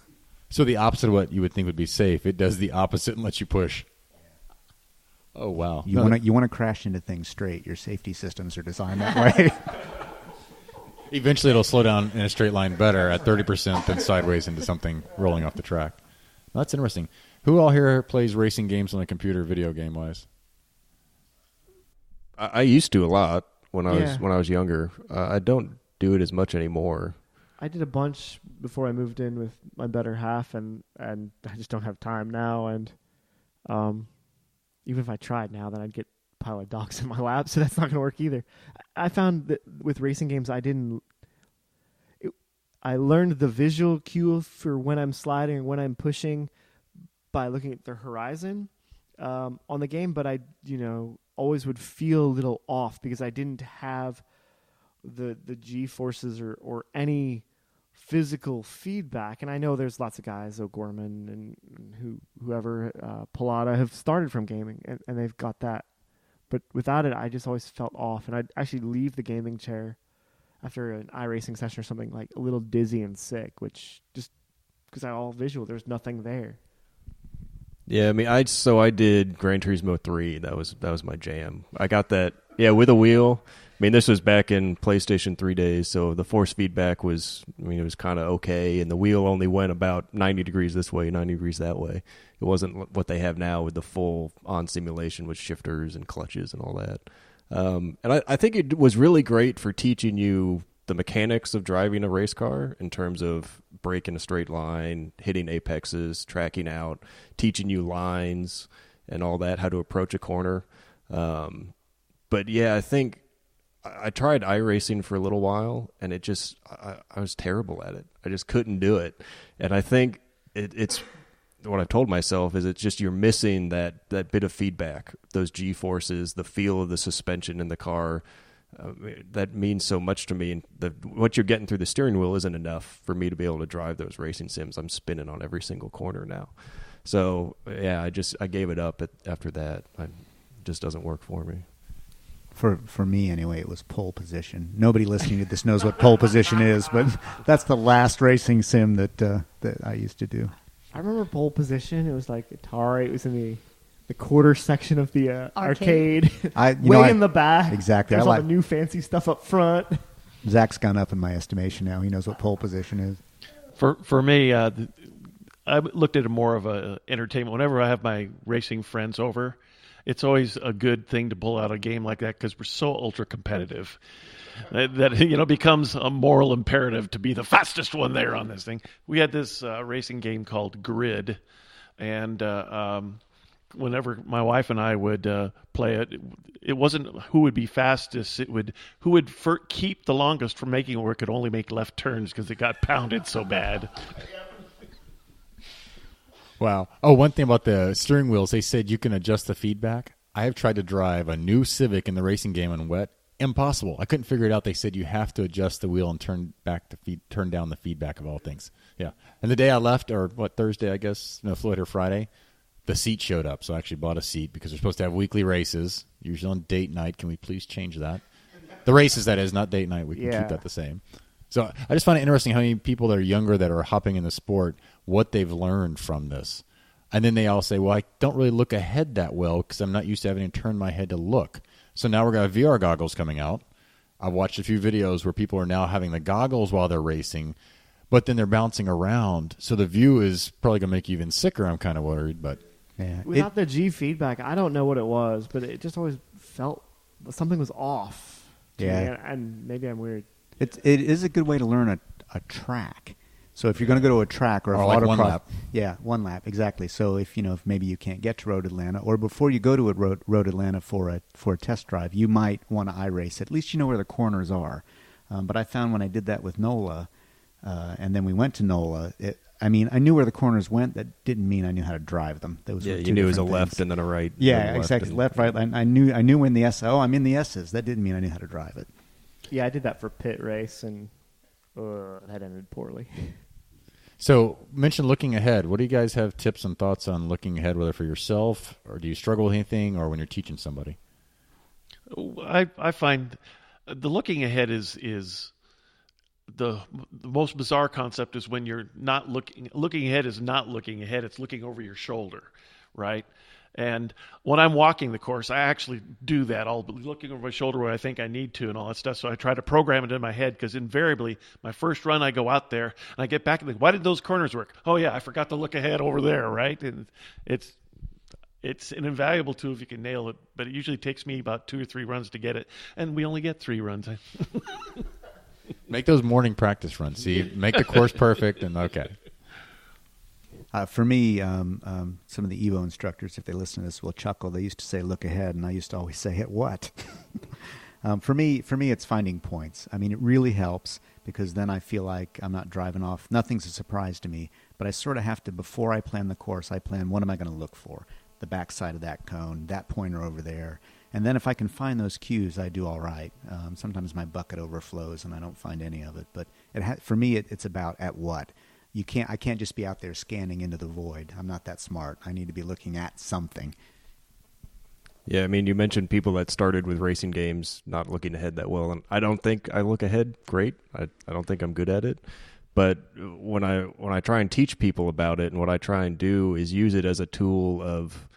So the opposite of what you would think would be safe, it does the opposite and lets you push. Oh, wow. You want to crash into things straight. Your safety systems are designed that way. Eventually it'll slow down in a straight line better at 30% than sideways into something rolling off the track. Well, that's interesting. Who all here plays racing games on the computer, video game-wise? I used to a lot when I was younger. I don't do it as much anymore. I did a bunch before I moved in with my better half, and I just don't have time now. And even if I tried now, then I'd get a pile of docs in my lap, so that's not going to work either. I found that with racing games, I learned the visual cue for when I'm sliding and when I'm pushing by looking at the horizon on the game, but I always would feel a little off because I didn't have the G-forces or any physical feedback. And I know there's lots of guys, O'Gorman and whoever, Pilata, have started from gaming, and they've got that. But without it, I just always felt off, and I'd actually leave the gaming chair after an iRacing session or something, like a little dizzy and sick, which just because I all visual, there's nothing there. Yeah, I did Gran Turismo 3. That was my jam. I got that, with a wheel. mean, this was back in PlayStation 3 days, so the force feedback was, I mean, it was kind of okay, and the wheel only went about 90 degrees this way, 90 degrees that way. It wasn't what they have now with the full on simulation with shifters and clutches and all that. And I think it was really great for teaching you the mechanics of driving a race car in terms of braking a straight line, hitting apexes, tracking out, teaching you lines and all that, how to approach a corner. But yeah, I think I tried iRacing for a little while, and it just, I was terrible at it. I just couldn't do it. And I think it's what I've told myself is it's just you're missing that bit of feedback, those G-forces, the feel of the suspension in the car. That means so much to me. And what you're getting through the steering wheel isn't enough for me to be able to drive those racing sims. I'm spinning on every single corner now. So, yeah, I gave it up after that. It just doesn't work for me. For me, anyway, it was pole position. Nobody listening to this knows what pole position is, but that's the last racing sim that I used to do. I remember pole position. It was like Atari. It was in the quarter section of the arcade. In the back. Exactly. There's all the new fancy stuff up front. Zach's gone up in my estimation now. He knows what pole position is. For me, I looked at it more of a entertainment. Whenever I have my racing friends over, it's always a good thing to pull out a game like that because we're so ultra competitive that becomes a moral imperative to be the fastest one there on this thing. We had this racing game called Grid, and whenever my wife and I would play it, it wasn't who would be fastest. It would who would keep the longest from making it where it could only make left turns because it got pounded so bad. Wow. Oh, one thing about the steering wheels, they said you can adjust the feedback. I have tried to drive a new Civic in the racing game on wet. Impossible. I couldn't figure it out. They said you have to adjust the wheel and turn down the feedback of all things. Yeah. And the day I left, or Thursday, I guess, no, Floyd or Friday, the seat showed up. So I actually bought a seat because we're supposed to have weekly races, usually on date night. Can we please change that? The races, that is, not date night. We can keep that the same. So I just find it interesting how many people that are younger that are hopping in the sport, what they've learned from this. And then they all say, well, I don't really look ahead that well because I'm not used to having to turn my head to look. So now we're going to have VR goggles coming out. I've watched a few videos where people are now having the goggles while they're racing, but then they're bouncing around. So the view is probably going to make you even sicker, I'm kind of worried. But yeah. Without the G feedback, I don't know what it was, but it just always felt something was off. Yeah. And maybe I'm weird. It is a good way to learn a track. So if you're going to go to a track or like autocross, one lap. Yeah, one lap, exactly. So if maybe you can't get to Road Atlanta, or before you go to Road Atlanta for a test drive, you might want to iRace. At least you know where the corners are. But I found when I did that with NOLA, and then we went to NOLA, I knew where the corners went. That didn't mean I knew how to drive them. Those were two you knew it was a different left things. and then a right. Yeah, exactly. Left, right. I knew when the S. Oh, I'm in the S's. That didn't mean I knew how to drive it. Yeah, I did that for pit race, and that ended poorly. So, mention looking ahead. What do you guys have tips and thoughts on looking ahead, whether for yourself, or do you struggle with anything, or when you're teaching somebody? I find the looking ahead is the most bizarre concept is when you're not looking ahead is not looking ahead. It's looking over your shoulder, right? And when I'm walking the course, I actually do that. I'll be looking over my shoulder where I think I need to and all that stuff. So I try to program it in my head because invariably, my first run, I go out there and I get back and think, why did those corners work? Oh, yeah, I forgot to look ahead over there, right? And it's an invaluable tool if you can nail it, but it usually takes me about 2 or 3 runs to get it. And we only get 3 runs. Make those morning practice runs. See, make the course perfect, and okay. For me, some of the Evo instructors, if they listen to this, will chuckle. They used to say, look ahead, and I used to always say, hit what? For me, it's finding points. It really helps because then I feel like I'm not driving off. Nothing's a surprise to me, but I sort of have to, before I plan the course, I plan what am I going to look for? The backside of that cone, that pointer over there. And then if I can find those cues, I do all right. Sometimes my bucket overflows and I don't find any of it. But for me, it's about at what. I can't just be out there scanning into the void. I'm not that smart. I need to be looking at something. Yeah, you mentioned people that started with racing games not looking ahead that well, and I don't think I look ahead great. I don't think I'm good at it. But when I try and teach people about it, and what I try and do is use it as a tool of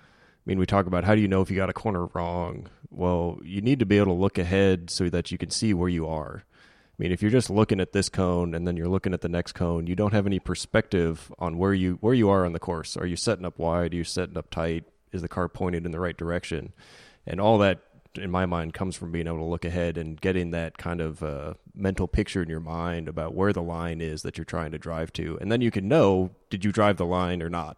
mean, we talk about how do you know if you got a corner wrong? Well, you need to be able to look ahead so that you can see where you are. I mean, if you're just looking at this cone and then you're looking at the next cone, you don't have any perspective on where you are on the course. Are you setting up wide? Are you setting up tight? Is the car pointed in the right direction? And all that, in my mind, comes from being able to look ahead and getting that kind of mental picture in your mind about where the line is that you're trying to drive to. And then you can know, did you drive the line or not?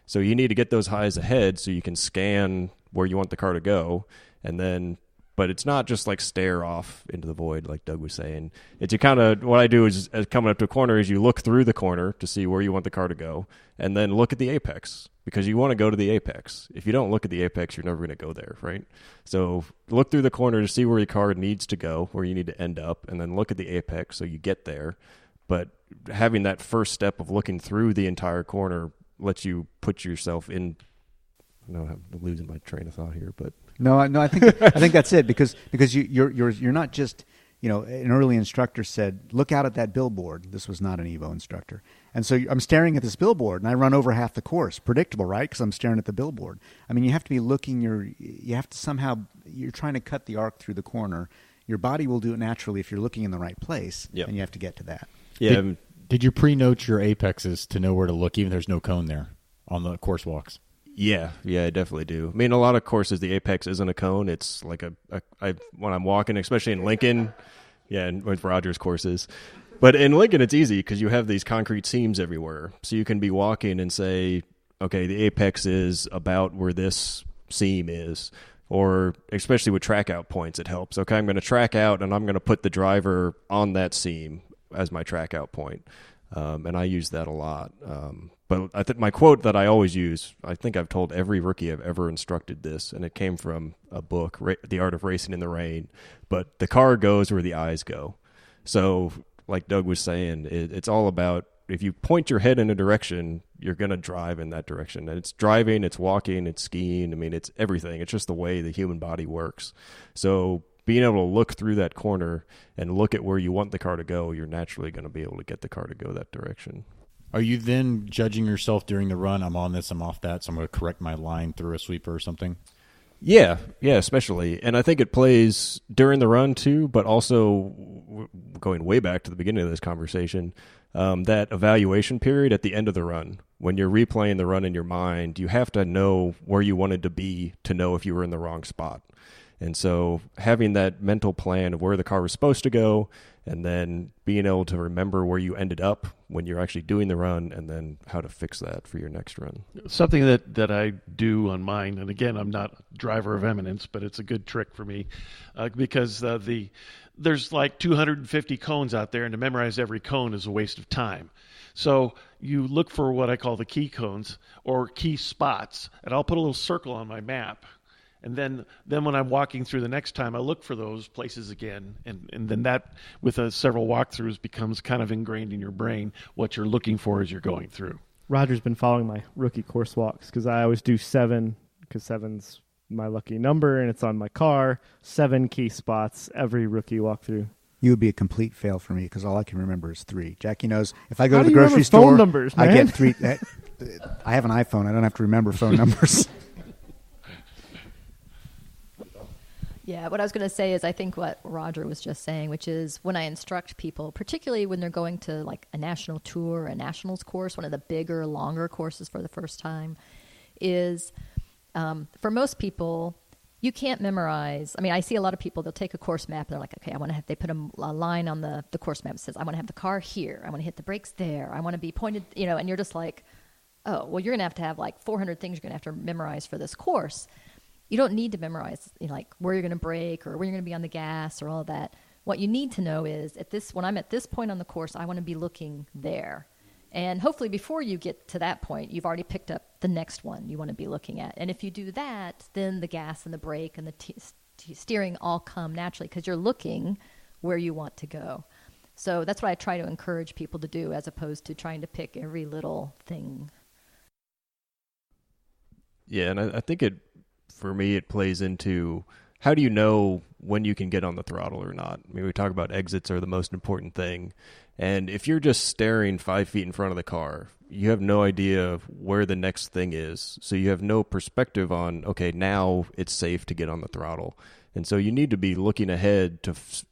So you need to get those highs ahead so you can scan where you want the car to go. And then, but it's not just like stare off into the void like Doug was saying. It's you kind of, what I do is as coming up to a corner is you look through the corner to see where you want the car to go and then look at the apex because you want to go to the apex. If you don't look at the apex, you're never going to go there, right? So look through the corner to see where your car needs to go, where you need to end up, and then look at the apex so you get there. But having that first step of looking through the entire corner lets you put yourself in. No, I'm losing my train of thought here, but No, I think that's it because you're not just, an early instructor said, look out at that billboard. This was not an Evo instructor. And so I'm staring at this billboard and I run over half the course. Predictable, right? Because I'm staring at the billboard. I mean, you have to be looking, you're trying to cut the arc through the corner. Your body will do it naturally if you're looking in the right place. Yep. And you have to get to that. yeah. Did you pre-note your apexes to know where to look, even if there's no cone there on the course walks? Yeah, I definitely do. I mean, a lot of courses, the apex isn't a cone. It's like when I'm walking, especially in Lincoln, and with Roger's courses. But in Lincoln, it's easy because you have these concrete seams everywhere. So you can be walking and say, okay, the apex is about where this seam is. Or especially with track out points, it helps. Okay, I'm going to track out and I'm going to put the driver on that seam as my track out point. And I use that a lot. But I think my quote that I always use, I think I've told every rookie I've ever instructed this, and it came from a book, The Art of Racing in the Rain. But the car goes where the eyes go. So like Doug was saying, it's all about if you point your head in a direction, you're going to drive in that direction. And it's driving, it's walking, it's skiing. I mean, it's everything. It's just the way the human body works. So being able to look through that corner and look at where you want the car to go, you're naturally going to be able to get the car to go that direction. Are you then judging yourself during the run? I'm on this, I'm off that, so I'm going to correct my line through a sweeper or something? Yeah, especially. And I think it plays during the run too, but also going way back to the beginning of this conversation, that evaluation period at the end of the run. When you're replaying the run in your mind, you have to know where you wanted to be to know if you were in the wrong spot. And so having that mental plan of where the car was supposed to go and then being able to remember where you ended up when you're actually doing the run and then how to fix that for your next run. Something that I do on mine, and again, I'm not a driver of eminence, but it's a good trick for me because there's like 250 cones out there, and to memorize every cone is a waste of time. So you look for what I call the key cones or key spots, and I'll put a little circle on my map. And then when I'm walking through the next time, I look for those places again. And then that, with several walkthroughs, becomes kind of ingrained in your brain what you're looking for as you're going through. Roger's been following my rookie course walks because I always do 7 because 7's my lucky number and it's on my car. 7 key spots every rookie walkthrough. You would be a complete fail for me because all I can remember is 3. Jackie knows if I go How to the do you grocery remember store, phone numbers, I man? get 3. I have an iPhone. I don't have to remember phone numbers. Yeah, what I was going to say is I think what Roger was just saying, which is when I instruct people, particularly when they're going to like a national tour, a nationals course, one of the bigger, longer courses for the first time, is for most people, you can't memorize. I mean, I see a lot of people, they'll take a course map and they're like, okay, I want to have, they put a line on the course map that says, I want to have the car here. I want to hit the brakes there. I want to be pointed, and you're just like, oh, well, you're going to have like 400 things you're going to have to memorize for this course. You don't need to memorize like where you're going to brake or where you're going to be on the gas or all of that. What you need to know is when I'm at this point on the course, I want to be looking there. And hopefully before you get to that point, you've already picked up the next one you want to be looking at. And if you do that, then the gas and the brake and the steering all come naturally because you're looking where you want to go. So that's what I try to encourage people to do as opposed to trying to pick every little thing. Yeah, and I think for me, it plays into how do you know when you can get on the throttle or not. I mean, we talk about exits are the most important thing. And if you're just staring 5 feet in front of the car, you have no idea where the next thing is. So you have no perspective on, okay, now it's safe to get on the throttle. And so you need to be looking ahead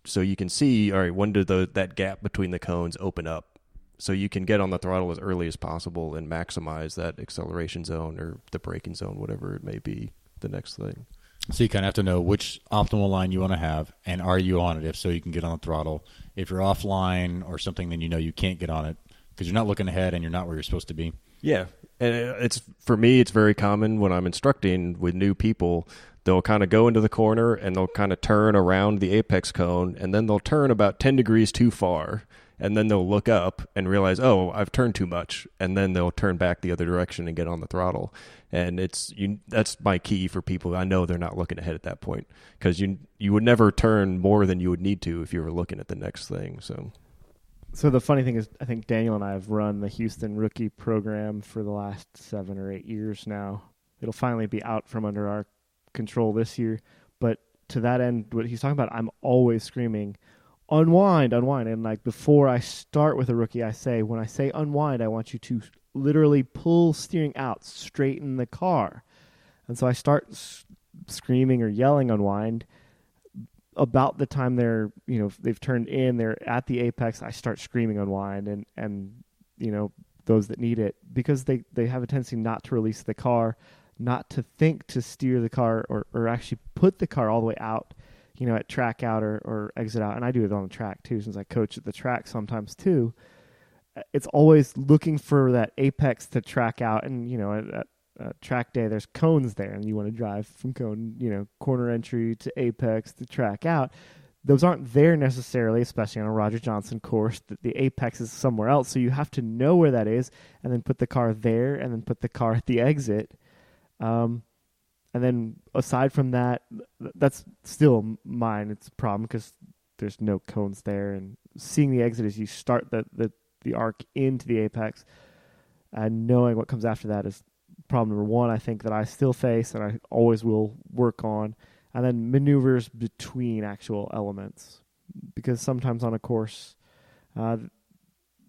so you can see, all right, when did that gap between the cones open up? So you can get on the throttle as early as possible and maximize that acceleration zone or the braking zone, whatever it may be, the next thing. So you kind of have to know which optimal line you want to have, and are you on it, if so you can get on the throttle. If you're offline or something, then you know you can't get on it because you're not looking ahead and you're not where you're supposed to be. Yeah, and for me, it's very common when I'm instructing with new people. They'll kind of go into the corner and they'll kind of turn around the apex cone, and then they'll turn about 10 degrees too far, and then they'll look up and realize, oh, I've turned too much, and then they'll turn back the other direction and get on the throttle. And that's my key for people. I know they're not looking ahead at that point because you would never turn more than you would need to if you were looking at the next thing. So the funny thing is, I think Daniel and I have run the Houston rookie program for the last 7 or 8 years now. It'll finally be out from under our control this year. But to that end, what he's talking about, I'm always screaming, unwind. And like before I start with a rookie, I say, when I say unwind, I want you to literally pull steering out, straighten the car. And so I start screaming or yelling unwind. About the time they've turned in, they're at the apex, I start screaming unwind and those that need it, because they have a tendency not to release the car, not to think to steer the car or actually put the car all the way out, at track out or exit out. And I do it on the track too, since I coach at the track sometimes too. It's always looking for that apex to track out. And, at track day, there's cones there, and you want to drive from cone, corner entry to apex to track out. Those aren't there necessarily, especially on a Roger Johnson course. The apex is somewhere else. So you have to know where that is and then put the car there and then put the car at the exit. And then aside from that, that's still mine. It's a problem because there's no cones there. And seeing the exit as you start the arc into the apex and knowing what comes after that is problem number one, I think, that I still face and I always will work on. And then maneuvers between actual elements. Because sometimes on a course,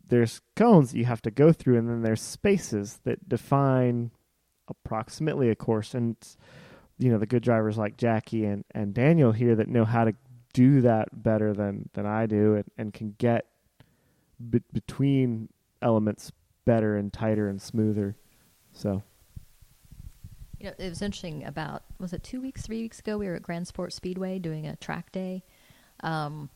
there's cones that you have to go through, and then there's spaces that define approximately a course. And, the good drivers like Jackie and Daniel here that know how to do that better than I do and can get between elements better and tighter and smoother. So, it was interesting. Was it 3 weeks ago? We were at Grand Sports Speedway doing a track day, and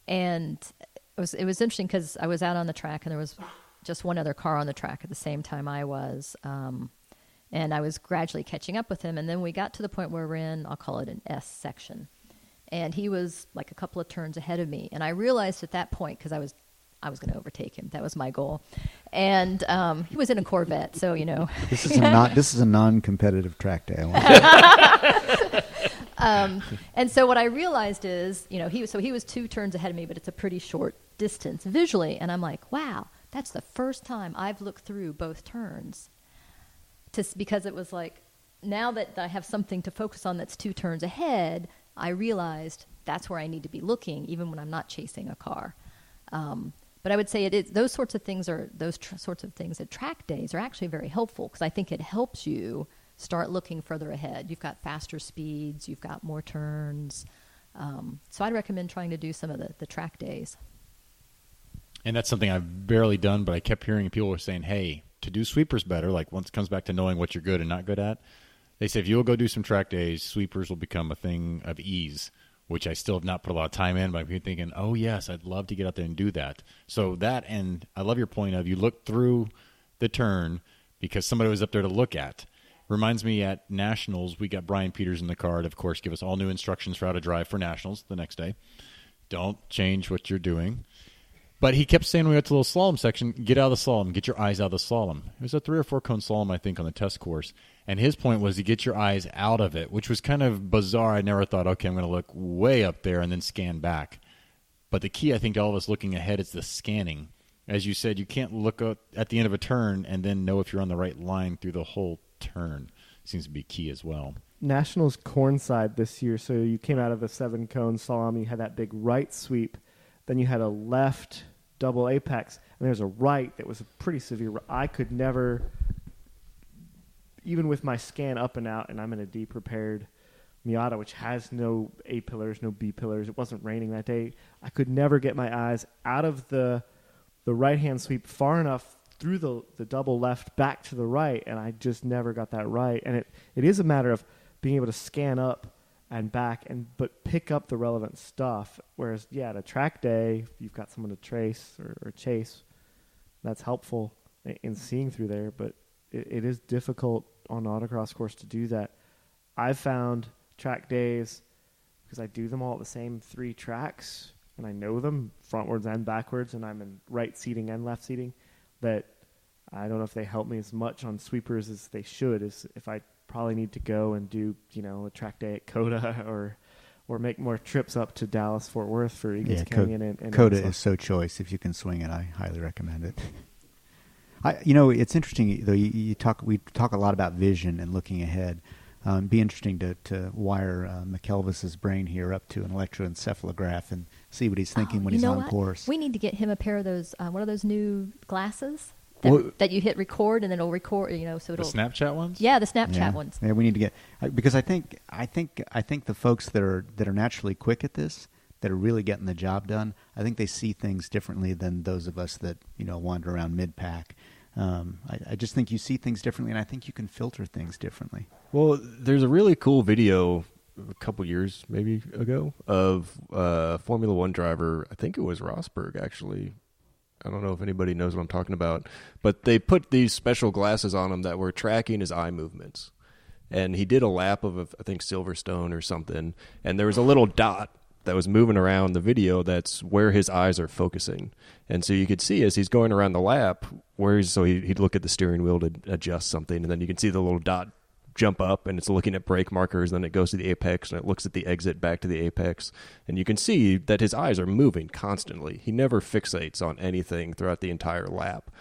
it was interesting because I was out on the track and there was just one other car on the track at the same time I was, and I was gradually catching up with him. And then we got to the point where we're in, I'll call it an S section, and he was like a couple of turns ahead of me, and I realized at that point, because I was going to overtake him. That was my goal. And he was in a Corvette, so, This is a non-competitive track day. And so what I realized is, he was 2 turns ahead of me, but it's a pretty short distance visually. And I'm like, wow, that's the first time I've looked through both turns. Because it was like, now that I have something to focus on that's 2 turns ahead, I realized that's where I need to be looking, even when I'm not chasing a car. But I would say those sorts of things at track days are actually very helpful, because I think it helps you start looking further ahead. You've got faster speeds, you've got more turns. So I'd recommend trying to do some of the track days. And that's something I've barely done, but I kept hearing people were saying, hey, to do sweepers better, like once it comes back to knowing what you're good and not good at, they say if you'll go do some track days, sweepers will become a thing of ease, which I still have not put a lot of time in, but I've been thinking, oh, yes, I'd love to get out there and do that. So that, and I love your point of you look through the turn because somebody was up there to look at. Reminds me at Nationals, we got Brian Peters in the car to, of course, give us all new instructions for how to drive for Nationals the next day. Don't change what you're doing. But he kept saying when we got to the little slalom section, get out of the slalom, get your eyes out of the slalom. It was a 3 or 4 cone slalom, I think, on the test course. And his point was to get your eyes out of it, which was kind of bizarre. I never thought, okay, I'm going to look way up there and then scan back. But the key, I think, to all of us looking ahead is the scanning. As you said, you can't look at the end of a turn and then know if you're on the right line through the whole turn. seems to be key as well. Nationals cornside this year, so you came out of the 7-cone slalom, you had that big right sweep, then you had a left double apex, and there's a right that was a pretty severe. I could never, even with my scan up and out, and I'm in a D-prepared Miata, which has no A pillars, no B pillars. It wasn't raining that day. I could never get my eyes out of the right-hand sweep far enough through the double left back to the right, and I just never got that right. And it is a matter of being able to scan up and back, but pick up the relevant stuff. Whereas, at a track day, if you've got someone to trace or chase, that's helpful in seeing through there. But it is difficult on an autocross course to do that. I've found track days, because I do them all at the same 3 tracks, and I know them frontwards and backwards, and I'm in right seating and left seating, that I don't know if they help me as much on sweepers as they should, as if I probably need to go and do, a track day at COTA or make more trips up to Dallas, Fort Worth for Eagles Canyon. And COTA is so choice. If you can swing it, I highly recommend it. It's interesting, though, we talk a lot about vision and looking ahead. It'd be interesting to wire McKelvis's brain here up to an electroencephalograph and see what he's thinking when he's on course. We need to get him a pair of those, one of those new glasses that you hit record and then it'll record. So it'll the Snapchat ones. Yeah, the Snapchat ones. Yeah, we need to get, because I think the folks that are naturally quick at this, that are really getting the job done, I think they see things differently than those of us that wander around mid-pack. I just think you see things differently, and I think you can filter things differently. Well, there's a really cool video a couple years maybe ago of a Formula One driver. I think it was Rosberg, actually. I don't know if anybody knows what I'm talking about, but they put these special glasses on him that were tracking his eye movements. And he did a lap of, I think, Silverstone or something, and there was a little dot that was moving around the video that's where his eyes are focusing. And so you could see as he's going around the lap, he'd look at the steering wheel to adjust something, and then you can see the little dot jump up, and it's looking at brake markers, then it goes to the apex, and it looks at the exit back to the apex. And you can see that his eyes are moving constantly. He never fixates on anything throughout the entire lap.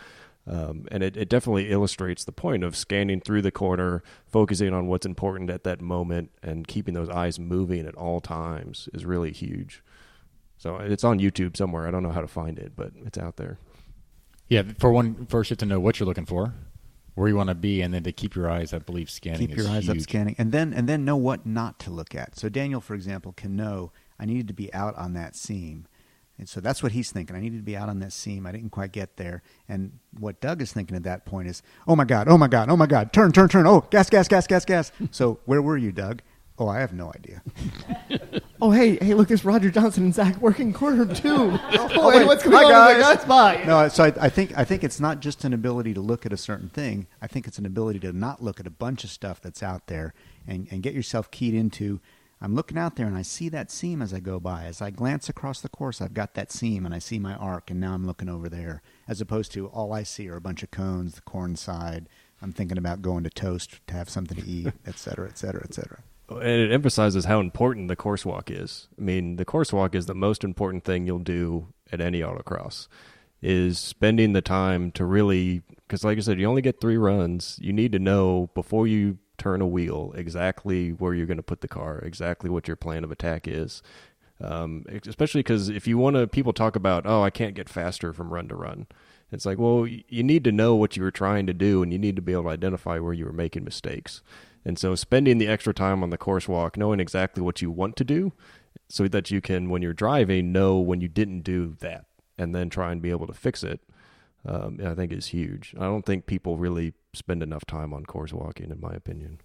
And it definitely illustrates the point of scanning through the corner, focusing on what's important at that moment, and keeping those eyes moving at all times is really huge. So it's on YouTube somewhere. I don't know how to find it, but it's out there. Yeah, first you have to know what you're looking for, where you want to be, and then to keep your eyes, I believe, scanning. Keep your eyes up scanning, and then know what not to look at. So Daniel, for example, can know I needed to be out on that seam. And so that's what he's thinking. I needed to be out on that seam. I didn't quite get there. And what Doug is thinking at that point is, oh, my God, turn. Oh, gas. So where were you, Doug? Oh, I have no idea. Oh, hey, look, there's Roger Johnson and Zach working corner two. Wait, what's going on? Guys. That's fine. No, so I think it's not just an ability to look at a certain thing. I think it's an ability to not look at a bunch of stuff that's out there and get yourself keyed into, I'm looking out there and I see that seam as I go by. As I glance across the course, I've got that seam and I see my arc, and now I'm looking over there. As opposed to all I see are a bunch of cones, the corn side. I'm thinking about going to Toast to have something to eat, et cetera, et cetera, et cetera. And it emphasizes how important the course walk is. I mean, the course walk is the most important thing you'll do at any autocross, is spending the time to really, because like I said, you only get 3 runs. You need to know before you turn a wheel exactly where you're going to put the car, exactly what your plan of attack is. Especially because if you want to, people talk about, I can't get faster from run to run. It's like, well, you need to know what you were trying to do, and you need to be able to identify where you were making mistakes. And so spending the extra time on the course walk, knowing exactly what you want to do so that you can, when you're driving, know when you didn't do that and then try and be able to fix it, I think is huge. I don't think people really spend enough time on course walking, in my opinion.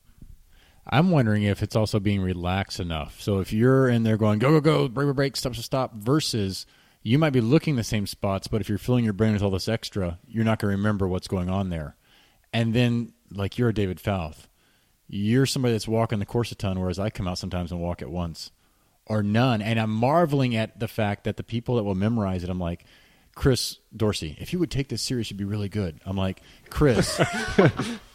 I'm wondering if it's also being relaxed enough. So if you're in there going, go, break, stop, versus you might be looking the same spots, but if you're filling your brain with all this extra, you're not going to remember what's going on there. And then, like, you're a David Fouth. You're somebody that's walking the course a ton, whereas I come out sometimes and walk at once or none. And I'm marveling at the fact that the people that will memorize it, I'm like, Chris Dorsey, if you would take this serious, you'd be really good. I'm like, Chris,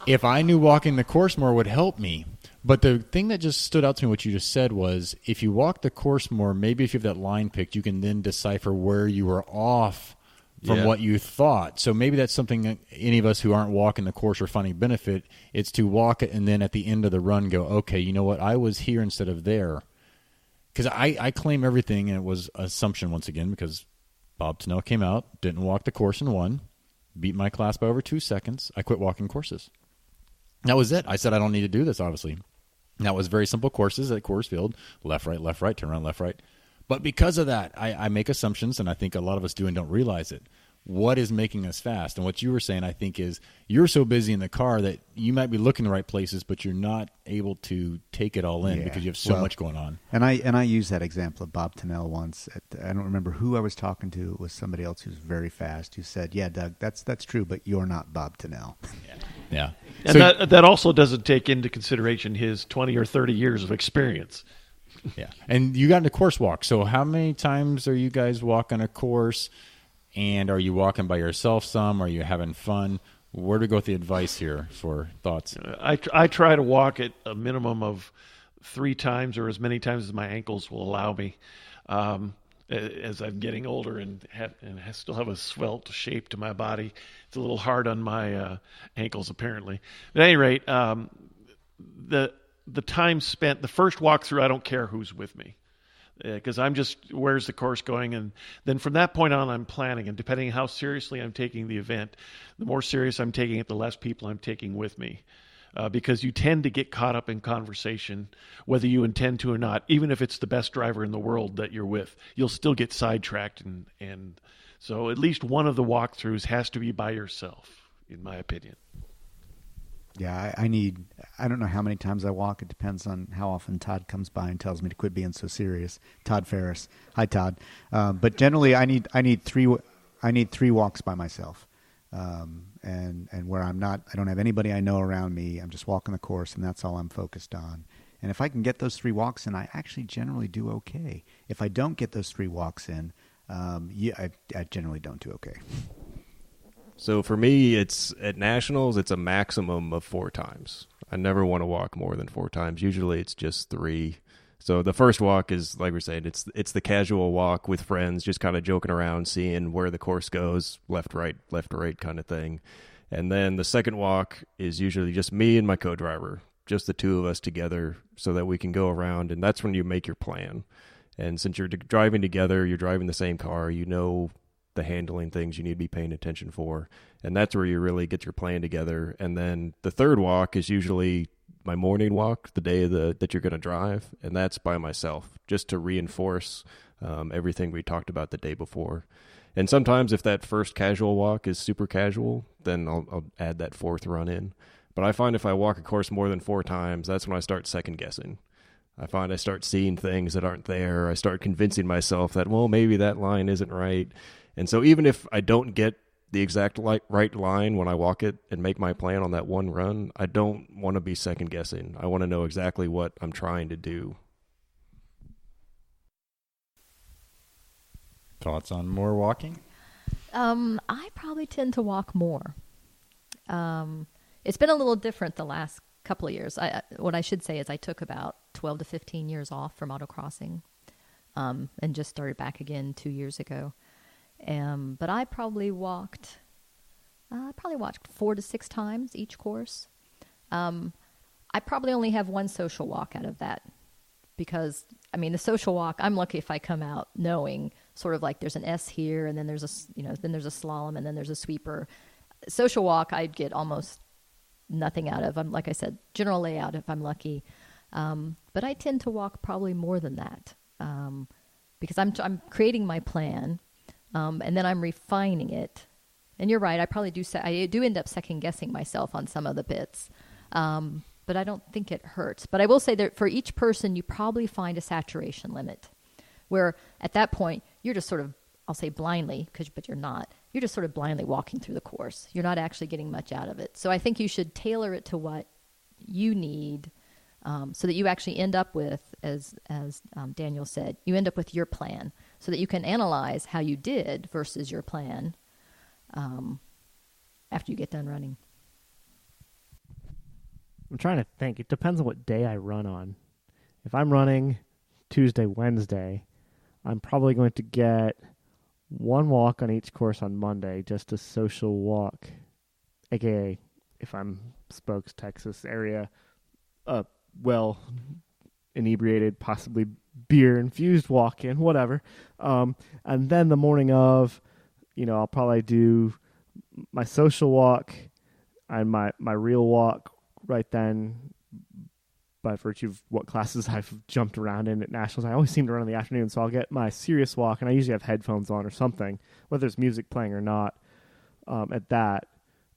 if I knew walking the course more would help me. But the thing that just stood out to me, what you just said, was if you walk the course more, maybe if you have that line picked, you can then decipher where you were off from Yeah. what you thought. So maybe that's something that any of us who aren't walking the course are finding benefit. It's to walk it and then at the end of the run go, okay, you know what? I was here instead of there. Because I claim everything, and it was assumption once again because Bob Tennell came out, didn't walk the course and won, beat my class by over 2 seconds. I quit walking courses. That was it. I said I don't need to do this, obviously. That was very simple courses at Coors Field, left, right, turn around, left, right. But because of that, I make assumptions, and I think a lot of us do and don't realize it. What is making us fast? And what you were saying, I think, is you're so busy in the car that you might be looking the right places, but you're not able to take it all in because you have so much going on. And I used that example of Bob Tennell once. I don't remember who I was talking to. It was somebody else who's very fast who said, "Yeah, Doug, that's true, but you're not Bob Tennell." Yeah. And So- that also doesn't take into consideration his 20 or 30 years of experience. Yeah. And you got into course walk. So how many times are you guys walking a course? And are you walking by yourself some? Are you having fun? Where to go with the advice here for thoughts? I try to walk it a minimum of 3 times or as many times as my ankles will allow me. As I'm getting older and still have a svelte shape to my body, it's a little hard on my ankles apparently. But at any rate, the time spent, the first walkthrough, I don't care who's with me. Because I'm just, where's the course going? And then from that point on, I'm planning. And depending on how seriously I'm taking the event, the more serious I'm taking it, the less people I'm taking with me. Because you tend to get caught up in conversation, whether you intend to or not. Even if it's the best driver in the world that you're with, you'll still get sidetracked. And so at least one of the walkthroughs has to be by yourself, in my opinion. Yeah, I don't know how many times I walk. It depends on how often Todd comes by and tells me to quit being so serious. Todd Ferris. Hi, Todd. But generally, I need three walks by myself. And where I don't have anybody I know around me. I'm just walking the course, and that's all I'm focused on. And if I can get those 3 walks in, I actually generally do okay. If I don't get those 3 walks in, I generally don't do okay. So for me, it's at nationals, it's a maximum of 4 times. I never want to walk more than 4 times. Usually it's just 3. So the first walk is, like we're saying, it's the casual walk with friends, just kind of joking around, seeing where the course goes, left, right kind of thing. And then the second walk is usually just me and my co-driver, just the 2 of us together so that we can go around. And that's when you make your plan. And since you're driving together, you're driving the same car, you know the handling things you need to be paying attention for. And that's where you really get your plan together. And then the third walk is usually my morning walk, the day that you're going to drive. And that's by myself, just to reinforce everything we talked about the day before. And sometimes if that first casual walk is super casual, then I'll add that 4th run in. But I find if I walk a course more than 4 times, that's when I start second guessing. I find I start seeing things that aren't there. I start convincing myself that, well, maybe that line isn't right. And so even if I don't get the exact right line when I walk it and make my plan on that one run, I don't want to be second guessing. I want to know exactly what I'm trying to do. Thoughts on more walking? I probably tend to walk more. It's been a little different the last couple of years. What I should say is I took about 12 to 15 years off from autocrossing and just started back again 2 years ago. But I probably walked 4 to 6 times each course. I probably only have one social walk out of that because, I mean, the social walk, I'm lucky if I come out knowing sort of like there's an S here and then there's a slalom and then there's a sweeper. Social walk, I'd get almost nothing out of. Like I said, general layout if I'm lucky. But I tend to walk probably more than that because I'm creating my plan. And then I'm refining it. And you're right, I do end up second guessing myself on some of the bits. But I don't think it hurts. But I will say that for each person, you probably find a saturation limit where at that point, you're just sort of, I'll say blindly, but you're not. You're just sort of blindly walking through the course. You're not actually getting much out of it. So I think you should tailor it to what you need so that you actually end up with, as Daniel said, you end up with your plan so that you can analyze how you did versus your plan after you get done running. I'm trying to think. It depends on what day I run on. If I'm running Tuesday, Wednesday, I'm probably going to get one walk on each course on Monday, just a social walk, aka if I'm Spokes, Texas area, well inebriated, possibly beer infused walk in, whatever. And then the morning of, I'll probably do my social walk and my real walk right then, by virtue of what classes I've jumped around in at nationals. I always seem to run in the afternoon, so I'll get my serious walk, and I usually have headphones on or something, whether there's music playing or not, at that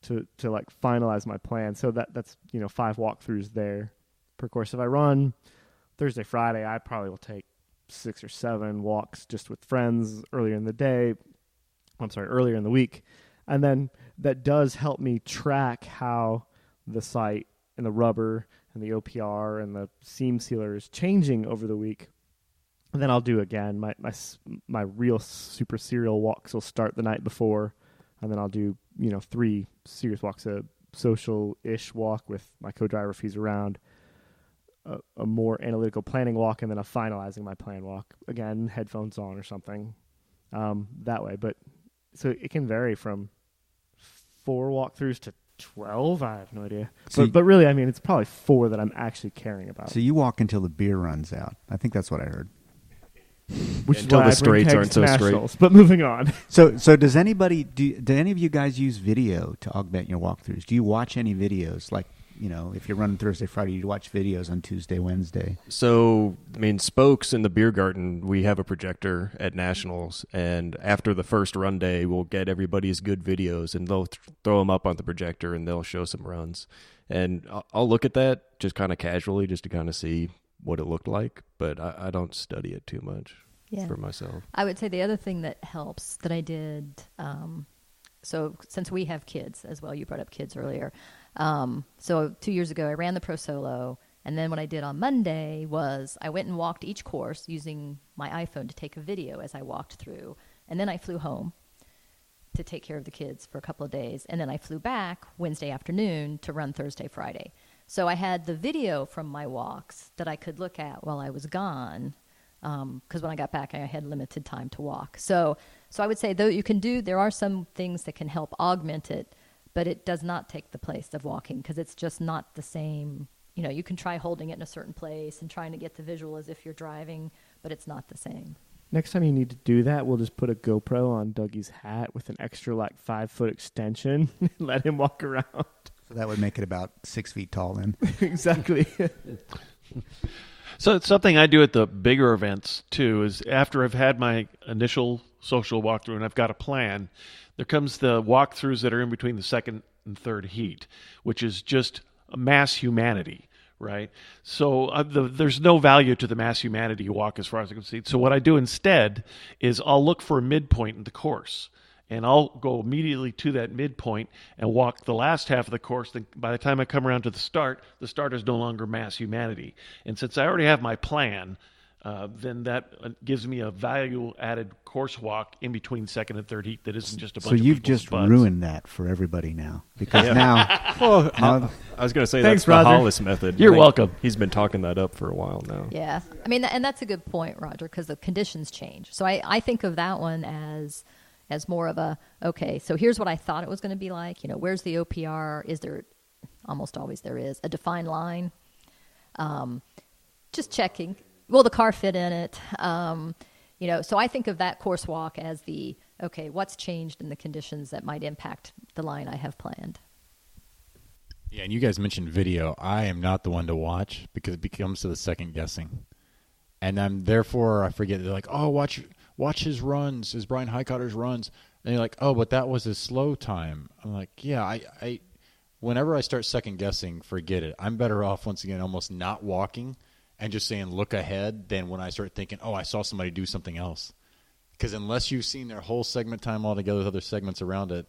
to like finalize my plan. So that's 5 walkthroughs there per course. If I run Thursday, Friday, I probably will take 6 or 7 walks just with friends earlier in the week. And then that does help me track how the site and the rubber and the OPR and the seam sealer is changing over the week. And then I'll do again. My real super serial walks will start the night before, and then I'll do 3 serious walks, a social-ish walk with my co-driver if he's around, a more analytical planning walk, and then a finalizing my plan walk. Again, headphones on or something that way. But so it can vary from 4 walkthroughs to 12. I have no idea. But really, I mean, it's probably 4 that I'm actually caring about. So you walk until the beer runs out. I think that's what I heard. Which is until why the I bring straights kegs aren't to so straight. nationals. But moving on. So does anybody do any of you guys use video to augment your walkthroughs? Do you watch any videos? Like, if you're running Thursday, Friday, you watch videos on Tuesday, Wednesday. So, I mean, Spokes in the beer garden, we have a projector at nationals, and after the first run day, we'll get everybody's good videos, and they'll throw them up on the projector, and they'll show some runs. And I'll look at that just kind of casually, just to kind of see what it looked like, but I don't study it too much for myself. I would say the other thing that helps that I did, so since we have kids as well, you brought up kids earlier. So 2 years ago, I ran the Pro Solo, and then what I did on Monday was I went and walked each course using my iPhone to take a video as I walked through, and then I flew home to take care of the kids for a couple of days, and then I flew back Wednesday afternoon to run Thursday, Friday. So I had the video from my walks that I could look at while I was gone, because when I got back, I had limited time to walk. So I would say, though there are some things that can help augment it, but it does not take the place of walking, because it's just not the same. You can try holding it in a certain place and trying to get the visual as if you're driving, but it's not the same. Next time you need to do that, we'll just put a GoPro on Dougie's hat with an extra 5-foot extension and let him walk around. So that would make it about 6 feet tall then. Exactly. So it's something I do at the bigger events too, is after I've had my initial social walkthrough and I've got a plan, there comes the walkthroughs that are in between the second and third heat, which is just mass humanity, right? So there's no value to the mass humanity walk as far as I can see. So what I do instead is I'll look for a midpoint in the course, and I'll go immediately to that midpoint and walk the last half of the course. Then by the time I come around to the start is no longer mass humanity. And since I already have my plan, then that gives me a value-added course walk in between second and third heat that isn't just a bunch of So you've people's just butts. ruined that for everybody now. Because now... I was going to say, Thanks, that's the Roger. Hollis method. You're I think welcome. He's been talking that up for a while now. Yeah. I mean, and that's a good point, Roger, because the conditions change. So I think of that one as more of a, okay, so here's what I thought it was going to be like. Where's the OPR? Is there, almost always there is, a defined line? Just checking. Will the car fit in it? So I think of that course walk as okay, what's changed in the conditions that might impact the line I have planned? Yeah, and you guys mentioned video. I am not the one to watch because it becomes to the second guessing. And therefore I forget. They're like, oh, watch his runs, his Brian Highcotter's runs. And you're like, oh, but that was his slow time. I'm like, yeah, I whenever I start second guessing, forget it. I'm better off, once again, almost not walking and just saying look ahead than when I start thinking, oh, I saw somebody do something else. Because unless you've seen their whole segment time all together with other segments around it,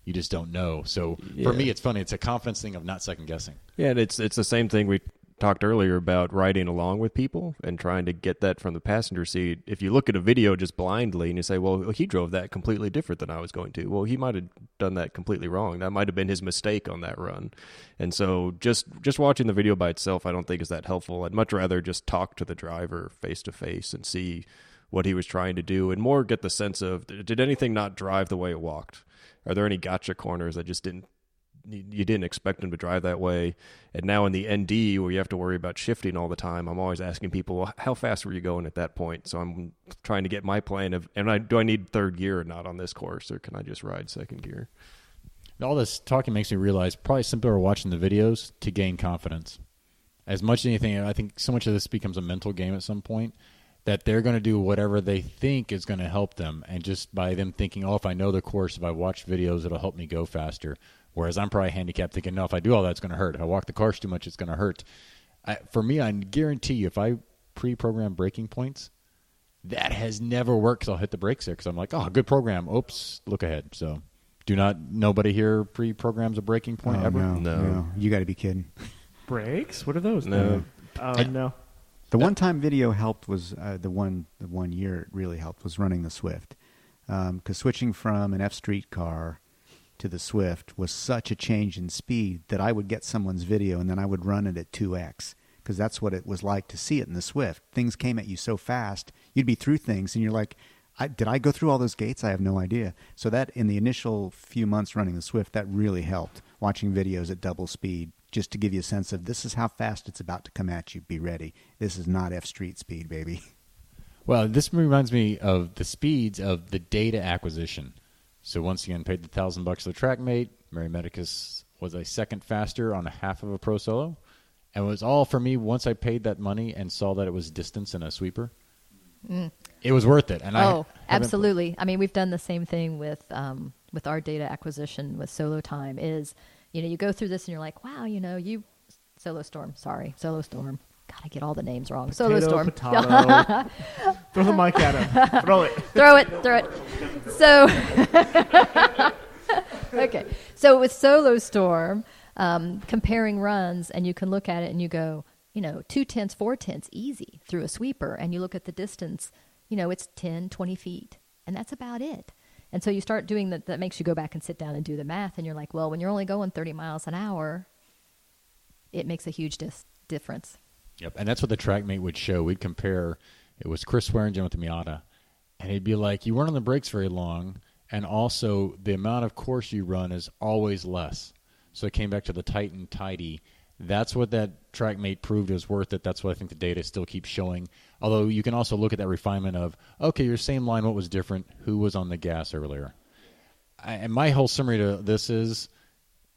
you just don't know. So for me, it's funny. It's a confidence thing of not second guessing. Yeah, and it's the same thing we talked earlier about riding along with people and trying to get that from the passenger seat. If you look at a video just blindly and you say, well, he drove that completely different than I was going to. Well, he might have done that completely wrong. That might have been his mistake on that run. And so just watching the video by itself, I don't think is that helpful. I'd much rather just talk to the driver face to face and see what he was trying to do, and more get the sense of, did anything not drive the way it walked? Are there any gotcha corners that just you didn't expect them to drive that way? And now in the ND, where you have to worry about shifting all the time, I'm always asking people, well, how fast were you going at that point? So I'm trying to get my plan of, do I need third gear or not on this course, or can I just ride second gear? All this talking makes me realize probably simpler watching the videos to gain confidence. As much as anything, I think so much of this becomes a mental game at some point, that they're going to do whatever they think is going to help them. And just by them thinking, if I know the course, if I watch videos, it'll help me go faster. Whereas I'm probably handicapped thinking, no, if I do all that, it's going to hurt. If I walk the course too much, it's going to hurt. For me, I guarantee you, if I pre-program braking points, that has never worked because I'll hit the brakes there because I'm like, good program. Oops, look ahead. So nobody here pre-programs a braking point ever? No. You got to be kidding. Brakes? What are those? No. No. The one-time video helped was the one year it really helped was running the Swift, because switching from an F-Street car to the Swift was such a change in speed that I would get someone's video and then I would run it at 2x, because that's what it was like to see it in the Swift. Things came at you so fast, you'd be through things and you're like, did I go through all those gates? I have no idea. So that in the initial few months running the Swift, that really helped, watching videos at double speed, just to give you a sense of this is how fast it's about to come at you. Be ready. This is not F-Street speed, baby. Well, this reminds me of the speeds of the data acquisition. So once again, paid the $1,000 to the TrackMate. Mary Medicus was a second faster on a half of a Pro Solo. And it was all for me once I paid that money and saw that it was distance and a sweeper. It was worth it. And absolutely. I mean, we've done the same thing with our data acquisition with Solo Time is, you go through this and you're like, wow, Solo Storm. God, I get all the names wrong. Solo Storm. Potato. Throw the mic at him. Throw it. Throw it. So, okay. So with Solo Storm, comparing runs, and you can look at it and you go, 2/10, 4/10, easy through a sweeper. And you look at the distance, it's 10, 20 feet. And that's about it. And so you start doing that makes you go back and sit down and do the math. And you're like, well, when you're only going 30 miles an hour, it makes a huge difference. Yep, and that's what the TrackMate would show. We'd compare, it was Chris Swearingen with the Miata, and he'd be like, you weren't on the brakes very long, and also the amount of course you run is always less. So it came back to the tight and tidy. That's what that TrackMate proved was worth it. That's what I think the data still keeps showing. Although you can also look at that refinement of, okay, your same line, what was different? Who was on the gas earlier? And my whole summary to this is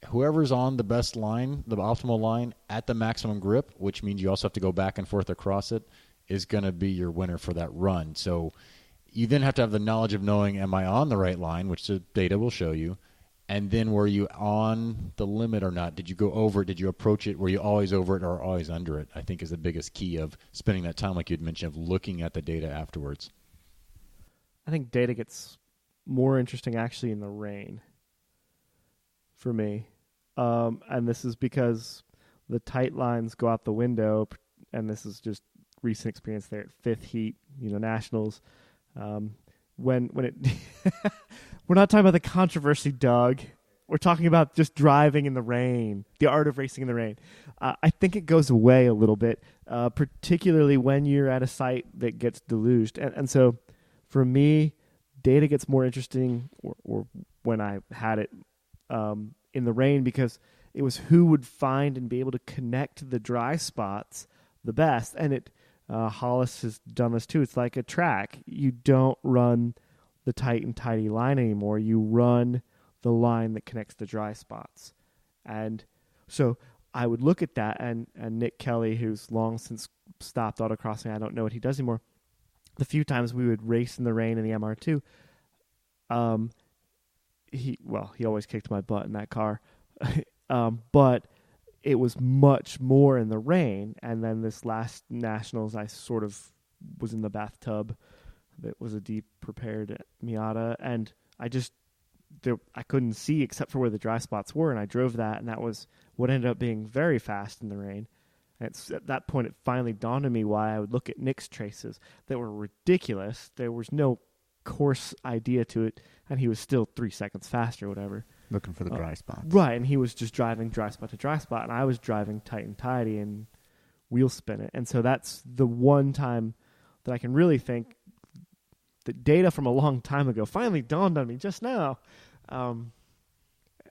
whoever's on the best line, the optimal line, at the maximum grip, which means you also have to go back and forth across it, is going to be your winner for that run. So you then have to have the knowledge of knowing, am I on the right line, which the data will show you, and then were you on the limit or not? Did you go over it? Did you approach it? Were you always over it or always under it? I think is the biggest key of spending that time, like you'd mentioned, of looking at the data afterwards. I think data gets more interesting actually in the rain for me. And this is because the tight lines go out the window, and this is just recent experience there at Fifth Heat, Nationals. When it we're not talking about the controversy, Doug. We're talking about just driving in the rain, the art of racing in the rain. I think it goes away a little bit, particularly when you're at a site that gets deluged. And so for me, data gets more interesting or when I had it in the rain, because it was who would find and be able to connect the dry spots the best. And Hollis has done this too. It's like a track. You don't run the tight and tidy line anymore. You run the line that connects the dry spots. And so I would look at that, and Nick Kelly, who's long since stopped autocrossing, I don't know what he does anymore. The few times we would race in the rain in the MR2, he always kicked my butt in that car. But it was much more in the rain. And then this last Nationals, I sort of was in the bathtub. That was a deep prepared Miata, and I couldn't see except for where the dry spots were, and I drove that, and that was what ended up being very fast in the rain. And at that point, it finally dawned on me why I would look at Nick's traces that were ridiculous. There was no course idea to it, and he was still 3 seconds faster or whatever. Looking for the dry spots. Right, and he was just driving dry spot to dry spot, and I was driving tight and tidy and wheel spin it. And so that's the one time that I can really think the data from a long time ago finally dawned on me just now.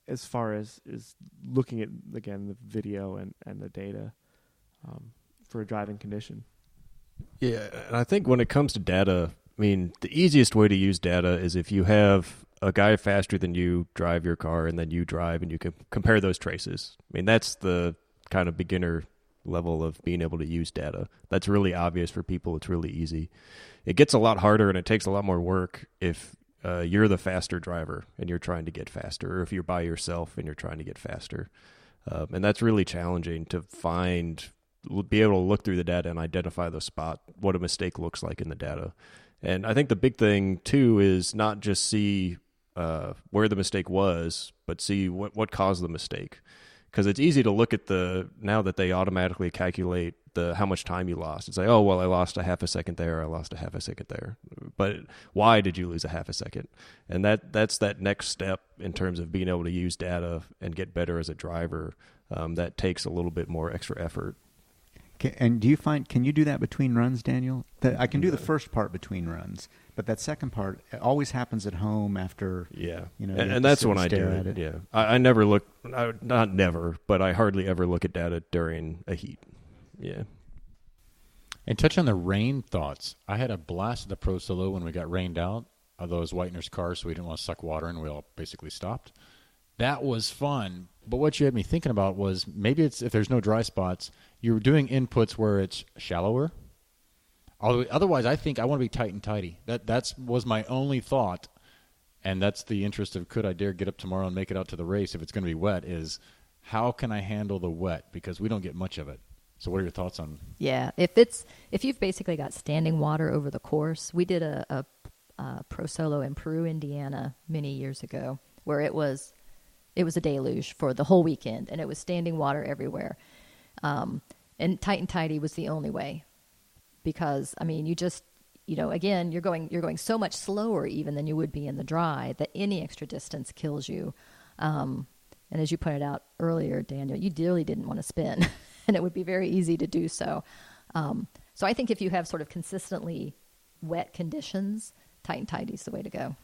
As far as looking at, again, the video and the data for a driving condition. Yeah, and I think when it comes to data, I mean, the easiest way to use data is if you have a guy faster than you drive your car, and then you drive, and you can compare those traces. I mean, that's the kind of beginner level of being able to use data. That's really obvious for people. It's really easy. It gets a lot harder, and it takes a lot more work if you're the faster driver and you're trying to get faster, or if you're by yourself and you're trying to get faster. And that's really challenging to be able to look through the data and identify the spot, what a mistake looks like in the data. And I think the big thing, too, is not just see where the mistake was, but see what caused the mistake. Because it's easy to look at now that they automatically calculate how much time you lost. It's like, oh, well, I lost a half a second there, I lost a half a second there. But why did you lose a half a second? And that's that next step in terms of being able to use data and get better as a driver. That takes a little bit more extra effort. And do you find, can you do that between runs, Daniel? I can do the first part between runs, but that second part, it always happens at home after. Yeah, you and that's when I do it. Yeah, I never look, not never, but I hardly ever look at data during a heat. Yeah. And touch on the rain thoughts. I had a blast at the Pro Solo when we got rained out, although it was Whitener's car, so we didn't want to suck water, and we all basically stopped. That was fun. But what you had me thinking about was maybe it's if there's no dry spots, you're doing inputs where it's shallower. Otherwise, I think I want to be tight and tidy. That was my only thought, and that's the interest of could I dare get up tomorrow and make it out to the race if it's going to be wet, is how can I handle the wet? Because we don't get much of it. So what are your thoughts on? Yeah, if you've basically got standing water over the course, we did a Pro Solo in Peru, Indiana, many years ago, where it was a deluge for the whole weekend, and it was standing water everywhere. And tight and tidy was the only way, because I mean, again, you're going so much slower even than you would be in the dry that any extra distance kills you. And as you pointed out earlier, Daniel, you really didn't want to spin, and it would be very easy to do so. So I think if you have sort of consistently wet conditions, tight and tidy is the way to go.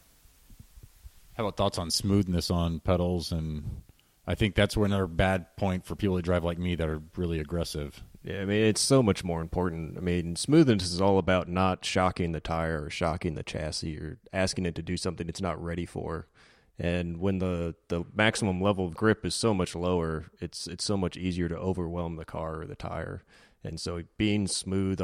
How about thoughts on smoothness on pedals? And I think that's where another bad point for people that drive like me that are really aggressive. Yeah, I mean, it's so much more important. I mean, smoothness is all about not shocking the tire or shocking the chassis or asking it to do something it's not ready for. And when the maximum level of grip is so much lower, it's so much easier to overwhelm the car or the tire. And so being smooth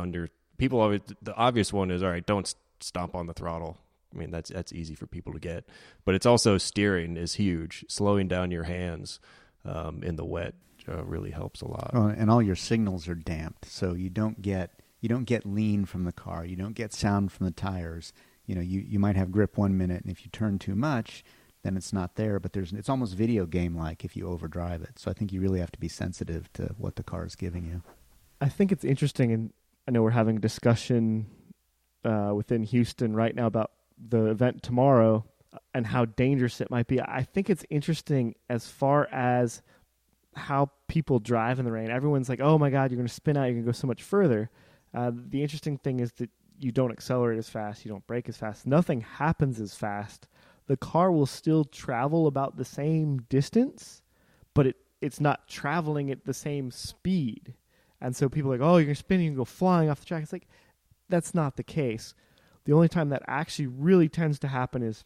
people always, the obvious one is, all right, don't stomp on the throttle. I mean, that's easy for people to get. But it's also steering is huge. Slowing down your hands in the wet really helps a lot. Oh, and all your signals are damped, so you don't get lean from the car. You don't get sound from the tires. You might have grip 1 minute, and if you turn too much, then it's not there. But it's almost video game like if you overdrive it. So I think you really have to be sensitive to what the car is giving you. I think it's interesting, and I know we're having a discussion within Houston right now about the event tomorrow and how dangerous it might be. I think it's interesting as far as how people drive in the rain. Everyone's like, oh my God, you're going to spin out, you're going to go so much further. The interesting thing is that you don't accelerate as fast, you don't brake as fast, nothing happens as fast. The car will still travel about the same distance, but it's not traveling at the same speed. And so people are like, oh, you're going to spin, you can go flying off the track. It's like, that's not the case. The only time that actually really tends to happen is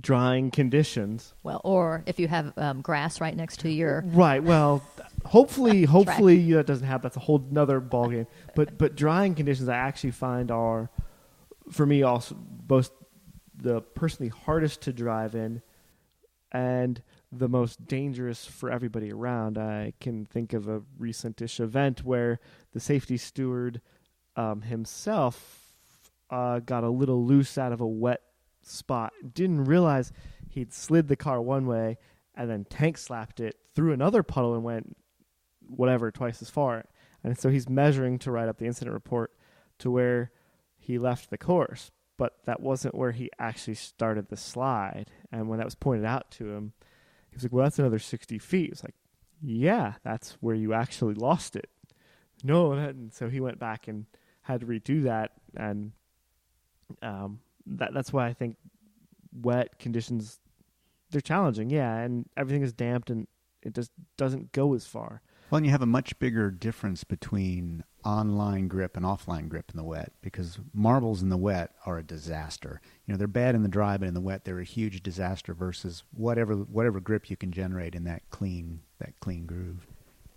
drying conditions. Well, or if you have grass right next to your right. Well, hopefully that doesn't happen. That's a whole nother ballgame. But drying conditions I actually find are, for me, also both the personally hardest to drive in and the most dangerous for everybody around. I can think of a recent-ish event where the safety steward himself got a little loose out of a wet spot. Didn't realize he'd slid the car one way and then tank slapped it through another puddle and went twice as far. And so he's measuring to write up the incident report to where he left the course. But that wasn't where he actually started the slide. And when that was pointed out to him, he was like, well, that's another 60 feet. It's like, yeah, that's where you actually lost it. No, and so he went back and had to redo that. And that's why I think wet conditions, they're challenging, yeah, and everything is damped and it just doesn't go as far. Well, and you have a much bigger difference between on-line grip and off-line grip in the wet, because marbles in the wet are a disaster. They're bad in the dry, but in the wet they're a huge disaster versus whatever grip you can generate in that clean groove.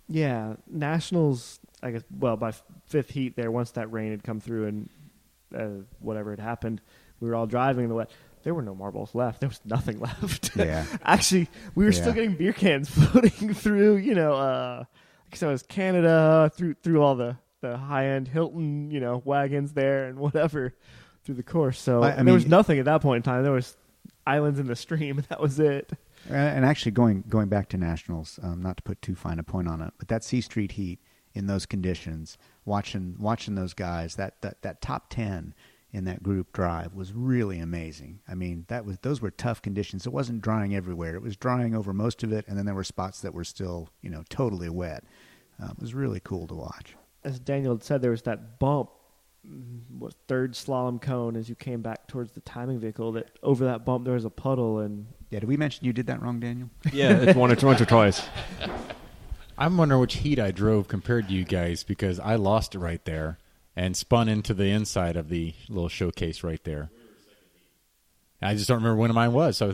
Yeah, Nationals, I guess, well, by fifth heat there, once that rain had come through and whatever had happened, we were all driving in the wet. There were no marbles left. There was nothing left. Yeah. Actually, we were still getting beer cans floating through, so it was Canada, through all the high-end Hilton, wagons there and whatever through the course. So I mean, there was nothing at that point in time. There was islands in the stream, and that was it. And actually, going back to Nationals, not to put too fine a point on it, but that C Street heat in those conditions, watching those guys, that top 10 in that group drive was really amazing. I mean, those were tough conditions. It wasn't drying everywhere. It was drying over most of it, and then there were spots that were still, totally wet. It was really cool to watch. As Daniel had said, there was that bump, third slalom cone as you came back towards the timing vehicle, that over that bump there was a puddle. And yeah, did we mention you did that wrong, Daniel? Yeah, it's once or twice. I'm wondering which heat I drove compared to you guys, because I lost it right there and spun into the inside of the little showcase right there. I just don't remember when mine was, so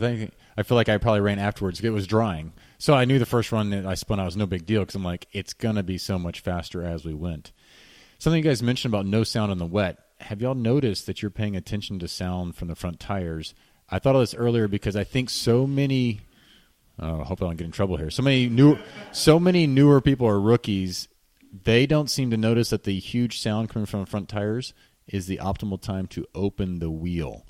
I feel like I probably ran afterwards. It was drying. So I knew the first run that I spun out was no big deal, because I'm like, it's going to be so much faster as we went. Something you guys mentioned about no sound in the wet. Have y'all noticed that you're paying attention to sound from the front tires? I thought of this earlier because I think so many I hope I don't get in trouble here. So many newer people are rookies. They don't seem to notice that the huge sound coming from the front tires is the optimal time to open the wheel.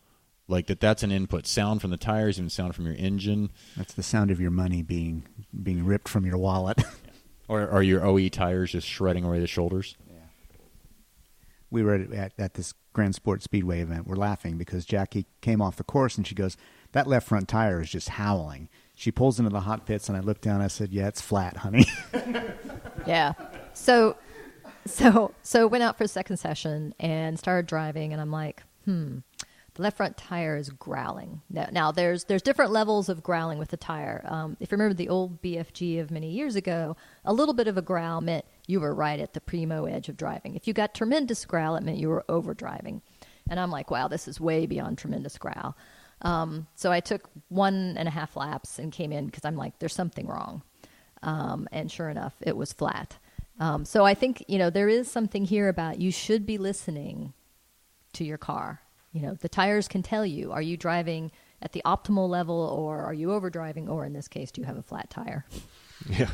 Like that's an input. Sound from the tires and sound from your engine. That's the sound of your money being ripped from your wallet. Or are your OE tires just shredding away the shoulders? Yeah. We were at this Grand Sport Speedway event. We're laughing because Jackie came off the course and she goes, "That left front tire is just howling." She pulls into the hot pits and I looked down and I said, "Yeah, it's flat, honey." Yeah. So went out for a second session and started driving, and I'm like, the left front tire is growling. Now there's different levels of growling with the tire. If you remember the old BFG of many years ago, a little bit of a growl meant you were right at the primo edge of driving. If you got tremendous growl, it meant you were over driving. And I'm like, wow, this is way beyond tremendous growl. So I took 1.5 laps and came in because I'm like, there's something wrong. And sure enough, it was flat. So I think, there is something here about you should be listening to your car. The tires can tell you, are you driving at the optimal level, or are you over driving, or in this case, do you have a flat tire? Yeah.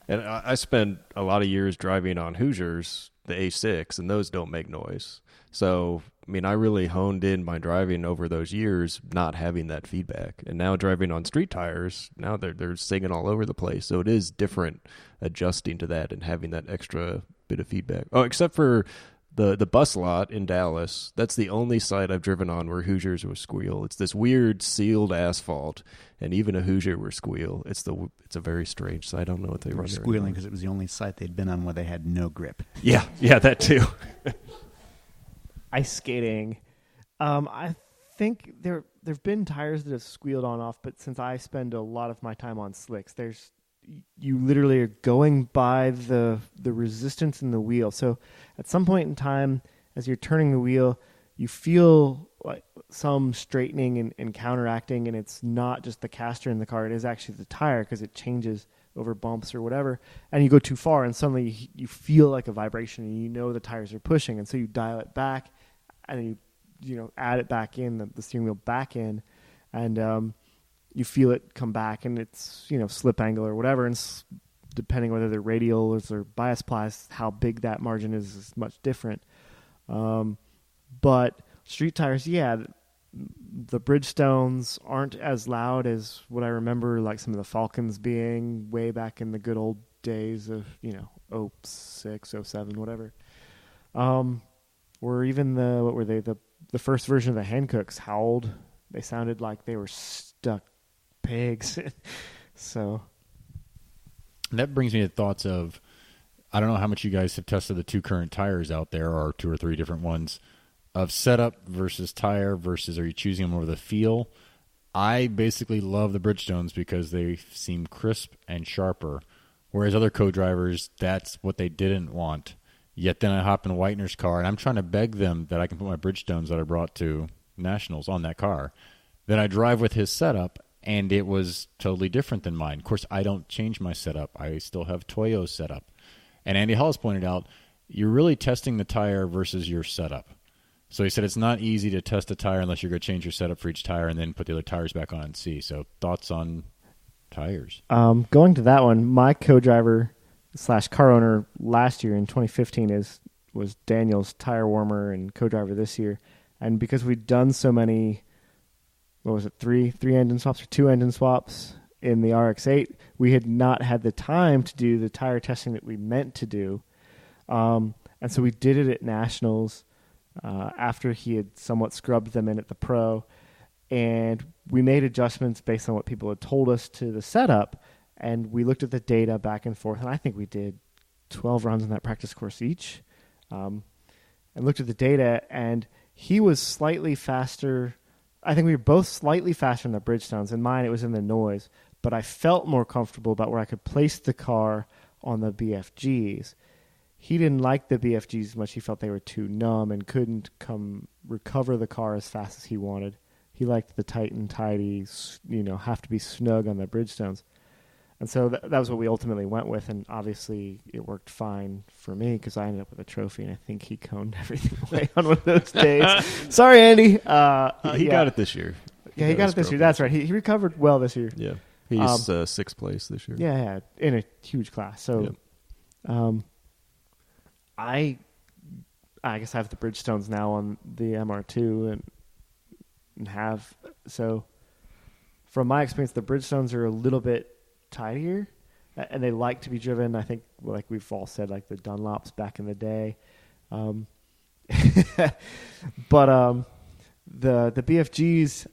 And I spent a lot of years driving on Hoosiers, the A6, and those don't make noise. So, I really honed in my driving over those years, not having that feedback. And now driving on street tires, now they're singing all over the place. So it is different adjusting to that and having that extra bit of feedback. Oh, except for the bus lot in Dallas. That's the only site I've driven on where Hoosiers will squeal. It's this weird sealed asphalt, and even a Hoosier will squeal. It's a very strange site. I don't know what they were squealing because it was the only site they'd been on where they had no grip. Yeah, that too. Ice skating. I think there've been tires that have squealed on off, but since I spend a lot of my time on slicks, you literally are going by the resistance in the wheel. So at some point in time, as you're turning the wheel, you feel like some straightening and counteracting, and it's not just the caster in the car, it is actually the tire because it changes over bumps or whatever, and you go too far and suddenly you feel like a vibration and the tires are pushing, and so you dial it back and then you add it back in, the steering wheel back in, and you feel it come back, and it's slip angle or whatever, and depending whether they're radial or bias plies, how big that margin is much different. But street tires, the Bridgestones aren't as loud as what I remember, like some of the Falcons being way back in the good old days of 06, 07, whatever. Or even the first version of the Hancooks howled. They sounded like they were stuck pigs. So that brings me to thoughts of, I don't know how much you guys have tested the two current tires out there, or 2 or 3 different ones. of setup versus tire versus are you choosing them over the feel? I basically love the Bridgestones because they seem crisp and sharper, whereas other co-drivers, that's what they didn't want. Yet then I hop in Whitener's car, and I'm trying to beg them that I can put my Bridgestones that I brought to Nationals on that car. Then I drive with his setup, and it was totally different than mine. Of course, I don't change my setup. I still have Toyo's setup. And Andy Hollis pointed out, you're really testing the tire versus your setup. So he said it's not easy to test a tire unless you're going to change your setup for each tire and then put the other tires back on and see. So thoughts on tires? Going to that one, my co-driver / car owner last year in 2015 was Daniel's tire warmer and co-driver this year. And because we'd done so many, what was it, three engine swaps or 2 engine swaps in the RX-8, we had not had the time to do the tire testing that we meant to do. And so we did it at Nationals after he had somewhat scrubbed them in at the Pro. And we made adjustments based on what people had told us to the setup. And we looked at the data back and forth. And I think we did 12 runs on that practice course each. And looked at the data. And he was slightly faster. I think we were both slightly faster in the Bridgestones. In mine, it was in the noise. But I felt more comfortable about where I could place the car on the BFGs. He didn't like the BFGs as much. He felt they were too numb and couldn't recover the car as fast as he wanted. He liked the tight and tidy, have to be snug on the Bridgestones. And so that was what we ultimately went with, and obviously it worked fine for me because I ended up with a trophy, and I think he coned everything away on one of those days. Sorry, Andy. He got it this year. He got it this year. That's right. He recovered well this year. Yeah. He's sixth place this year. Yeah, in a huge class. So I guess I have the Bridgestones now on the MR2 and have. So from my experience, the Bridgestones are a little bit tidier, and they like to be driven. I think, like we've all said, like the Dunlops back in the day. But the BFGs,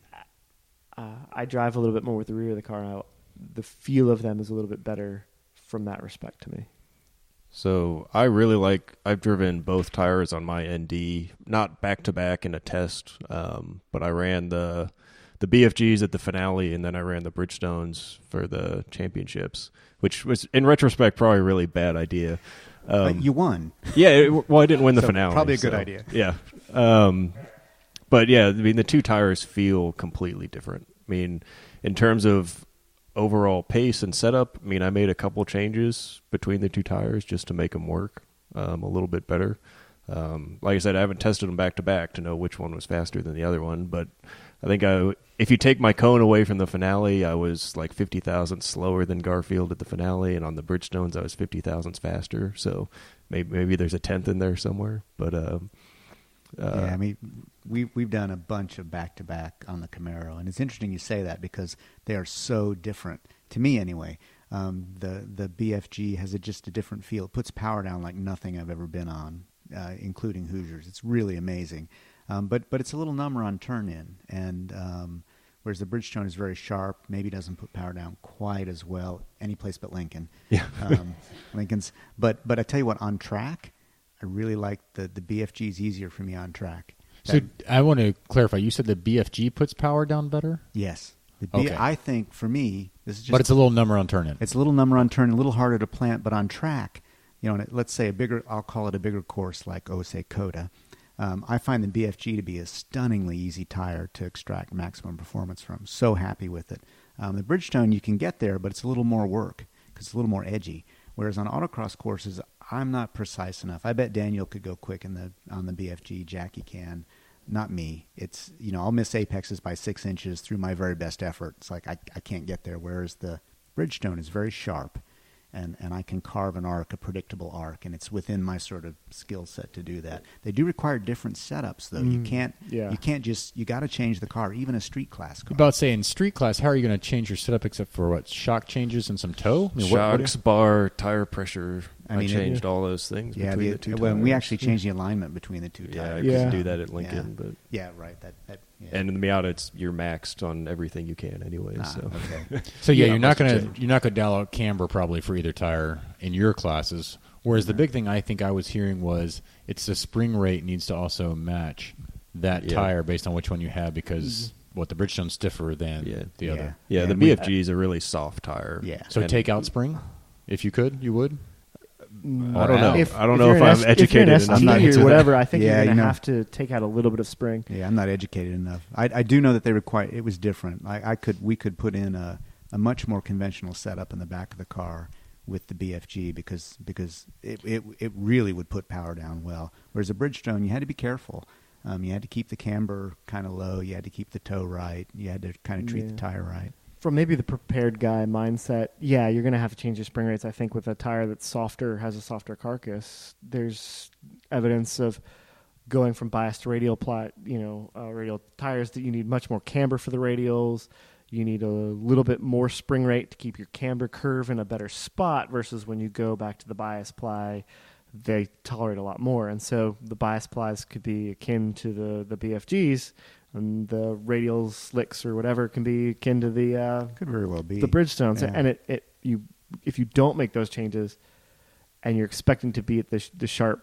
I drive a little bit more with the rear of the car. And the feel of them is a little bit better from that respect to me. So I've driven both tires on my ND, not back-to-back in a test, but I ran the BFGs at the finale, and then I ran the Bridgestones for the championships, which was, in retrospect, probably a really bad idea. But you won. Yeah, well, I didn't win the finale. Probably a good idea. Yeah. But, yeah, I mean, the two tires feel completely different. I mean, in terms of overall pace and setup, I mean, I made a couple changes between the two tires just to make them work a little bit better. Like I said, I haven't tested them back-to-back to know which one was faster than the other one, but I think if you take my cone away from the finale, I was like 50 thousandths slower than Garfield at the finale, and on the Bridgestones, I was 50 thousandths faster. So maybe there's a tenth in there somewhere. But yeah, I mean, we've done a bunch of back-to-back on the Camaro, and it's interesting you say that because they are so different to me anyway. The BFG has just a different feel. It puts power down like nothing I've ever been on, including Hoosiers. It's really amazing. But it's a little number on turn-in, and whereas the Bridgestone is very sharp, maybe doesn't put power down quite as well any place but Lincoln. Yeah. Lincoln's. But I tell you what, on track, I really like the BFG is easier for me on track. So I want to clarify. You said the BFG puts power down better? Yes. Okay. I think for me, this is just. But it's a little number on turn-in. It's a little number on turn, a little harder to plant, but on track, let's say I'll call it a bigger course like, say, Coda. I find the BFG to be a stunningly easy tire to extract maximum performance from. So happy with it. The Bridgestone, you can get there, but it's a little more work because it's a little more edgy. Whereas on autocross courses, I'm not precise enough. I bet Daniel could go quick on the BFG. Jackie can. Not me. It's, I'll miss apexes by 6 inches through my very best effort. It's like I can't get there. Whereas the Bridgestone is very sharp. And I can carve an arc, a predictable arc, and it's within my sort of skill set to do that. They do require different setups, though. You got to change the car, even a street class car. About saying street class, how are you going to change your setup except for what, shock changes and some toe? I mean, Shocks, bar, tire pressure. I changed all those things between the two tires. We actually changed the alignment between the two tires. Yeah, I couldn't do that at Lincoln. But yeah, right. And in the Miata, you're maxed on everything you can anyway. Okay. So you're not gonna dial out camber probably for either tire in your classes. Whereas the big thing I think I was hearing was it's the spring rate needs to also match. that tire based on which one you have because the Bridgestone's stiffer than the other. Yeah, the BFG is a really soft tire. Yeah. So take out spring, if you could, you would. I don't know. I don't if know you're if an I'm educated if you're an enough. ST or whatever, I think Yeah, you're going to you know. have to take out a little bit of spring. Yeah, I'm not educated enough. I do know that they require. It was different. We could put in a much more conventional setup in the back of the car with the BFG because it really would put power down well. Whereas a Bridgestone, you had to be careful. You had to keep the camber kind of low. You had to keep the toe right. You had to kind of treat the tire right. From maybe the prepared guy mindset, you're going to have to change your spring rates. I think with a tire that's softer, has a softer carcass, there's evidence of going from bias to radial radial tires that you need much more camber for the radials. You need a little bit more spring rate to keep your camber curve in a better spot versus when you go back to the bias ply, they tolerate a lot more. And so the bias plies could be akin to the BFGs, and the radial slicks or whatever can be akin to the Could very well be the Bridgestones. Yeah. And if you don't make those changes and you're expecting to be at the sharp,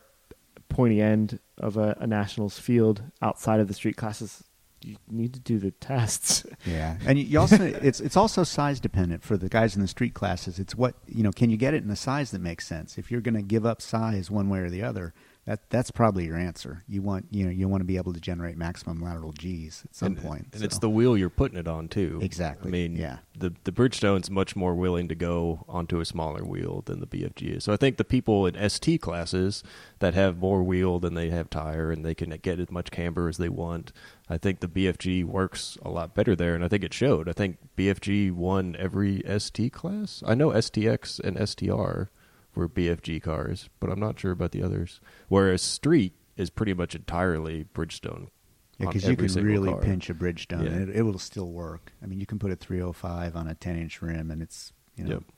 pointy end of a nationals field outside of the street classes, you need to do the tests. Yeah, and you also it's also size dependent for the guys in the street classes. It's what can you get it in a size that makes sense? If you're going to give up size one way or the other, that's probably your answer. You want you want to be able to generate maximum lateral G's at some point. And it's the wheel you're putting it on too. Exactly. I mean, yeah. the Bridgestone's much more willing to go onto a smaller wheel than the BFG is. So I think the people in ST classes that have more wheel than they have tire and they can get as much camber as they want, I think the BFG works a lot better there, and I think it showed. I think BFG won every ST class. I know STX and STR were BFG cars, but I'm not sure about the others. Whereas street is pretty much entirely Bridgestone. Yeah, because you can really pinch a Bridgestone, and it will still work. I mean, you can put a 305 on a 10-inch rim, and it's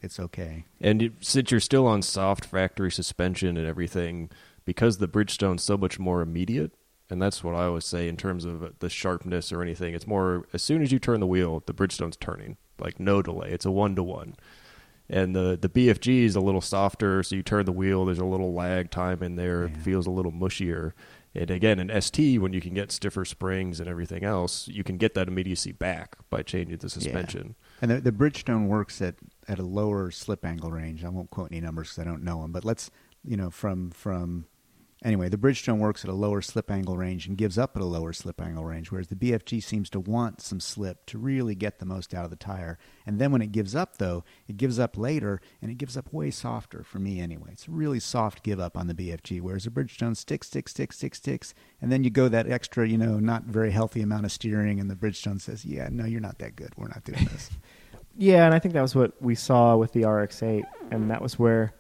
it's okay. And since you're still on soft factory suspension and everything, because the Bridgestone's so much more immediate, and that's what I always say in terms of the sharpness or anything, it's more as soon as you turn the wheel, the Bridgestone's turning, like no delay. It's a 1-to-1. And the BFG is a little softer, so you turn the wheel, there's a little lag time in there, It feels a little mushier. And again, in ST, when you can get stiffer springs and everything else, you can get that immediacy back by changing the suspension. Yeah. And the Bridgestone works at a lower slip angle range. I won't quote any numbers because I don't know them, but let's, anyway, the Bridgestone works at a lower slip angle range and gives up at a lower slip angle range, whereas the BFG seems to want some slip to really get the most out of the tire. And then when it gives up, though, it gives up later, and it gives up way softer for me anyway. It's a really soft give up on the BFG, whereas the Bridgestone sticks, and then you go that extra, not very healthy amount of steering, and the Bridgestone says, yeah, no, you're not that good. We're not doing this. Yeah, and I think that was what we saw with the RX-8, and that was where,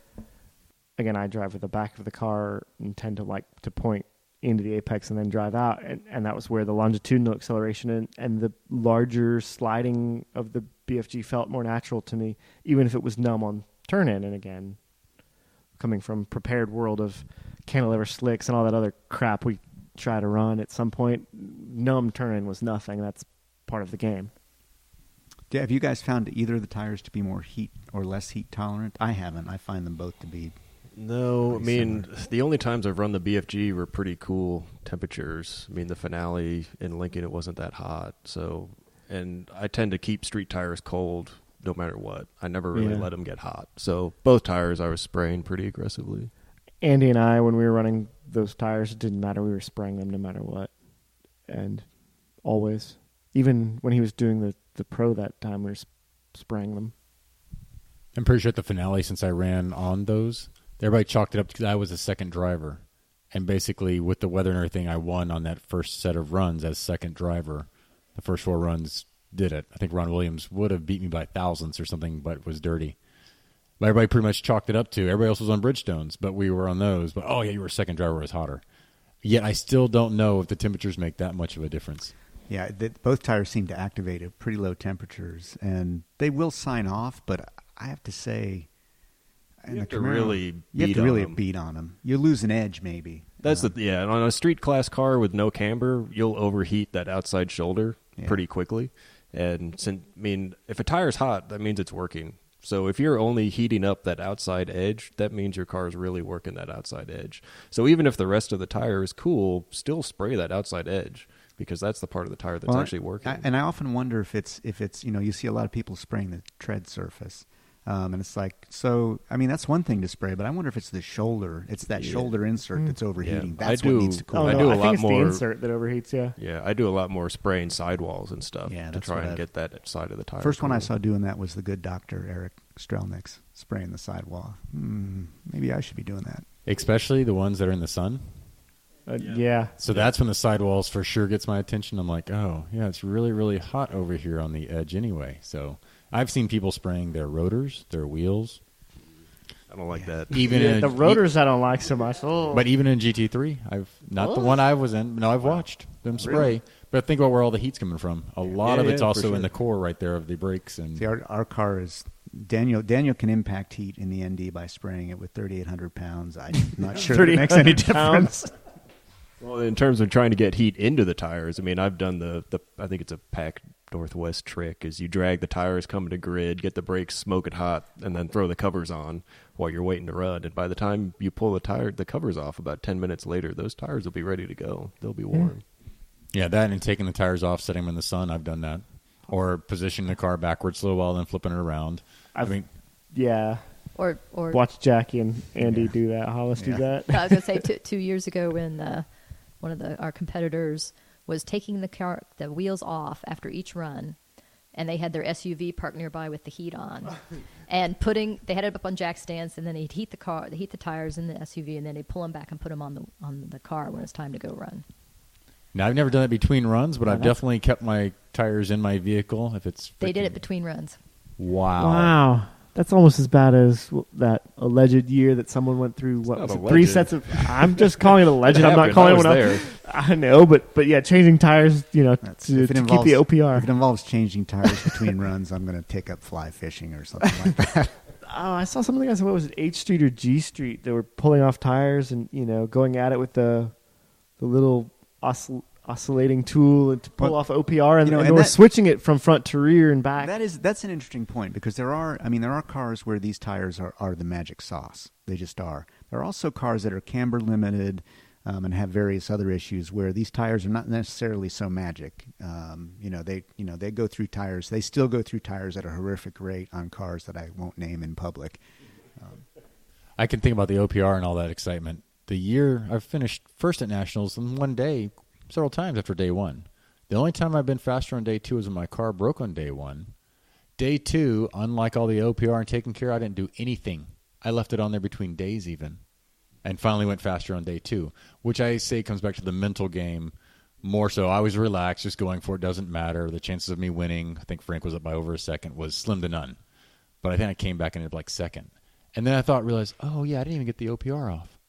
again, I drive with the back of the car and tend to point into the apex and then drive out, and that was where the longitudinal acceleration and the larger sliding of the BFG felt more natural to me, even if it was numb on turn-in. And again, coming from prepared world of cantilever slicks and all that other crap we try to run, at some point, numb turn-in was nothing. That's part of the game. Have you guys found either of the tires to be more heat or less heat tolerant? I haven't. I find them both to be No, I pretty mean, similar. the only times I've run the BFG were pretty cool temperatures. I mean, the finale in Lincoln, it wasn't that hot. So, and I tend to keep street tires cold no matter what. I never really let them get hot. So both tires I was spraying pretty aggressively. Andy and I, when we were running those tires, it didn't matter. We were spraying them no matter what. And always. Even when he was doing the pro that time, we were spraying them. I'm pretty sure at the finale, since I ran on those, everybody chalked it up because I was a second driver. And basically, with the weather and everything, I won on that first set of runs as second driver. The first 4 runs did it. I think Ron Williams would have beat me by thousandths or something, but it was dirty. But everybody pretty much chalked it up to. Everybody else was on Bridgestones, but we were on those. But, oh, yeah, you were a second driver, it was hotter. Yet I still don't know if the temperatures make that much of a difference. Yeah, both tires seem to activate at pretty low temperatures, and they will sign off, but I have to say, You have to really beat on them. You lose an edge, maybe. That's and on a street class car with no camber, you'll overheat that outside shoulder pretty quickly. And if a tire's hot, that means it's working. So if you're only heating up that outside edge, that means your car is really working that outside edge. So even if the rest of the tire is cool, still spray that outside edge, because that's the part of the tire that's actually working. And I often wonder if it's you see a lot of people spraying the tread surface. And it's like, so, I mean, that's one thing to spray, but I wonder if it's the shoulder. It's that shoulder insert that's overheating. Yeah. That's what needs to cool. I do a think lot it's more. the insert that overheats, yeah. Yeah, I do a lot more spraying sidewalls and stuff to try and get that side of the tire. First one I saw doing that was the good doctor, Eric Strelnick's, spraying the sidewall. Maybe I should be doing that. Especially the ones that are in the sun. Yeah. So that's when the sidewalls for sure gets my attention. I'm like, oh, yeah, it's really, really hot over here on the edge anyway. So I've seen people spraying their rotors, their wheels. I don't like that. Even in the rotors I don't like so much. Oh. But even in GT3, I've not the one I was in. No, I've watched them spray. Really? But think about where all the heat's coming from. A lot of it's also in the core right there of the brakes. And see, our car is Daniel can impact heat in the ND by spraying it with 3,800 pounds. I'm not sure that it makes any difference. Well, in terms of trying to get heat into the tires, I mean, I've done the I think it's a Pac Northwest trick, is you drag the tires, come to grid, get the brakes smoking hot, and then throw the covers on while you're waiting to run. And by the time you pull the covers off about 10 minutes later, those tires will be ready to go. They'll be warm. Yeah, that and taking the tires off, setting them in the sun, I've done that. Or positioning the car backwards a little while, then flipping it around. Yeah. Or watch Jackie and Andy do that. Hollis do that. I was going to say 2 years ago when one of our competitors was taking the wheels off after each run, and they had their SUV parked nearby with the heat on, and they had it up on jack stands, and then they'd heat the tires in the SUV, and then they'd pull them back and put them on the car when it's time to go run. Now, I've never done it between runs, but I've definitely kept my tires in my vehicle. They did it between runs. Wow. That's almost as bad as that alleged year that someone went through. What was it? 3 sets of. I'm just calling it alleged. I'm not calling anyone else. I know, but yeah, changing tires, to keep the OPR. If it involves changing tires between runs, I'm going to take up fly fishing or something like that. Oh, I saw some of the guys. What was it? H Street or G Street? They were pulling off tires and going at it with the little oscillating tool to pull off OPR, and they were switching it from front to rear and back. That's an interesting point, because there are cars where these tires are the magic sauce. They just are. There are also cars that are camber limited and have various other issues where these tires are not necessarily so magic. They go through tires. They still go through tires at a horrific rate on cars that I won't name in public. I can think about the OPR and all that excitement. The year I finished first at Nationals, and one day, several times after day one. The only time I've been faster on day two was when my car broke on day one. Day two, unlike all the OPR and taking care, I didn't do anything. I left it on there between days even, and finally went faster on day two, which I say comes back to the mental game more so. I was relaxed, just going for it, doesn't matter. The chances of me winning, I think Frank was up by over a second, was slim to none. But I think I came back and ended up like second. And then I realized, oh yeah, I didn't even get the OPR off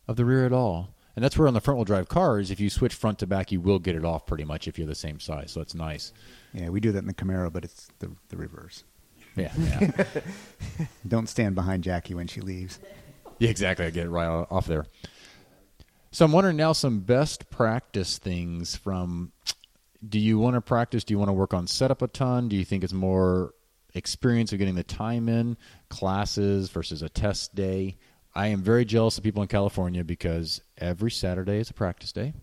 of the rear at all. And that's where on the front-wheel drive cars, if you switch front to back, you will get it off pretty much if you're the same size. So it's nice. Yeah, we do that in the Camaro, but it's the reverse. Yeah. Don't stand behind Jackie when she leaves. Yeah, exactly. I get it right off there. So I'm wondering now some best practice things from, do you want to practice? Do you want to work on setup a ton? Do you think it's more experience of getting the time in, classes versus a test day? I am very jealous of people in California because every Saturday is a practice day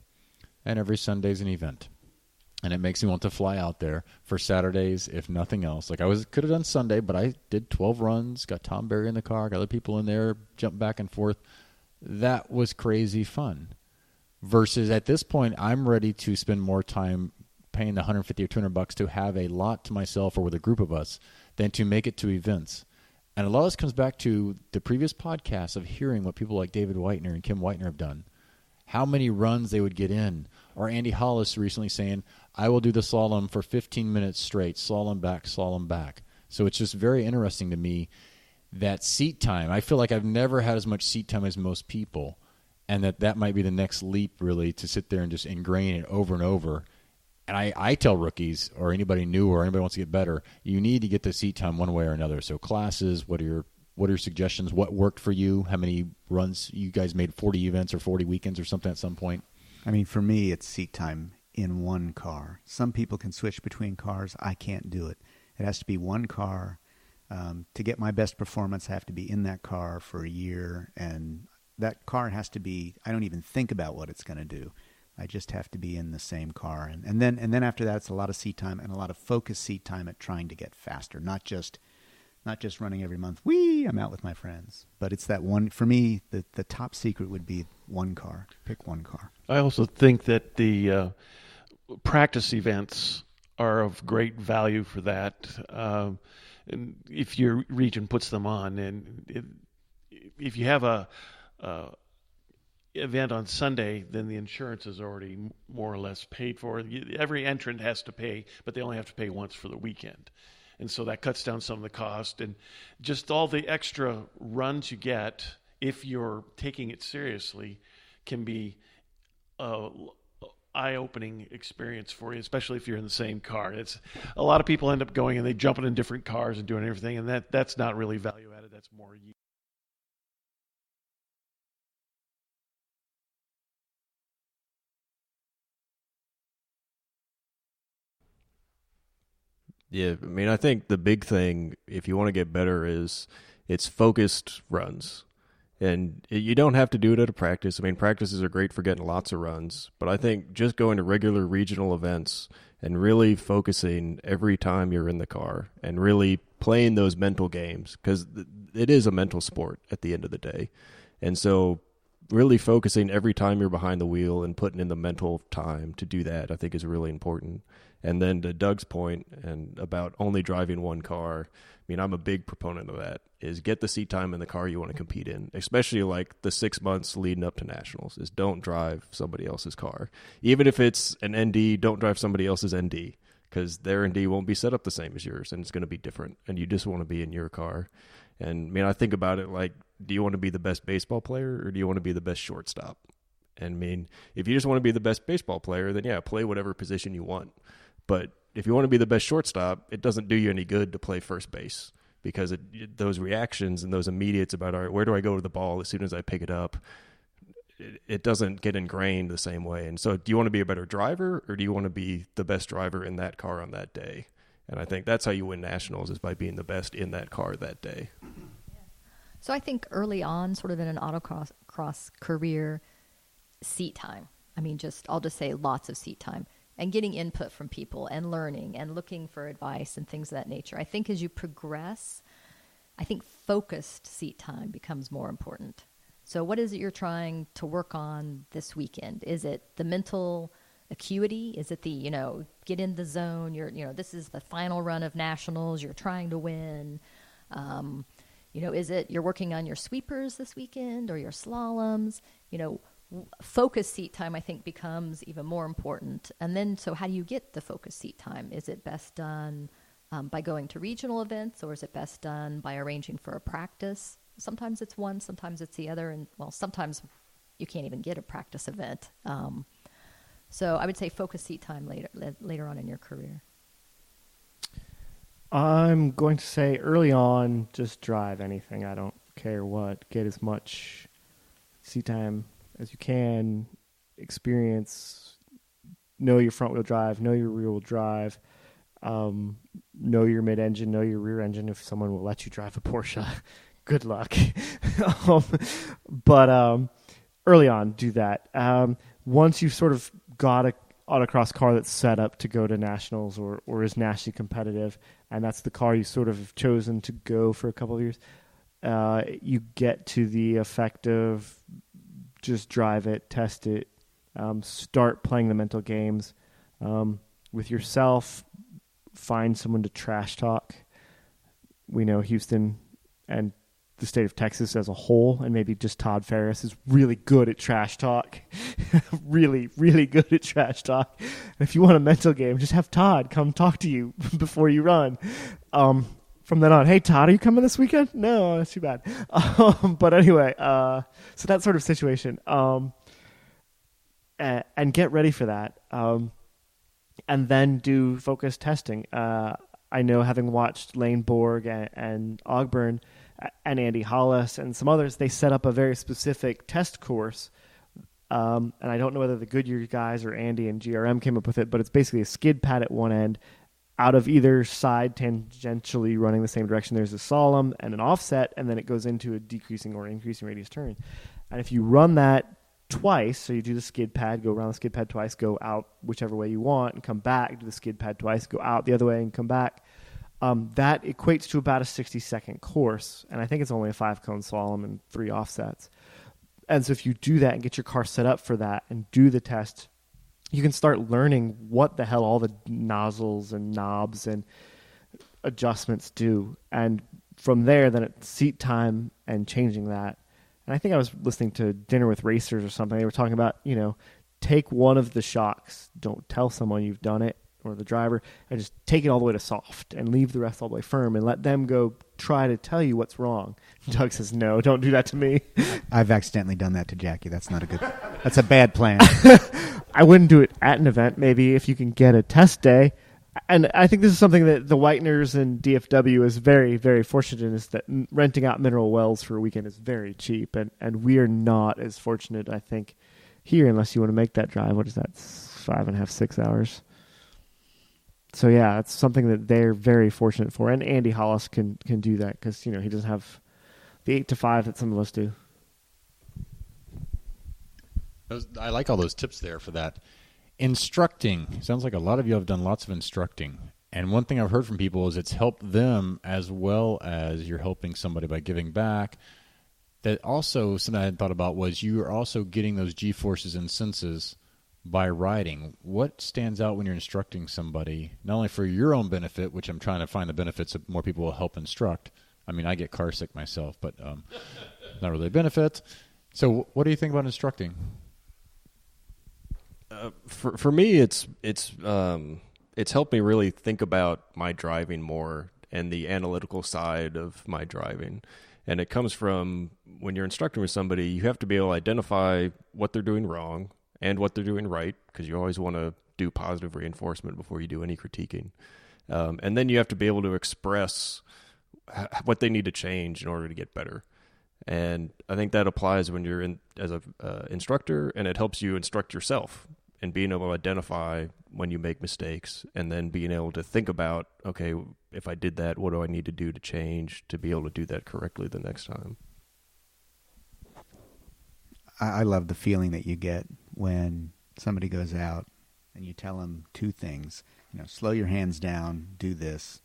and every Sunday is an event. And it makes me want to fly out there for Saturdays, if nothing else. Like could have done Sunday, but I did 12 runs, got Tom Berry in the car, got other people in there, jumped back and forth. That was crazy fun. Versus at this point, I'm ready to spend more time paying the $150 or $200 to have a lot to myself or with a group of us than to make it to events. And a lot of this comes back to the previous podcasts of hearing what people like David Whitener and Kim Whitener have done, how many runs they would get in. Or Andy Hollis recently saying, I will do the slalom for 15 minutes straight, slalom back, slalom back. So it's just very interesting to me that seat time. I feel like I've never had as much seat time as most people, and that might be the next leap really to sit there and just ingrain it over and over. And I tell rookies or anybody new or anybody wants to get better, you need to get the seat time one way or another. So classes, what are your suggestions? What worked for you? How many runs? You guys made 40 events or 40 weekends or something at some point? I mean, for me, it's seat time in one car. Some people can switch between cars. I can't do it. It has to be one car. To get my best performance, I have to be in that car for a year, and that car has to be, I don't even think about what it's going to do. I just have to be in the same car. And then after that, it's a lot of seat time and a lot of focused seat time at trying to get faster, not just running every month. Whee! I'm out with my friends. But it's that one, for me, the top secret would be one car. Pick one car. I also think that the practice events are of great value for that. And if your region puts them on, and if you have a event on Sunday, then the insurance is already more or less paid for. Every entrant has to pay, but they only have to pay once for the weekend. And so that cuts down some of the cost. And just all the extra runs you get, if you're taking it seriously, can be eye-opening experience for you, especially if you're in the same car. It's a lot of people end up going and they jumping in different cars and doing everything, and that's not really value added. That's more you. Yeah, I mean, I think the big thing, if you want to get better, is it's focused runs. And you don't have to do it at a practice. I mean, practices are great for getting lots of runs, but I think just going to regular regional events and really focusing every time you're in the car and really playing those mental games, because it is a mental sport at the end of the day. And so really focusing every time you're behind the wheel and putting in the mental time to do that, I think is really important. And then to Doug's point and about only driving one car, I mean, I'm a big proponent of that, is get the seat time in the car you want to compete in, especially like the 6 months leading up to nationals, is don't drive somebody else's car. Even if it's an ND, don't drive somebody else's ND, because their ND won't be set up the same as yours, and it's going to be different, and you just want to be in your car. And I mean, I think about it like, do you want to be the best baseball player or do you want to be the best shortstop? And I mean, if you just want to be the best baseball player, then yeah, play whatever position you want. But if you want to be the best shortstop, it doesn't do you any good to play first base, because those reactions and those immediates about, all right, where do I go with the ball as soon as I pick it up, it doesn't get ingrained the same way. And so do you want to be a better driver or do you want to be the best driver in that car on that day? And I think that's how you win nationals, is by being the best in that car that day. So I think early on, sort of in an autocross career, seat time. I mean, I'll just say lots of seat time. And getting input from people and learning and looking for advice and things of that nature. I think as you progress, I think focused seat time becomes more important. So what is it you're trying to work on this weekend? Is it the mental acuity? Is it the, get in the zone? This is the final run of nationals. You're trying to win. Is it you're working on your sweepers this weekend or your slaloms? Focus seat time, I think, becomes even more important. And then, so how do you get the focus seat time? Is it best done by going to regional events, or is it best done by arranging for a practice? Sometimes it's one, sometimes it's the other, and sometimes you can't even get a practice event. So I would say focus seat time later on in your career. I'm going to say early on, just drive anything. I don't care what. Get as much seat time as you can, experience, know your front wheel drive, know your rear wheel drive, know your mid-engine, know your rear engine. If someone will let you drive a Porsche, good luck. But early on, do that. Once you've sort of got a autocross car that's set up to go to nationals or is nationally competitive, and that's the car you sort of have chosen to go for a couple of years, you get to the effective just drive it, test it, start playing the mental games with yourself, find someone to trash talk. We know Houston and the state of Texas as a whole, and maybe just Todd Ferris, is really good at trash talk. Really, really good at trash talk. And if you want a mental game, just have Todd come talk to you before you run. From then on, hey, Todd, are you coming this weekend? No, that's too bad. But anyway, so that sort of situation. And get ready for that. And then do focused testing. I know, having watched Lane Borg and Ogburn and Andy Hollis and some others, they set up a very specific test course. And I don't know whether the Goodyear guys or Andy and GRM came up with it, but it's basically a skid pad at one end out of either side tangentially running the same direction. There's a solemn and an offset, and then it goes into a decreasing or increasing radius turn. And if you run that twice, so you do the skid pad, go around the skid pad twice, go out whichever way you want, and come back, do the skid pad twice, go out the other way and come back, that equates to about a 60-second course. And I think it's only a 5-cone slalom and 3 offsets. And so if you do that and get your car set up for that and do the test, you can start learning what the hell all the nozzles and knobs and adjustments do. And from there, then it's seat time and changing that. And I think I was listening to Dinner with Racers or something. They were talking about, take one of the shocks. Don't tell someone you've done it or the driver, and just take it all the way to soft and leave the rest all the way firm and let them go try to tell you what's wrong. Doug says, no, don't do that to me. I've accidentally done that to Jackie. That's a bad plan. I wouldn't do it at an event. Maybe if you can get a test day. And I think this is something that the Whiteners and DFW is very, very fortunate in, is that renting out mineral wells for a weekend is very cheap. And we are not as fortunate, I think, here, unless you want to make that drive. What is that? 5.5, 6 hours. So, yeah, it's something that they're very fortunate for. And Andy Hollis can do that because, he doesn't have the 8 to 5 that some of us do. I like all those tips there for that. Instructing. Sounds like a lot of you have done lots of instructing. And one thing I've heard from people is it's helped them as well as you're helping somebody by giving back. That also, something I had thought about was you are also getting those G-forces and senses by riding. What stands out when you're instructing somebody, not only for your own benefit, which I'm trying to find the benefits of more people will help instruct. I mean, I get car sick myself, but not really a benefit. So what do you think about instructing? For me, it's helped me really think about my driving more and the analytical side of my driving. And it comes from when you're instructing with somebody, you have to be able to identify what they're doing wrong and what they're doing right, because you always want to do positive reinforcement before you do any critiquing. And then you have to be able to express what they need to change in order to get better. And I think that applies when you're in as a instructor, and it helps you instruct yourself and being able to identify when you make mistakes, and then being able to think about, okay, if I did that, what do I need to do to change to be able to do that correctly the next time? I love the feeling that you get when somebody goes out and you tell them 2 things. Slow your hands down, do this.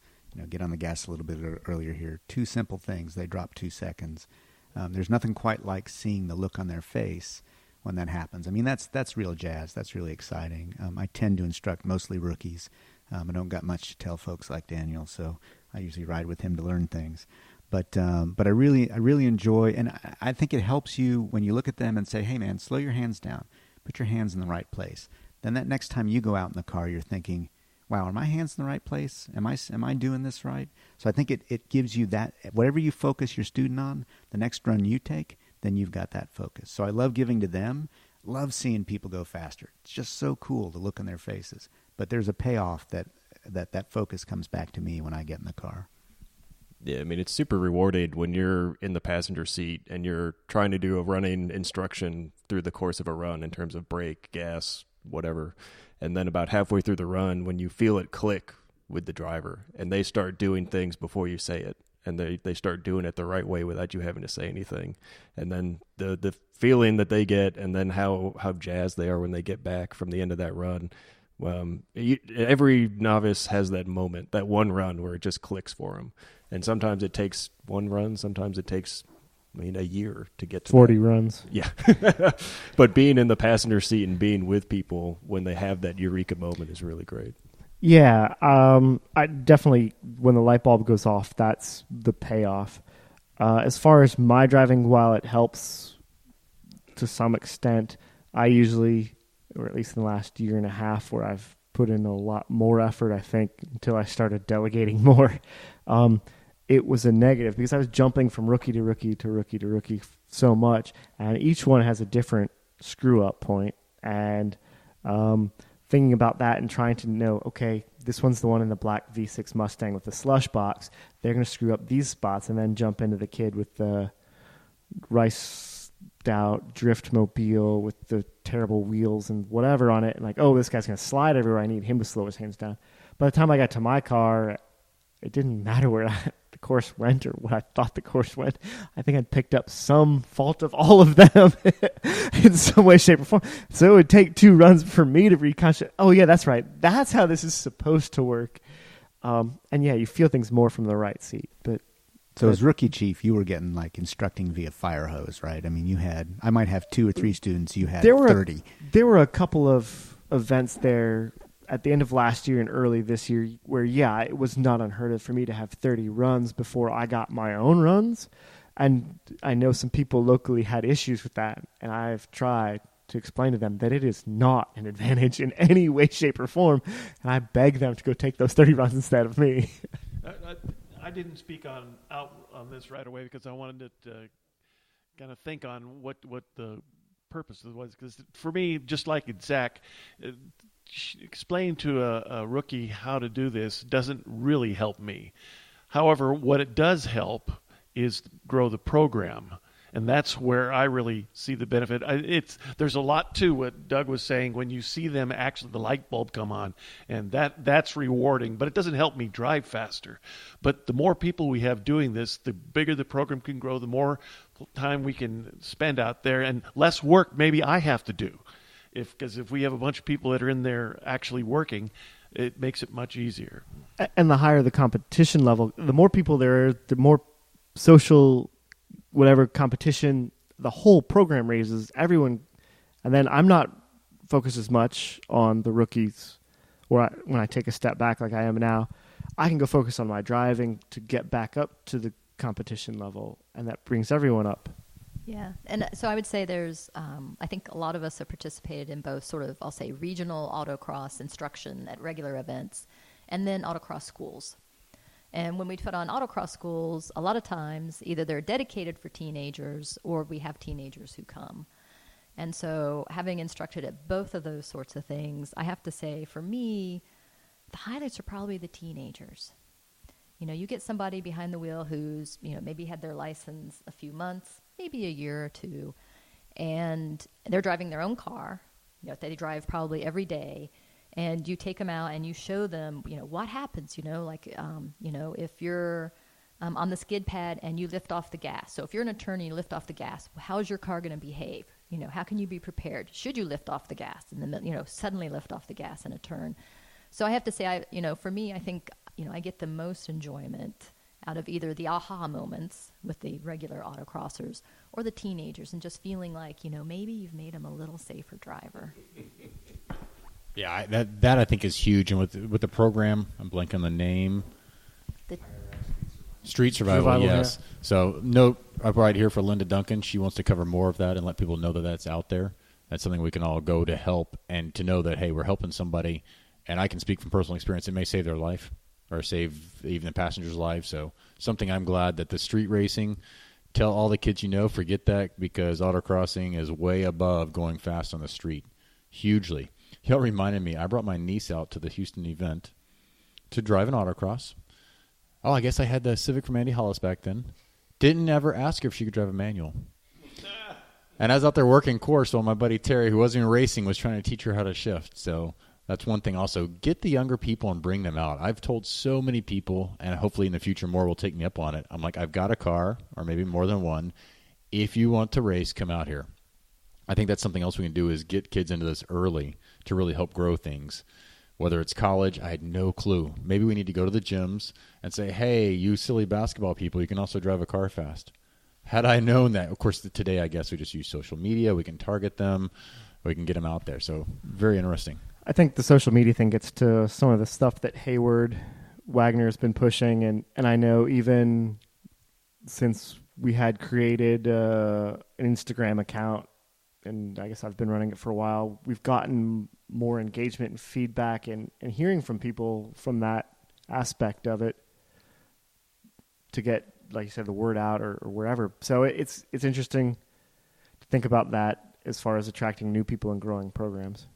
Get on the gas a little bit earlier here. 2 simple things. They drop 2 seconds. There's nothing quite like seeing the look on their face when that happens. I mean, that's real jazz. That's really exciting. I tend to instruct mostly rookies. I don't got much to tell folks like Daniel, so I usually ride with him to learn things. But I really enjoy, and I think it helps you when you look at them and say, hey, man, slow your hands down. Put your hands in the right place. Then that next time you go out in the car, you're thinking, wow, are my hands in the right place? Am I doing this right? So I think it gives you that, whatever you focus your student on, the next run you take, then you've got that focus. So I love giving to them, love seeing people go faster. It's just so cool to look on their faces. But there's a payoff that focus comes back to me when I get in the car. Yeah, I mean, it's super rewarding when you're in the passenger seat and you're trying to do a running instruction through the course of a run in terms of brake, gas, whatever. And then about halfway through the run, when you feel it click with the driver and they start doing things before you say it, and they start doing it the right way without you having to say anything. And then the feeling that they get, and then how jazzed they are when they get back from the end of that run. Every novice has that moment, that one run where it just clicks for them. And sometimes it takes one run, sometimes it takes a year to get to 40 that. runs. Yeah. But being in the passenger seat and being with people when they have that eureka moment is really great. Yeah, I definitely, when the light bulb goes off, that's the payoff. As far as my driving, while it helps to some extent, I usually, or at least in the last year and a half, where I've put in a lot more effort, I think, until I started delegating more, it was a negative because I was jumping from rookie to rookie to rookie to rookie so much, and each one has a different screw-up point, and thinking about that and trying to know, okay, this one's the one in the black V6 Mustang with the slush box. They're going to screw up these spots and then jump into the kid with the riced out drift mobile with the terrible wheels and whatever on it. And like, oh, this guy's going to slide everywhere. I need him to slow his hands down. by the time I got to my car, it didn't matter where the course went or what I thought the course went. I think I'd picked up some fault of all of them in some way, shape, or form. So it would take 2 runs for me to reconstruct. Oh, yeah, that's right. That's how this is supposed to work. And yeah, you feel things more from the right seat. But so as rookie chief, you were getting like instructing via fire hose, right? I mean, I might have 2 or 3 students. You had 30. There were a couple of events there at the end of last year and early this year where, yeah, it was not unheard of for me to have 30 runs before I got my own runs. And I know some people locally had issues with that. And I've tried to explain to them that it is not an advantage in any way, shape, or form. And I beg them to go take those 30 runs instead of me. I didn't speak on this right away because I wanted to kind of think on what the purpose was. Because for me, just like Zach, explain to a rookie how to do this doesn't really help me. However, what it does help is grow the program. And that's where I really see the benefit. There's a lot to what Doug was saying when you see them actually, the light bulb come on, and that's rewarding, but it doesn't help me drive faster. But the more people we have doing this, the bigger the program can grow, the more time we can spend out there, and less work maybe I have to do. Because if we have a bunch of people that are in there actually working, it makes it much easier. And the higher the competition level, the more people there are, the more social, whatever competition the whole program raises. Everyone, and then I'm not focused as much on the rookies, or when I take a step back like I am now, I can go focus on my driving to get back up to the competition level, and that brings everyone up. Yeah, and so I would say there's, I think a lot of us have participated in both sort of, I'll say, regional autocross instruction at regular events, and then autocross schools. And when we put on autocross schools, a lot of times either they're dedicated for teenagers or we have teenagers who come. And so having instructed at both of those sorts of things, I have to say for me, the highlights are probably the teenagers. You know, you get somebody behind the wheel who's, you know, maybe had their license a few months, maybe a year or two, and they're driving their own car. You know, they drive probably every day, and you take them out and you show them, you know, what happens, you know, like, you know, if you're on the skid pad and you lift off the gas. So if you're an attorney, you lift off the gas. How's your car going to behave? You know, how can you be prepared? Should you lift off the gas in the middle, you know, suddenly lift off the gas in a turn? So I have to say, you know, for me, I think, you know, I get the most enjoyment out of either the aha moments with the regular autocrossers or the teenagers and just feeling like, you know, maybe you've made them a little safer driver. Yeah, that I think is huge. And with the program, I'm blanking on the name. Street Survival, yes. Yeah. So note up right here for Linda Duncan. She wants to cover more of that and let people know that that's out there. That's something we can all go to help and to know that, hey, we're helping somebody. And I can speak from personal experience. It may save their life or save even the passenger's life. So something I'm glad that the street racing, tell all the kids you know, forget that, because autocrossing is way above going fast on the street. Hugely. Y'all reminded me, I brought my niece out to the Houston event to drive an autocross. Oh, I guess I had the Civic from Andy Hollis back then. Didn't ever ask her if she could drive a manual. And I was out there working course while my buddy Terry, who wasn't even racing, was trying to teach her how to shift. So that's one thing also. Get the younger people and bring them out. I've told so many people, and hopefully in the future more will take me up on it. I'm like, I've got a car, or maybe more than one. If you want to race, come out here. I think that's something else we can do is get kids into this early to really help grow things. Whether it's college, I had no clue. Maybe we need to go to the gyms and say, hey, you silly basketball people, you can also drive a car fast. Had I known that, of course, today I guess we just use social media. We can target them. We can get them out there. So very interesting. I think the social media thing gets to some of the stuff that Hayward Wagner has been pushing. And I know even since we had created an Instagram account, and I guess I've been running it for a while, we've gotten more engagement and feedback and hearing from people from that aspect of it to get, like you said, the word out or wherever. So it's interesting to think about that as far as attracting new people and growing programs.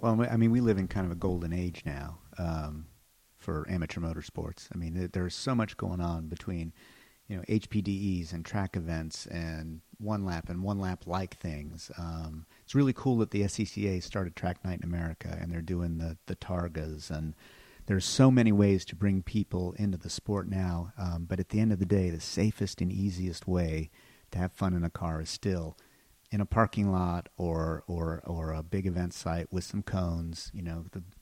Well, I mean, we live in kind of a golden age now for amateur motorsports. I mean, there's so much going on between, HPDEs and track events and one lap like things. It's really cool that the SCCA started Track Night in America, and they're doing the Targas, and there's so many ways to bring people into the sport now. But at the end of the day, the safest and easiest way to have fun in a car is still in a parking lot or a big event site with some cones.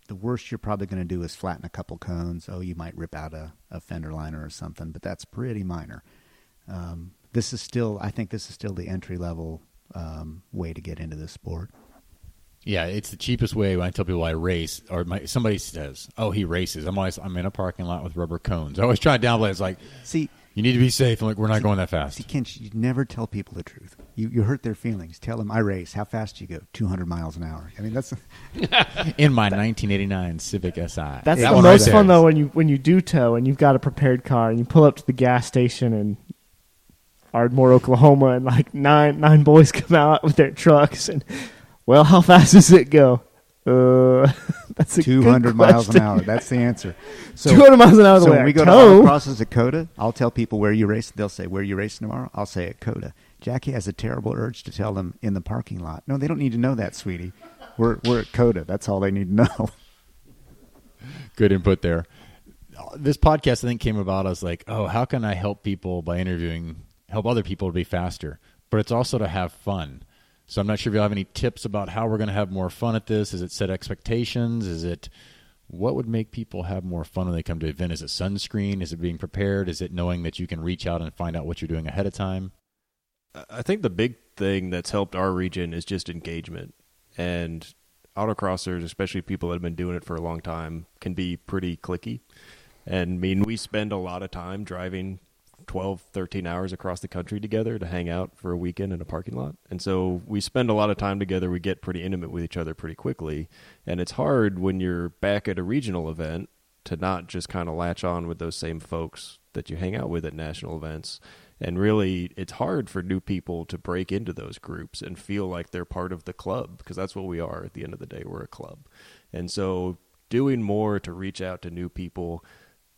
The worst you're probably going to do is flatten a couple cones. Oh, you might rip out a fender liner or something, but that's pretty minor. I think this is still the entry level way to get into this sport. Yeah, it's the cheapest way when I tell people I race, or somebody says, "Oh, he races." I'm in a parking lot with rubber cones. I always try to downplay it. It's like, see, you need to be safe. I'm like, we're not going that fast. See, Ken, you never tell people the truth. You hurt their feelings. Tell them I race. How fast do you go? 200 miles an hour. I mean, that's in my 1989 Civic SI. That's the most fun though when you do tow and you've got a prepared car and you pull up to the gas station in Ardmore, Oklahoma, and like nine boys come out with their trucks and. Well, how fast does it go? That's a 200 miles an hour. That's the answer. So 200 miles an hour. So when we go to autocrosses at COTA, I'll tell people where you race. They'll say, "Where you racing tomorrow?" I'll say at COTA. Jackie has a terrible urge to tell them in the parking lot. No, they don't need to know that, sweetie. We're at COTA. That's all they need to know. Good input there. This podcast, I think, came about as like, oh, how can I help people by help other people to be faster? But it's also to have fun. So I'm not sure if you have any tips about how we're going to have more fun at this. Is it set expectations? Is it what would make people have more fun when they come to an event? Is it sunscreen? Is it being prepared? Is it knowing that you can reach out and find out what you're doing ahead of time? I think the big thing that's helped our region is just engagement. And autocrossers, especially people that have been doing it for a long time, can be pretty cliquey. And I mean, we spend a lot of time driving 12, 13 hours across the country together to hang out for a weekend in a parking lot. And so we spend a lot of time together. We get pretty intimate with each other pretty quickly. And it's hard when you're back at a regional event to not just kind of latch on with those same folks that you hang out with at national events. And really, it's hard for new people to break into those groups and feel like they're part of the club, because that's what we are at the end of the day. We're a club. And so doing more to reach out to new people,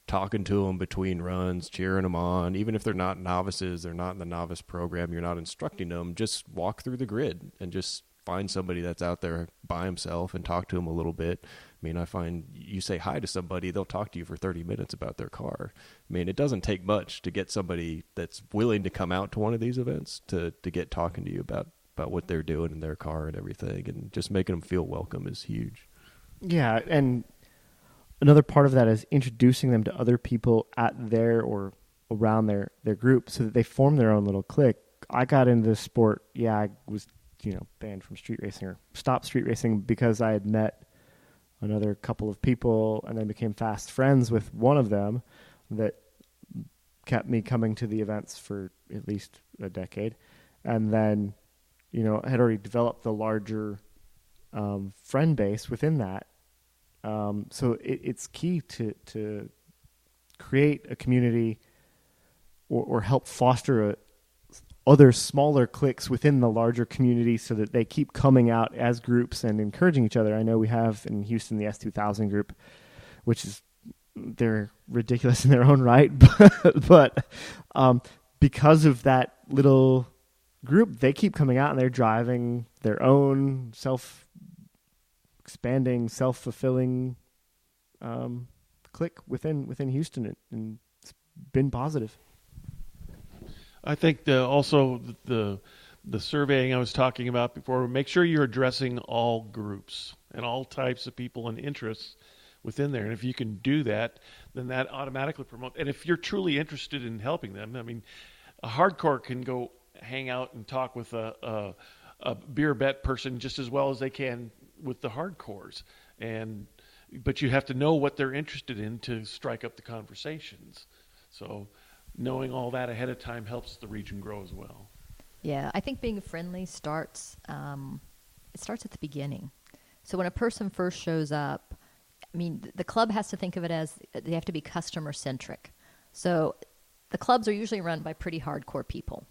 talking to them between runs, cheering them on, even if they're not novices, they're not in the novice program, you're not instructing them, just walk through the grid and just find somebody that's out there by himself and talk to them a little bit. I mean, I find you say hi to somebody, they'll talk to you for 30 minutes about their car. I mean, it doesn't take much to get somebody that's willing to come out to one of these events to get talking to you about what they're doing in their car and everything, and just making them feel welcome is huge. Yeah, and another part of that is introducing them to other people at their or around their group so that they form their own little clique. I got into this sport, I was, banned from street racing or stopped street racing because I had met another couple of people and then became fast friends with one of them that kept me coming to the events for at least a decade. And then, I had already developed the larger friend base within that. So it's key to create a community or help foster other smaller cliques within the larger community so that they keep coming out as groups and encouraging each other. I know we have in Houston the S2000 group, which is they're ridiculous in their own right, but because of that little group, they keep coming out and they're driving their own expanding, self-fulfilling clique within Houston, and it's been positive. I think also the surveying I was talking about before, make sure you're addressing all groups and all types of people and interests within there. And if you can do that, then that automatically promotes. And if you're truly interested in helping them, I mean, a hardcore can go hang out and talk with a beer bet person just as well as they can with the hardcores. But you have to know what they're interested in to strike up the conversations. So knowing all that ahead of time helps the region grow as well. Yeah, I think being friendly starts at the beginning. So when a person first shows up, I mean, the club has to think of it as they have to be customer-centric. So the clubs are usually run by pretty hardcore people.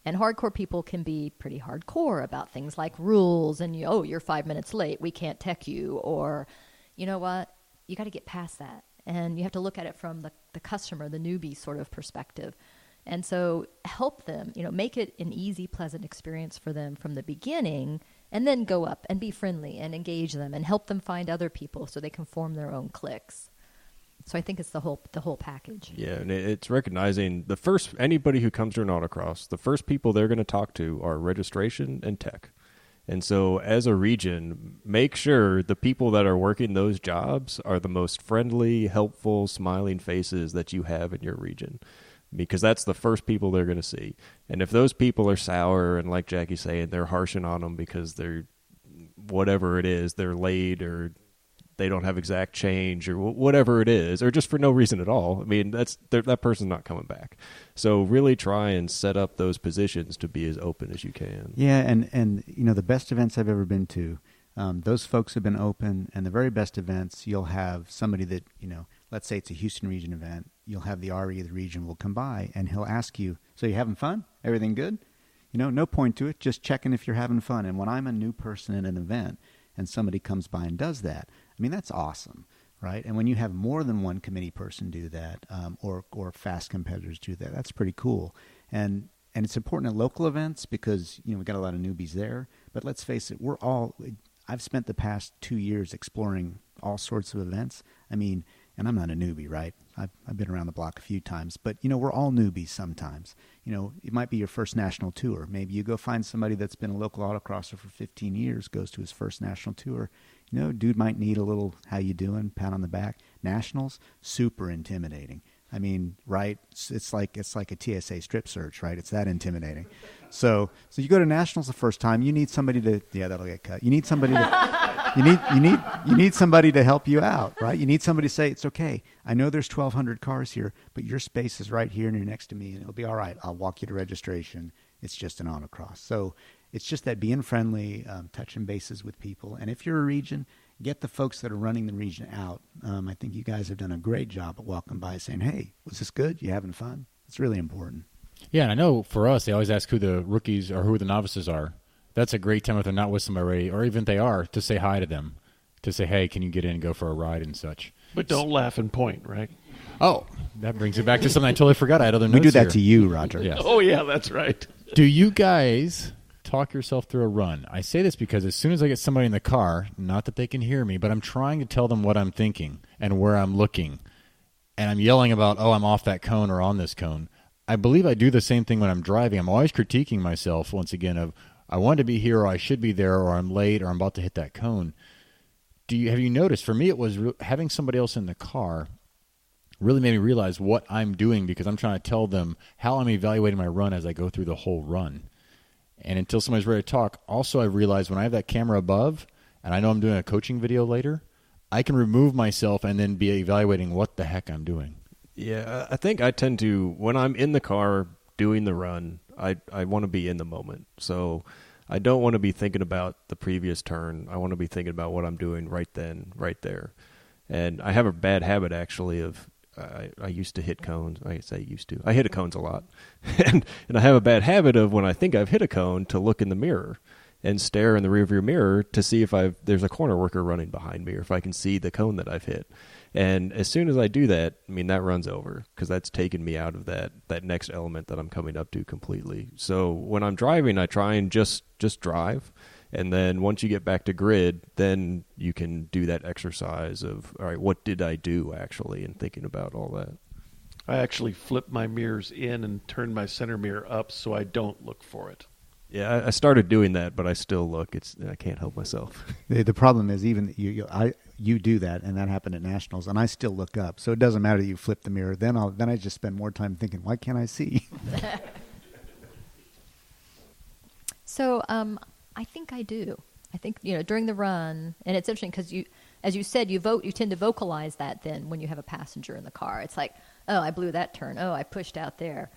And hardcore people can be pretty hardcore about things like rules and, you're 5 minutes late, we can't tech you. Or, you know what, you got to get past that. And you have to look at it from the customer, the newbie sort of perspective. And so help them, make it an easy, pleasant experience for them from the beginning, and then go up and be friendly and engage them and help them find other people so they can form their own cliques. So I think it's the whole package. Yeah, and it's recognizing anybody who comes to an autocross, the first people they're going to talk to are registration and tech. And so as a region, make sure the people that are working those jobs are the most friendly, helpful, smiling faces that you have in your region, because that's the first people they're going to see. And if those people are sour and, like Jackie's saying, they're harshing on them because they're whatever it is, they're late or they don't have exact change or whatever it is, or just for no reason at all, I mean, that person's not coming back. So really try and set up those positions to be as open as you can. Yeah, and the best events I've ever been to, those folks have been open, and the very best events, you'll have somebody that, let's say it's a Houston region event, you'll have the RE of the region will come by, and he'll ask you, so you having fun? Everything good? No point to it, just checking if you're having fun. And when I'm a new person in an event and somebody comes by and does that, I mean, that's awesome, right? And when you have more than one committee person do that, or fast competitors do that, that's pretty cool. And it's important at local events because, we've got a lot of newbies there. But let's face it, I've spent the past 2 years exploring all sorts of events. I mean, and I'm not a newbie, right? I've been around the block a few times, but we're all newbies sometimes. It might be your first national tour. Maybe you go find somebody that's been a local autocrosser for 15 years, goes to his first national tour. Dude might need a little, how you doing, pat on the back. Nationals, super intimidating. I mean, right? It's like a TSA strip search, right? It's that intimidating. So you go to nationals the first time, you need somebody to, that'll get cut. You need somebody to, you need somebody to help you out, right? You need somebody to say, it's okay. I know there's 1,200 cars here, but your space is right here and you're next to me and it'll be all right. I'll walk you to registration. It's just an autocross. So it's just that being friendly, touching bases with people. And if you're a region, get the folks that are running the region out. I think you guys have done a great job at walking by saying, hey, was this good? You having fun? It's really important. Yeah, and I know for us, they always ask who the rookies or who the novices are. That's a great time if they're not with somebody already, or even if they are, to say hi to them, to say, hey, can you get in and go for a ride and such. But don't laugh and point, right? Oh, that brings it back to something I totally forgot. I had other notes We do that here. to you, Roger. Yes. Oh, yeah, that's right. Do you guys talk yourself through a run? I say this because as soon as I get somebody in the car, not that they can hear me, but I'm trying to tell them what I'm thinking and where I'm looking. And I'm yelling about, oh, I'm off that cone or on this cone. I believe I do the same thing when I'm driving. I'm always critiquing myself once again of, I want to be here or I should be there or I'm late or I'm about to hit that cone. Have you noticed? For me, it was having somebody else in the car really made me realize what I'm doing because I'm trying to tell them how I'm evaluating my run as I go through the whole run. And until somebody's ready to talk, also I realize when I have that camera above and I know I'm doing a coaching video later, I can remove myself and then be evaluating what the heck I'm doing. Yeah, I think I tend to, when I'm in the car doing the run, I want to be in the moment. So I don't want to be thinking about the previous turn. I want to be thinking about what I'm doing right then, right there. And I have a bad habit, actually, of I used to hit cones. I say used to. I hit cones a lot. and I have a bad habit of when I think I've hit a cone to look in the mirror and stare in the rearview mirror to see if there's a corner worker running behind me or if I can see the cone that I've hit. And as soon as I do that, I mean, that runs over because that's taken me out of that next element that I'm coming up to completely. So when I'm driving, I try and just drive. And then once you get back to grid, then you can do that exercise of, all right, what did I do actually, and thinking about all that. I actually flip my mirrors in and turn my center mirror up so I don't look for it. Yeah, I started doing that, but I still look. I can't help myself. The problem is even you do that, and that happened at nationals, and I still look up. So it doesn't matter that you flip the mirror. Then I just spend more time thinking, why can't I see? So I think I do. I think during the run, and it's interesting because as you said, you tend to vocalize that then when you have a passenger in the car. It's like, oh, I blew that turn. Oh, I pushed out there.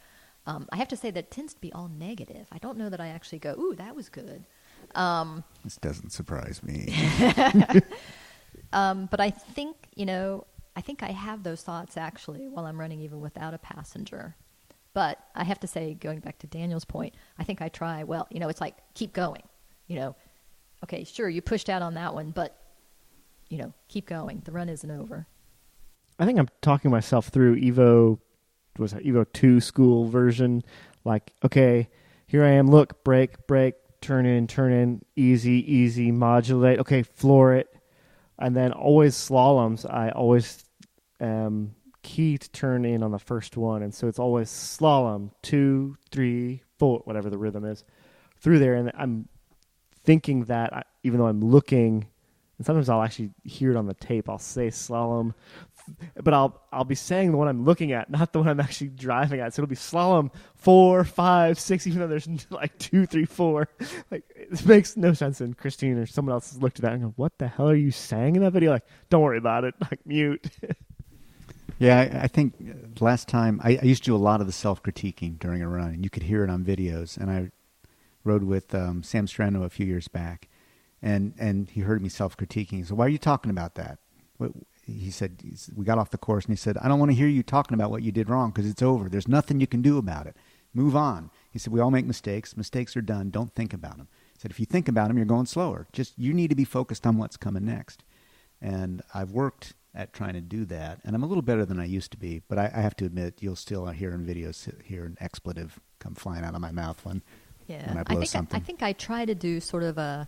I have to say that tends to be all negative. I don't know that I actually go, ooh, that was good. This doesn't surprise me. But I think, I have those thoughts actually while I'm running even without a passenger. But I have to say, going back to Daniel's point, I think I try, it's like, keep going. Okay, sure, you pushed out on that one, but, keep going. The run isn't over. I think I'm talking myself through Evo was it Evo 2 school version. Like, okay, here I am. Look, brake, turn in, easy, modulate. Okay, floor it. And then always slaloms, I always key to turn in on the first one. And so it's always slalom, 2, 3, 4, whatever the rhythm is, through there. And I'm thinking that even though I'm looking, and sometimes I'll actually hear it on the tape, I'll say slalom, but I'll be saying the one I'm looking at, not the one I'm actually driving at. So it'll be slalom 4, 5, 6, even though there's like 2, 3, 4. Like, it makes no sense. And Christine or someone else has looked at that and go, "What the hell are you saying in that video?" Like, don't worry about it. Like, mute. Yeah, I think last time I used to do a lot of the self-critiquing during a run, and you could hear it on videos. And I rode with Sam Strano a few years back, and he heard me self-critiquing. He said, "Why are you talking about that?" He said, we got off the course, and he said, "I don't want to hear you talking about what you did wrong because it's over. There's nothing you can do about it. Move on." He said, "We all make mistakes. Mistakes are done. Don't think about them." He said, "If you think about them, you're going slower. Just you need to be focused on what's coming next." And I've worked at trying to do that, and I'm a little better than I used to be. But I have to admit, you'll still hear in videos hear an expletive come flying out of my mouth when I blow something. I think I try to do sort of a,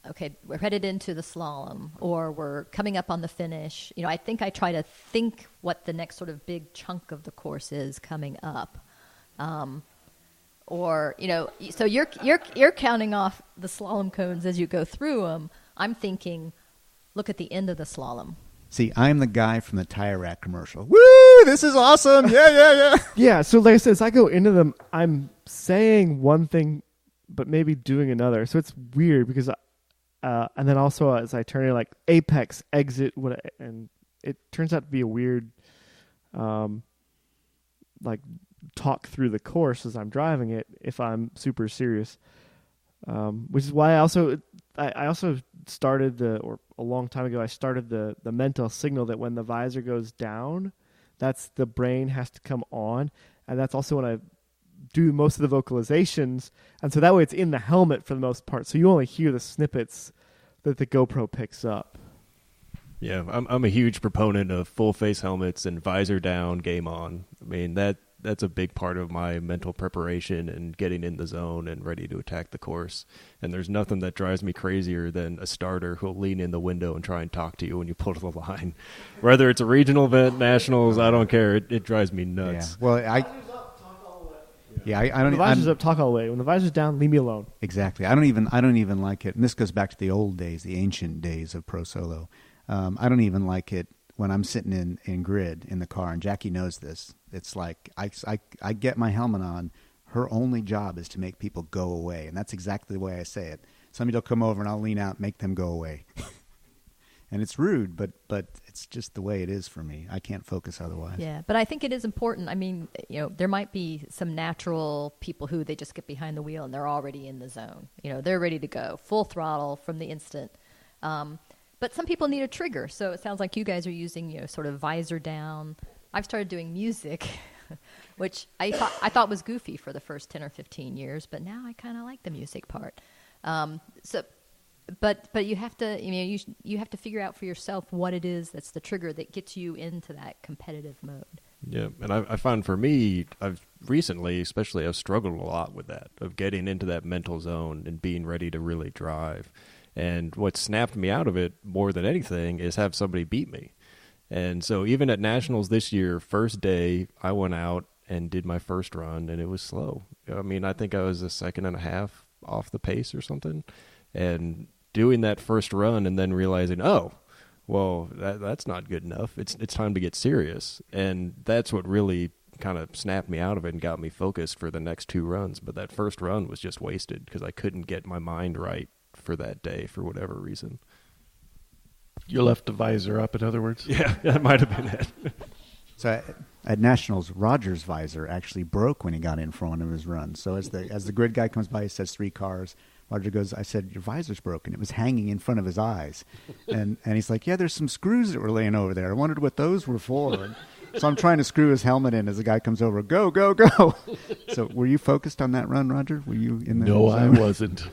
okay, we're headed into the slalom, or we're coming up on the finish. I think I try to think what the next sort of big chunk of the course is coming up. So you're counting off the slalom cones as you go through them. I'm thinking, look at the end of the slalom. See, I'm the guy from the tire rack commercial. Woo! This is awesome! Yeah. Yeah. So, like I said, as I go into them, I'm saying one thing, but maybe doing another. So it's weird because, and then also as I turn in, like apex, exit, and it turns out to be a weird, like talk through the course as I'm driving it. If I'm super serious, which is why I also started a long time ago, I started the mental signal that when the visor goes down, that's the brain has to come on. And that's also when I do most of the vocalizations. And so that way it's in the helmet for the most part. So you only hear the snippets that the GoPro picks up. Yeah, I'm a huge proponent of full face helmets and visor down, game on. I mean, that's a big part of my mental preparation and getting in the zone and ready to attack the course. And there's nothing that drives me crazier than a starter who'll lean in the window and try and talk to you when you pull to the line. Whether it's a regional event, nationals, I don't care. It drives me nuts. Yeah. Well, I don't. When the visor's up, talk all the way. When the visor's down, leave me alone. Exactly. I don't even like it. And this goes back to the old days, the ancient days of pro solo. I don't even like it when I'm sitting in grid in the car, and Jackie knows this. It's like I get my helmet on. Her only job is to make people go away, and that's exactly the way I say it. Somebody will come over, and I'll lean out and make them go away. And it's rude, but it's just the way it is for me. I can't focus otherwise. Yeah, but I think it is important. I mean, there might be some natural people who they just get behind the wheel and they're already in the zone. They're ready to go, full throttle from the instant. But some people need a trigger, so it sounds like you guys are using, sort of visor down. I've started doing music, which I thought was goofy for the first 10 or 15 years, but now I kind of like the music part. But you have to, you have to figure out for yourself what it is that's the trigger that gets you into that competitive mode. Yeah, and I found for me, I've struggled a lot with that, of getting into that mental zone and being ready to really drive. And what snapped me out of it more than anything is have somebody beat me. And so even at Nationals this year, first day, I went out and did my first run, and it was slow. I mean, I think I was a second and a half off the pace or something. And doing that first run and then realizing, oh, well, that's not good enough. It's time to get serious. And that's what really kind of snapped me out of it and got me focused for the next two runs. But that first run was just wasted because I couldn't get my mind right for that day for whatever reason. You left the visor up, in other words? Yeah, that might have been it. So at Nationals, Roger's visor actually broke when he got in for one of his runs. So as the grid guy comes by, he says 3 cars. Roger goes, I said, your visor's broken. It was hanging in front of his eyes. And he's like, yeah, there's some screws that were laying over there. I wondered what those were for. And so I'm trying to screw his helmet in as the guy comes over. Go, go, go. So were you focused on that run, Roger? Were you in the No, zone? I wasn't.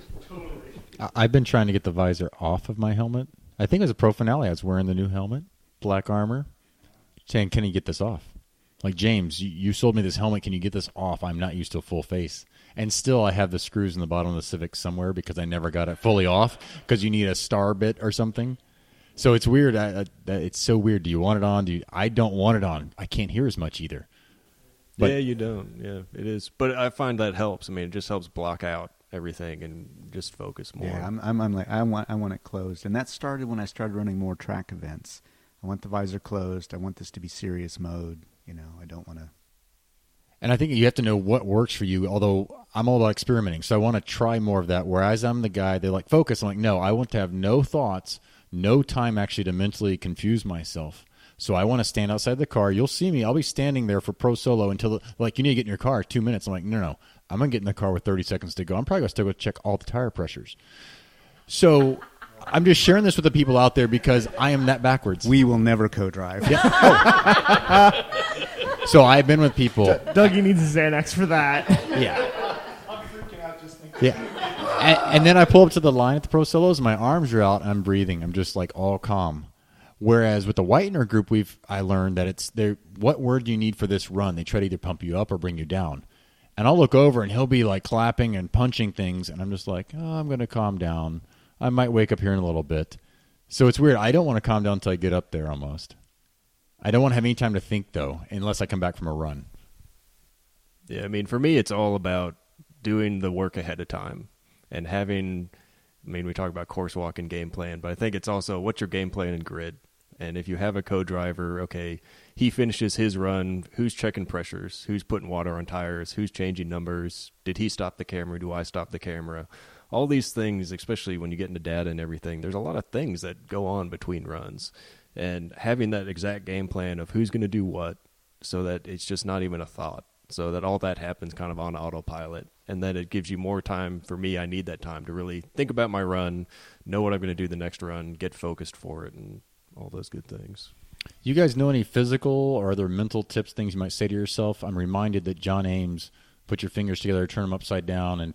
I've been trying to get the visor off of my helmet. I think it was a pro finale. I was wearing the new helmet, black armor, saying, can you get this off? Like, James, you sold me this helmet. Can you get this off? I'm not used to a full face. And still I have the screws in the bottom of the Civic somewhere because I never got it fully off because you need a star bit or something. So it's weird. It's so weird. Do you want it on? I don't want it on. I can't hear as much either. But, yeah, you don't. Yeah, it is. But I find that helps. I mean, it just helps block out everything and just focus more. Yeah, I'm like I want it closed, and that started when I started running more track events. I want the visor closed. I want this to be serious mode. I don't want to. And I think you have to know what works for you, although I'm all about experimenting. So I want to try more of that, whereas I'm the guy, they're like, focus. I'm like, no, I want to have no thoughts, no time actually to mentally confuse myself. So I want to stand outside the car. You'll see me. I'll be standing there for Pro Solo until, like, you need to get in your car 2 minutes. I'm like, no. I'm going to get in the car with 30 seconds to go. I'm probably going to still go check all the tire pressures. So I'm just sharing this with the people out there because I am that backwards. We will never co-drive. Yeah. So I've been with people. Dougie needs a Xanax for that. Yeah. I'm freaking out just thinking. Yeah. And then I pull up to the line at the Pro Solos, my arms are out, and I'm breathing. I'm just like all calm. Whereas with the Whitener group, I learned that it's what word do you need for this run? They try to either pump you up or bring you down. And I'll look over, and he'll be like clapping and punching things, and I'm just like, I'm going to calm down. I might wake up here in a little bit. So it's weird. I don't want to calm down until I get up there almost. I don't want to have any time to think, though, unless I come back from a run. Yeah, I mean, for me, it's all about doing the work ahead of time and having, we talk about course walk and game plan, but I think it's also what's your game plan and grid. And if you have a co-driver, okay, he finishes his run, who's checking pressures, who's putting water on tires, who's changing numbers, did he stop the camera, do I stop the camera? All these things, especially when you get into data and everything, there's a lot of things that go on between runs. And having that exact game plan of who's going to do what so that it's just not even a thought, so that all that happens kind of on autopilot. And then it gives you more time. For me, I need that time to really think about my run, know what I'm going to do the next run, get focused for it, and all those good things. You guys know any physical or other mental tips, things you might say to yourself? I'm reminded that John Ames, put your fingers together, turn them upside down, and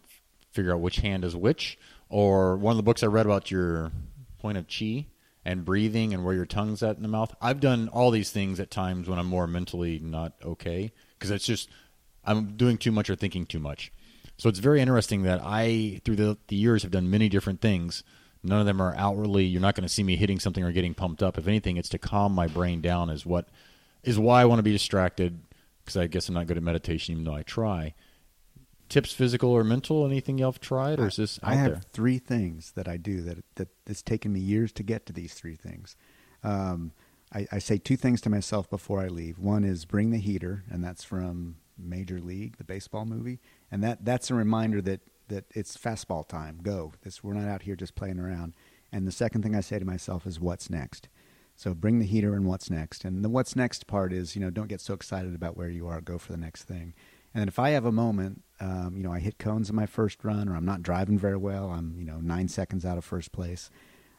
figure out which hand is which. Or one of the books I read about your point of chi and breathing and where your tongue's at in the mouth. I've done all these things at times when I'm more mentally not okay because it's just I'm doing too much or thinking too much. So it's very interesting that I, through the years, have done many different things. None of them are outwardly, you're not going to see me hitting something or getting pumped up. If anything, it's to calm my brain down is why I want to be distracted because I guess I'm not good at meditation even though I try. Tips, physical or mental, anything y'all have tried, or is this out there? I have 3 things that I do that it's taken me years to get to these 3 things. I say 2 things to myself before I leave. One is bring the heater, and that's from Major League, the baseball movie, and that's a reminder that it's fastball time. Go. We're not out here just playing around. And the second thing I say to myself is what's next. So bring the heater and what's next. And the what's next part is, don't get so excited about where you are. Go for the next thing. And then if I have a moment, I hit cones in my first run or I'm not driving very well, I'm, 9 seconds out of first place,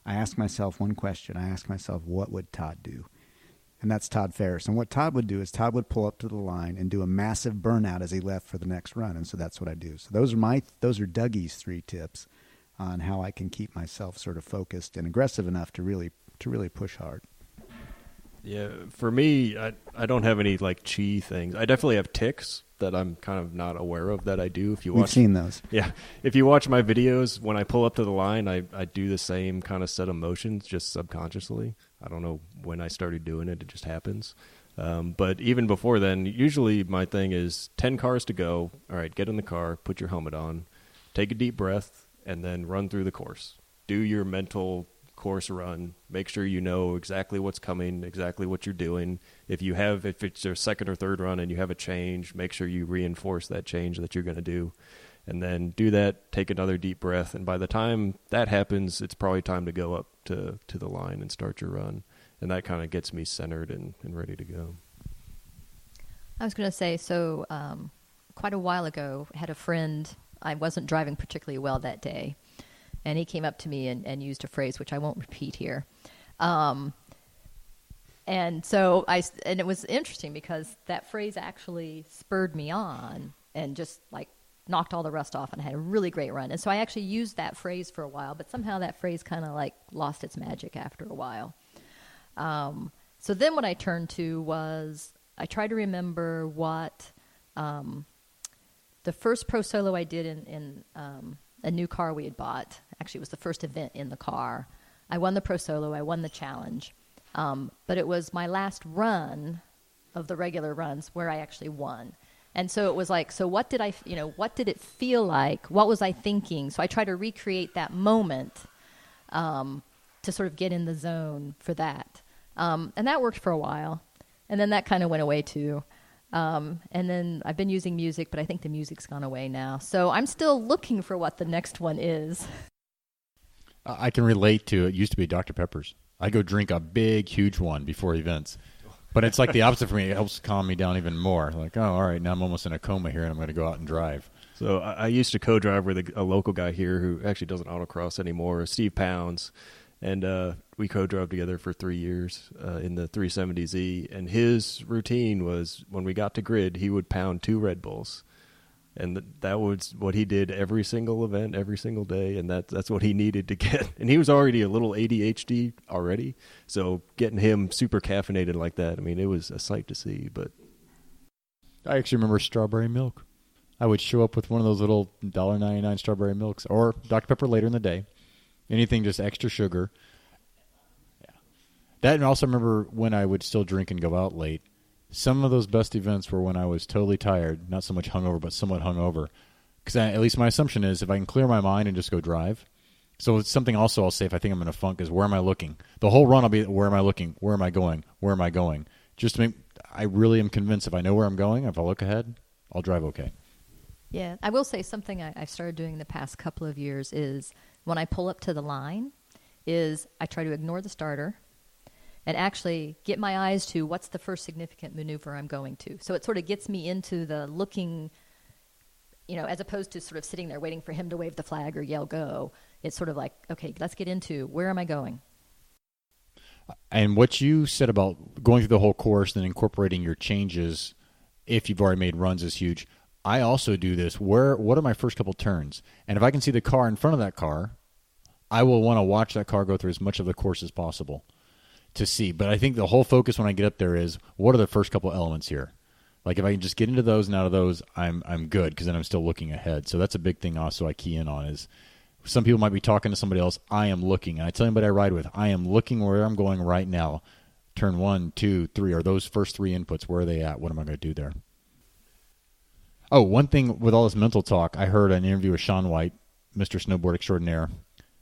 I ask myself one question. I ask myself, what would Todd do? And that's Todd Ferris. And what Todd would do is Todd would pull up to the line and do a massive burnout as he left for the next run. And so that's what I do. So those are Dougie's 3 tips on how I can keep myself sort of focused and aggressive enough to really push hard. Yeah, for me, I don't have any like chi things. I definitely have tics that I'm kind of not aware of that I do. We've seen those. Yeah, if you watch my videos, when I pull up to the line, I do the same kind of set of motions just subconsciously. I don't know when I started doing it; it just happens. But even before then, usually my thing is 10 cars to go. All right, get in the car, put your helmet on, take a deep breath, and then run through the course. Do your mental course run. Make sure you know exactly what's coming, exactly what you're doing. If it's your second or third run and you have a change, make sure you reinforce that change that you're going to do. And then do that, take another deep breath, and by the time that happens, it's probably time to go up to the line and start your run. And that kind of gets me centered and ready to go. I was going to say, so quite a while ago, I had a friend, I wasn't driving particularly well that day, and he came up to me and used a phrase, which I won't repeat here. And it was interesting because that phrase actually spurred me on and just like knocked all the rust off, and I had a really great run. And so I actually used that phrase for a while, but somehow that phrase kind of like lost its magic after a while. So then what I turned to was I try to remember what the first Pro Solo I did in a new car we had bought. Actually, it was the first event in the car. I won the Pro Solo. I won the challenge. But it was my last run of the regular runs where I actually won. And so it was like, so what did what did it feel like? What was I thinking? So I try to recreate that moment to sort of get in the zone for that. And that worked for a while. And then that kind of went away too. And then I've been using music, but I think the music's gone away now. So I'm still looking for what the next one is. I can relate to it. Used to be Dr. Pepper's. I go drink a big, huge one before events. But it's like the opposite for me. It helps calm me down even more. Like, oh, all right, now I'm almost in a coma here, and I'm going to go out and drive. So I used to co-drive with a local guy here who actually doesn't autocross anymore, Steve Pounds. And we co-drove together for 3 years in the 370Z. And his routine was when we got to grid, he would pound 2 Red Bulls. And that was what he did every single event, every single day, and that's what he needed to get. And he was already a little ADHD already, so getting him super caffeinated like that, I mean, it was a sight to see. But I actually remember strawberry milk. I would show up with one of those little $1.99 strawberry milks, or Dr. Pepper later in the day. Anything just extra sugar. Yeah. That, and also remember when I would still drink and go out late. Some of those best events were when I was totally tired, not so much hungover, but somewhat hungover. Because at least my assumption is if I can clear my mind and just go drive. So it's something also I'll say if I think I'm in a funk is where am I looking? The whole run I'll be, where am I looking? Where am I going? Where am I going? Just to make, I really am convinced if I know where I'm going, if I look ahead, I'll drive okay. Yeah, I will say something I've started doing the past couple of years is when I pull up to the line is I try to ignore the starter and actually get my eyes to what's the first significant maneuver I'm going to. So it sort of gets me into the looking, as opposed to sort of sitting there waiting for him to wave the flag or yell go. It's sort of like, okay, let's get into where am I going? And what you said about going through the whole course and incorporating your changes if you've already made runs is huge. I also do this. What are my first couple turns? And if I can see the car in front of that car, I will want to watch that car go through as much of the course as possible to see. But I think the whole focus when I get up there is what are the first couple elements here? Like if I can just get into those and out of those, I'm good because then I'm still looking ahead. So that's a big thing also I key in on is some people might be talking to somebody else. I am looking. And I tell anybody I ride with, I am looking where I'm going right now. Turn 1, 2, 3. Are those first 3 inputs? Where are they at? What am I going to do there? Oh, one thing with all this mental talk, I heard an interview with Sean White, Mr. Snowboard Extraordinaire.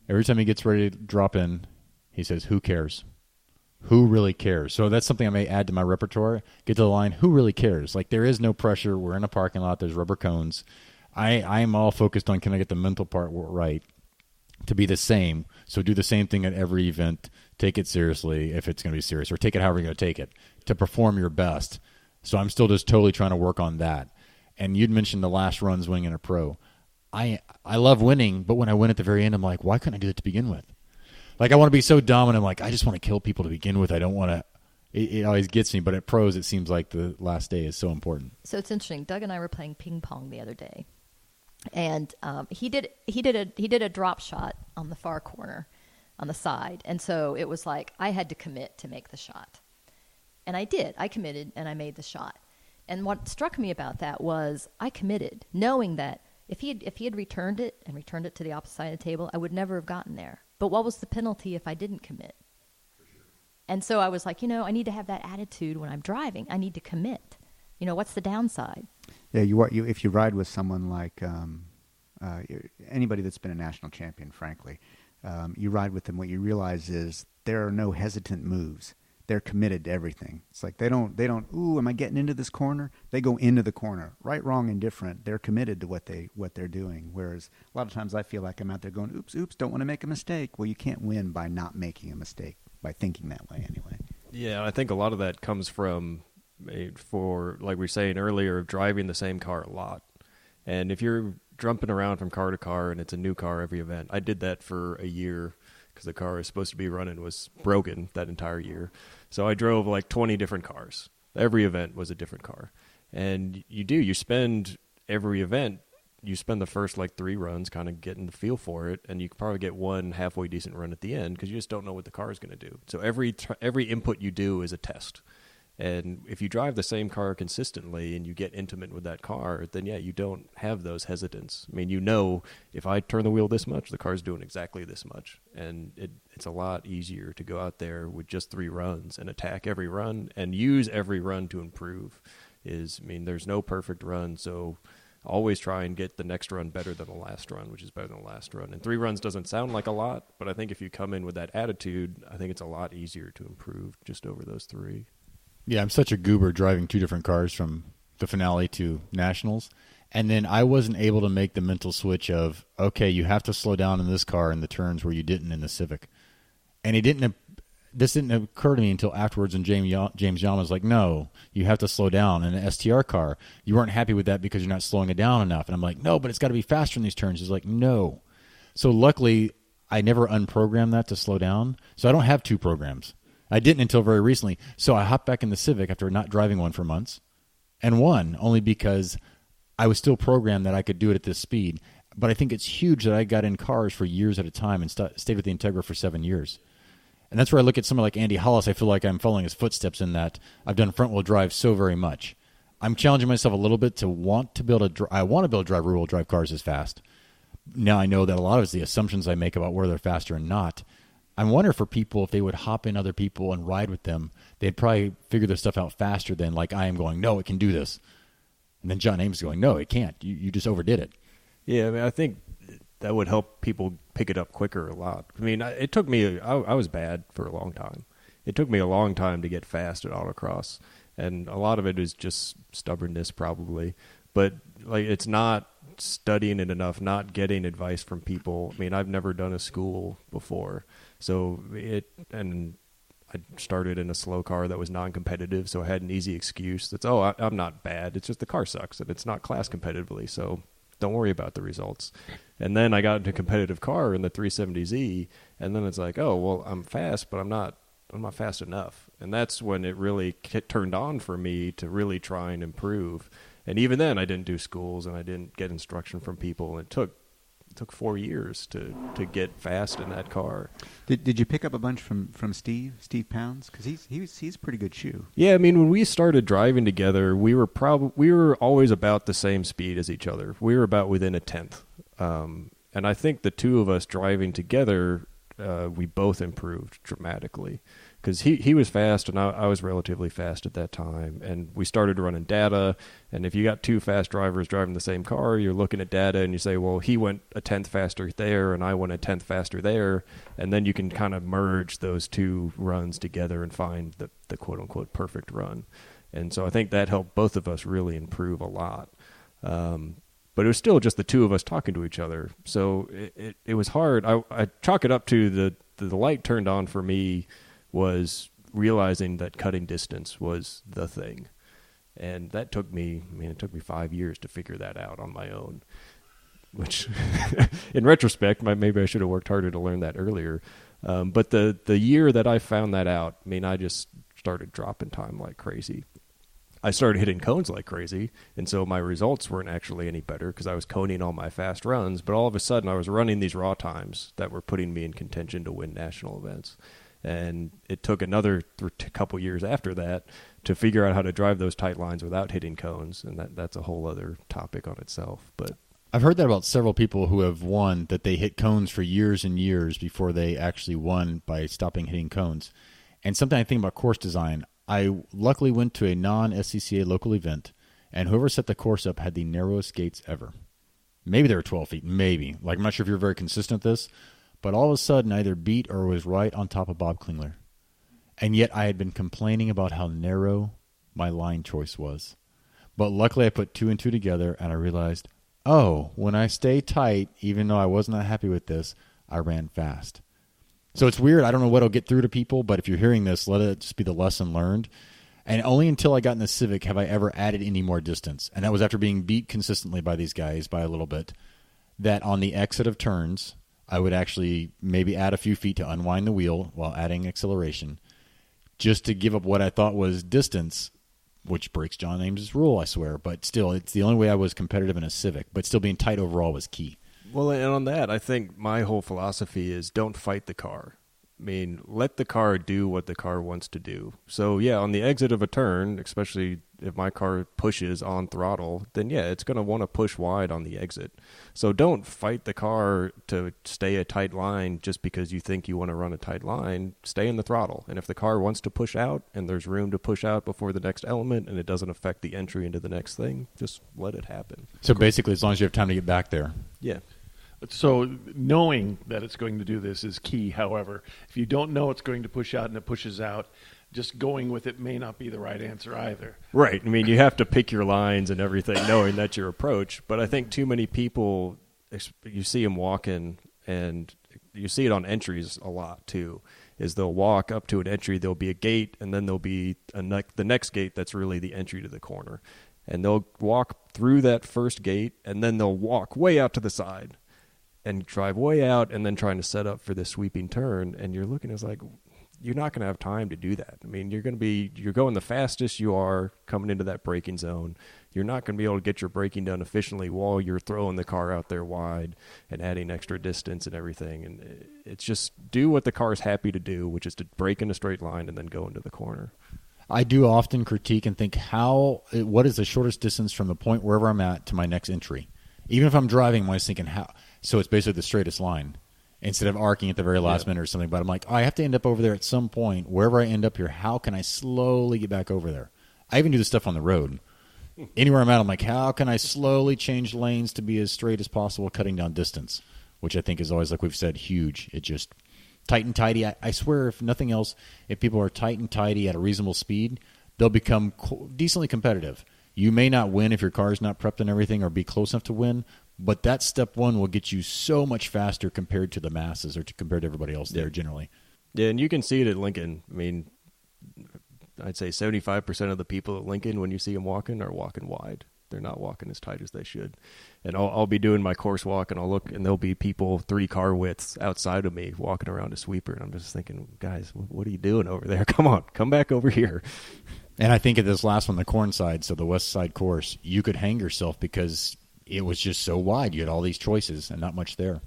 Every time he gets ready to drop in, he says, who cares? Who really cares? So that's something I may add to my repertoire. Get to the line, who really cares? Like there is no pressure. We're in a parking lot. There's rubber cones. I'm all focused on can I get the mental part right to be the same. So do the same thing at every event. Take it seriously if it's going to be serious or take it however you're going to take it to perform your best. So I'm still just totally trying to work on that. And you'd mentioned the last runs winning in a pro. I love winning, but when I win at the very end, I'm like, why couldn't I do that to begin with? Like, I want to be so dominant. Like, I just want to kill people to begin with. I don't want to. It always gets me. But at pros, it seems like the last day is so important. So it's interesting. Doug and I were playing ping pong the other day, and he did a drop shot on the far corner, on the side, and so it was like I had to commit to make the shot, and I did. I committed and I made the shot. And what struck me about that was I committed, knowing that if he had returned it to the opposite side of the table, I would never have gotten there. But what was the penalty if I didn't commit? And so I was like, I need to have that attitude when I'm driving. I need to commit. What's the downside? Yeah, if you ride with someone like anybody that's been a national champion, frankly, you ride with them. What you realize is there are no hesitant moves. They're committed to everything. It's like they don't, ooh, am I getting into this corner? They go into the corner. Right, wrong, indifferent. They're committed to what they're doing. Whereas a lot of times I feel like I'm out there going, oops, don't want to make a mistake. Well, you can't win by not making a mistake, by thinking that way anyway. Yeah, I think a lot of that comes from, for like we were saying earlier, driving the same car a lot. And if you're jumping around from car to car and it's a new car every event, I did that for a year because the car I was supposed to be running was broken that entire year. So I drove like 20 different cars. Every event was a different car. And you spend every event, you spend the first like 3 runs kind of getting the feel for it, and you can probably get one halfway decent run at the end because you just don't know what the car is going to do. So every input you do is a test. And if you drive the same car consistently and you get intimate with that car, then yeah, you don't have those hesitance. I mean, you know, if I turn the wheel this much, the car's doing exactly this much. And it's a lot easier to go out there with just 3 runs and attack every run and use every run to improve. There's no perfect run, so always try and get the next run better than the last run, which is better than the last run. And 3 runs doesn't sound like a lot, but I think if you come in with that attitude, I think it's a lot easier to improve just over those 3. Yeah, I'm such a goober driving 2 different cars from the finale to nationals. And then I wasn't able to make the mental switch of, okay, you have to slow down in this car in the turns where you didn't in the Civic. And this didn't occur to me until afterwards, and James Yama was like, no, you have to slow down. In an STR car, you weren't happy with that because you're not slowing it down enough. And I'm like, no, but it's got to be faster in these turns. He's like, no. So luckily, I never unprogrammed that to slow down. So I don't have 2 programs. I didn't until very recently. So I hopped back in the Civic after not driving one for months and won, only because I was still programmed that I could do it at this speed. But I think it's huge that I got in cars for years at a time and stayed with the Integra for 7 years. And that's where I look at someone like Andy Hollis. I feel like I'm following his footsteps in that I've done front-wheel drive so very much. I'm challenging myself a little bit to want to be able to drive rear-wheel drive cars as fast. Now I know that a lot of it's the assumptions I make about where they're faster and not. I wonder for people, if they would hop in other people and ride with them, they'd probably figure their stuff out faster than like I am going, no, it can do this. And then John Ames is going, no, it can't. You just overdid it. Yeah, I mean, I think that would help people pick it up quicker a lot. I mean, it took me, I was bad for a long time. It took me a long time to get fast at autocross. And a lot of it is just stubbornness probably. But like, it's not studying it enough, not getting advice from people. I mean, I've never done a school before. And I started in a slow car that was non-competitive, so I had an easy excuse. That's, I'm not bad. It's just the car sucks, and it's not class competitively, so don't worry about the results. And then I got into a competitive car in the 370Z, and then it's like, oh, well, I'm fast, but I'm not fast enough. And that's when it really turned on for me to really try and improve. And even then, I didn't do schools, and I didn't get instruction from people, and it took 4 years to get fast in that car. Did you pick up a bunch from Steve Pounds? Because he's a pretty good shoe. Yeah, I mean, when we started driving together, we were always about the same speed as each other. We were about within a tenth. And I think the 2 of us driving together, we both improved dramatically. Because he was fast and I was relatively fast at that time. And we started running data. And if you got 2 fast drivers driving the same car, you're looking at data and you say, well, he went a tenth faster there and I went a tenth faster there. And then you can kind of merge those 2 runs together and find the quote-unquote perfect run. And so I think that helped both of us really improve a lot. But it was still just the 2 of us talking to each other. So it was hard. I chalk it up to the light turned on for me was realizing that cutting distance was the thing. And that took me 5 years to figure that out on my own, which in retrospect, maybe I should have worked harder to learn that earlier. But the year that I found that out, I just started dropping time like crazy. I started hitting cones like crazy, and so my results weren't actually any better because I was coning all my fast runs, but all of a sudden I was running these raw times that were putting me in contention to win national events. And it took another couple years after that to figure out how to drive those tight lines without hitting cones, and that's a whole other topic on itself. But I've heard that about several people who have won, that they hit cones for years and years before they actually won by stopping hitting cones. And something I think about course design, I luckily went to a non-SCCA local event, and whoever set the course up had the narrowest gates ever. Maybe they were 12 feet, maybe. Like, I'm not sure if you're very consistent with this, but all of a sudden I either beat or was right on top of Bob Klingler. And yet I had been complaining about how narrow my line choice was. But luckily I put 2 and 2 together, and I realized, when I stay tight, even though I was not happy with this, I ran fast. So it's weird. I don't know what will get through to people, but if you're hearing this, let it just be the lesson learned. And only until I got in the Civic have I ever added any more distance. And that was after being beat consistently by these guys by a little bit, that on the exit of turns, I would actually maybe add a few feet to unwind the wheel while adding acceleration, just to give up what I thought was distance, which breaks John Ames's rule, I swear. But still, it's the only way I was competitive in a Civic. But still being tight overall was key. Well, and on that, I think my whole philosophy is don't fight the car. I mean, let the car do what the car wants to do. So, yeah, on the exit of a turn, especially if my car pushes on throttle, then, yeah, it's going to want to push wide on the exit. So don't fight the car to stay a tight line just because you think you want to run a tight line. Stay in the throttle. And if the car wants to push out and there's room to push out before the next element and it doesn't affect the entry into the next thing, just let it happen. So basically, as long as you have time to get back there. Yeah. So knowing that it's going to do this is key. However, if you don't know it's going to push out and it pushes out, just going with it may not be the right answer either. Right. I mean, you have to pick your lines and everything knowing that's your approach. But I think too many people, you see them walking, and you see it on entries a lot too, is they'll walk up to an entry, there'll be a gate, and then there'll be the next gate that's really the entry to the corner. And they'll walk through that first gate, and then they'll walk way out to the side and drive way out and then trying to set up for this sweeping turn. And you're looking, it's like, you're not going to have time to do that. I mean, you're going the fastest you are coming into that braking zone. You're not going to be able to get your braking done efficiently while you're throwing the car out there wide and adding extra distance and everything. And it's just do what the car is happy to do, which is to brake in a straight line and then go into the corner. I do often critique and think what is the shortest distance from the point wherever I'm at to my next entry? Even if I'm driving, I'm always thinking so it's basically the straightest line instead of arcing at the very last minute or something. But I'm like, I have to end up over there at some point. Wherever I end up here, how can I slowly get back over there? I even do this stuff on the road. Anywhere I'm at, I'm like, how can I slowly change lanes to be as straight as possible, cutting down distance, which I think is always, like we've said, huge. It just tight and tidy. I swear, if nothing else, if people are tight and tidy at a reasonable speed, they'll become decently competitive. You may not win if your car's not prepped and everything or be close enough to win, but that step one will get you so much faster compared to the masses or compared to everybody else there generally. Yeah, and you can see it at Lincoln. I mean, I'd say 75% of the people at Lincoln, when you see them walking, are walking wide. They're not walking as tight as they should. And I'll be doing my course walk, and I'll look, and there'll be people 3 car widths outside of me walking around a sweeper. And I'm just thinking, guys, what are you doing over there? Come on, come back over here. And I think at this last one, the corn side, so the west side course, you could hang yourself because it was just so wide. You had all these choices and not much there.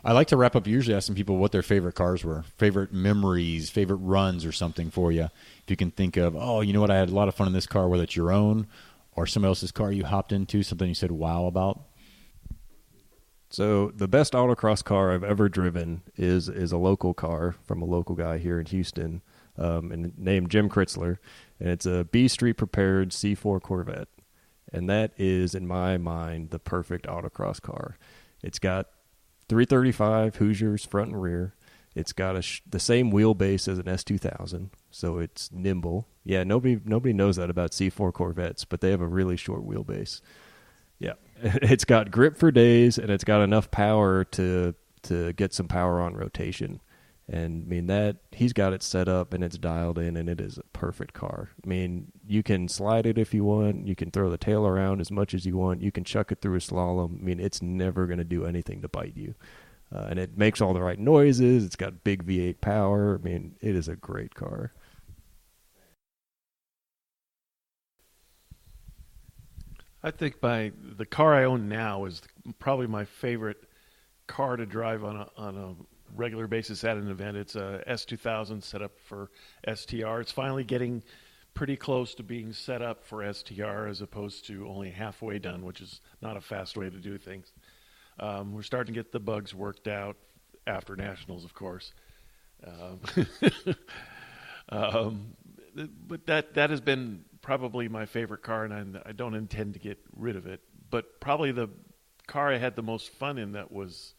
I like to wrap up usually asking people what their favorite cars were, favorite memories, favorite runs or something for you. If you can think of, oh, you know what, I had a lot of fun in this car, whether it's your own or somebody else's car you hopped into, something you said wow about. So the best autocross car I've ever driven is a local car from a local guy here in Houston, and named Jim Kritzler, and it's a B Street prepared C4 Corvette, and that is, in my mind, the perfect autocross car. It's got 335 Hoosiers front and rear. It's got the same wheelbase as an S2000, so it's nimble. Yeah, nobody knows that about C4 Corvettes, but they have a really short wheelbase. Yeah, it's got grip for days, and it's got enough power to get some power on rotation. And I mean, that he's got it set up and it's dialed in, and it is a perfect car. I mean, you can slide it if you want. You can throw the tail around as much as you want. You can chuck it through a slalom. I mean, it's never going to do anything to bite you. And it makes all the right noises. It's got big V8 power. I mean, it is a great car. I think the car I own now is probably my favorite car to drive on a regular basis at an event. It's a S2000 set up for STR. It's finally getting pretty close to being set up for STR as opposed to only halfway done, which is not a fast way to do things. We're starting to get the bugs worked out after Nationals, of course. But that has been probably my favorite car, and I don't intend to get rid of it. But probably the car I had the most fun in that was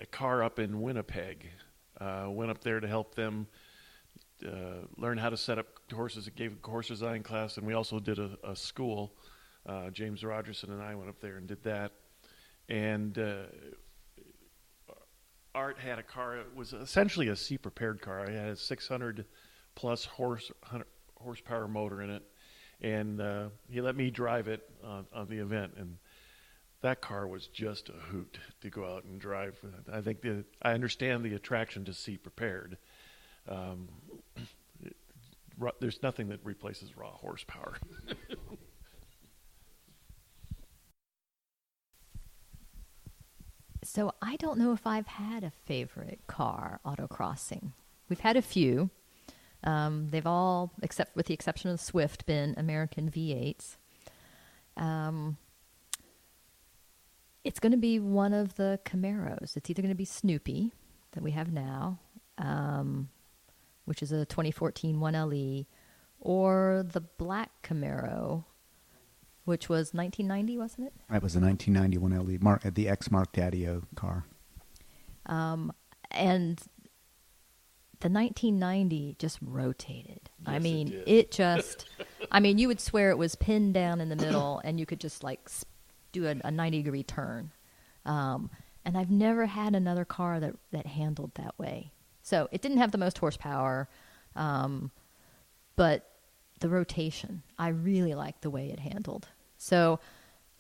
a car up in Winnipeg. Went up there to help them learn how to set up horses. It gave a course design class, and we also did a school. James Rogerson and I went up there and did that. And Art had a car. It was essentially a C-prepared car. It had a 600-plus horsepower motor in it. And he let me drive it on the event. And that car was just a hoot to go out and drive. I think I understand the attraction to C-prepared. There's nothing that replaces raw horsepower. So I don't know if I've had a favorite car autocrossing. We've had a few. They've all, except with the exception of Swift, been American V8s. It's going to be one of the Camaros. It's either going to be Snoopy that we have now, which is a 2014 1LE, or the black Camaro, which was 1990, wasn't it? That was a 1991 LE, the ex-Mark Daddio car. And the 1990 just rotated. Yes, I mean, it just, I mean, you would swear it was pinned down in the middle and you could just like do a 90-degree turn. And I've never had another car that handled that way. So it didn't have the most horsepower, but the rotation, I really liked the way it handled. So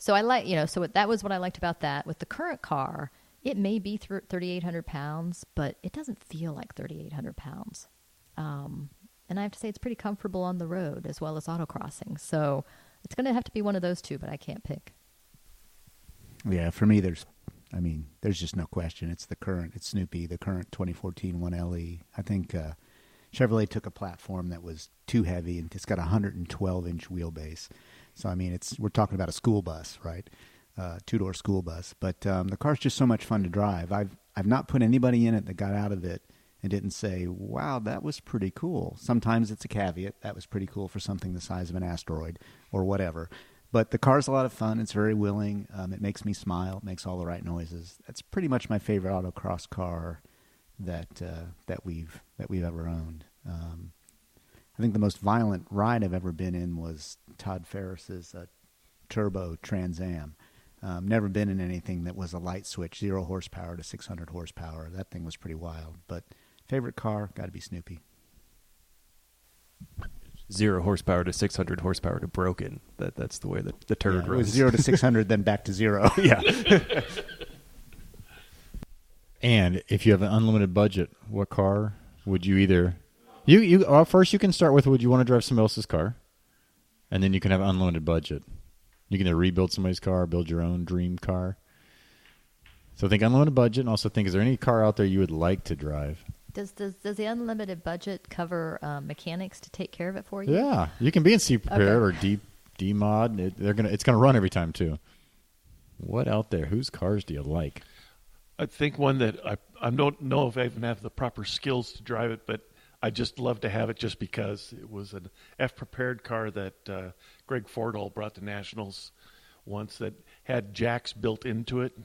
I like, so that was what I liked about that. With the current car, it may be 3,800 pounds, but it doesn't feel like 3,800 pounds. And I have to say it's pretty comfortable on the road as well as autocrossing. So it's going to have to be one of those two, but I can't pick. Yeah, for me, there's just no question. It's Snoopy, the current 2014 1LE. I think Chevrolet took a platform that was too heavy, and it's got a 112-inch wheelbase. So, I mean, we're talking about a school bus, right? Two-door school bus. But the car's just so much fun to drive. I've not put anybody in it that got out of it and didn't say, wow, that was pretty cool. Sometimes it's a caveat. That was pretty cool for something the size of an asteroid or whatever. But the car's a lot of fun. It's very willing. It makes me smile. It makes all the right noises. That's pretty much my favorite autocross car that we've ever owned. I think the most violent ride I've ever been in was Todd Ferris's turbo Trans Am. Never been in anything that was a light switch, 0 horsepower to 600 horsepower. That thing was pretty wild. But favorite car, got to be Snoopy. 0 horsepower to 600 horsepower to broken. That's the way that the turd runs. It was 0 to 600, then back to 0. Yeah. And if you have an unlimited budget, what car would you either... First you can start with, would you want to drive somebody else's car? And then you can have unlimited budget. You can either rebuild somebody's car or build your own dream car. So think unlimited budget, and also think, is there any car out there you would like to drive? Does the unlimited budget cover mechanics to take care of it for you? Yeah, you can be in C prepared or D mod. It's gonna run every time too. What out there? Whose cars do you like? I think one that I don't know if I even have the proper skills to drive it, but I just love to have it just because it was an F-prepared car that Greg Fordall brought to Nationals once that had jacks built into it.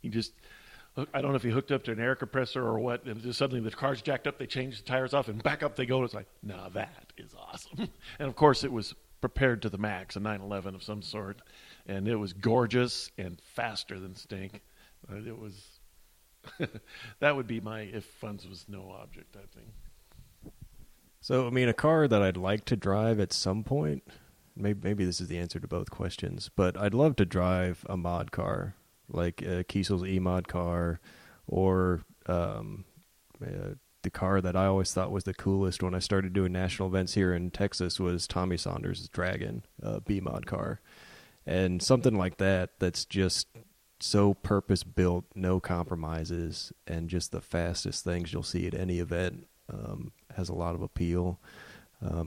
I don't know if he hooked up to an air compressor or what, and just suddenly the car's jacked up, they change the tires off, and back up they go. It's like, nah, that is awesome. And, of course, it was prepared to the max, a 911 of some sort, and it was gorgeous and faster than stink. It was that would be my if funds was no object, I think. So, I mean, a car that I'd like to drive at some point, maybe this is the answer to both questions, but I'd love to drive a mod car, like Kiesel's E-Mod car, or the car that I always thought was the coolest when I started doing national events here in Texas was Tommy Saunders' Dragon B-Mod car. And something like that's just so purpose-built, no compromises, and just the fastest things you'll see at any event has a lot of appeal.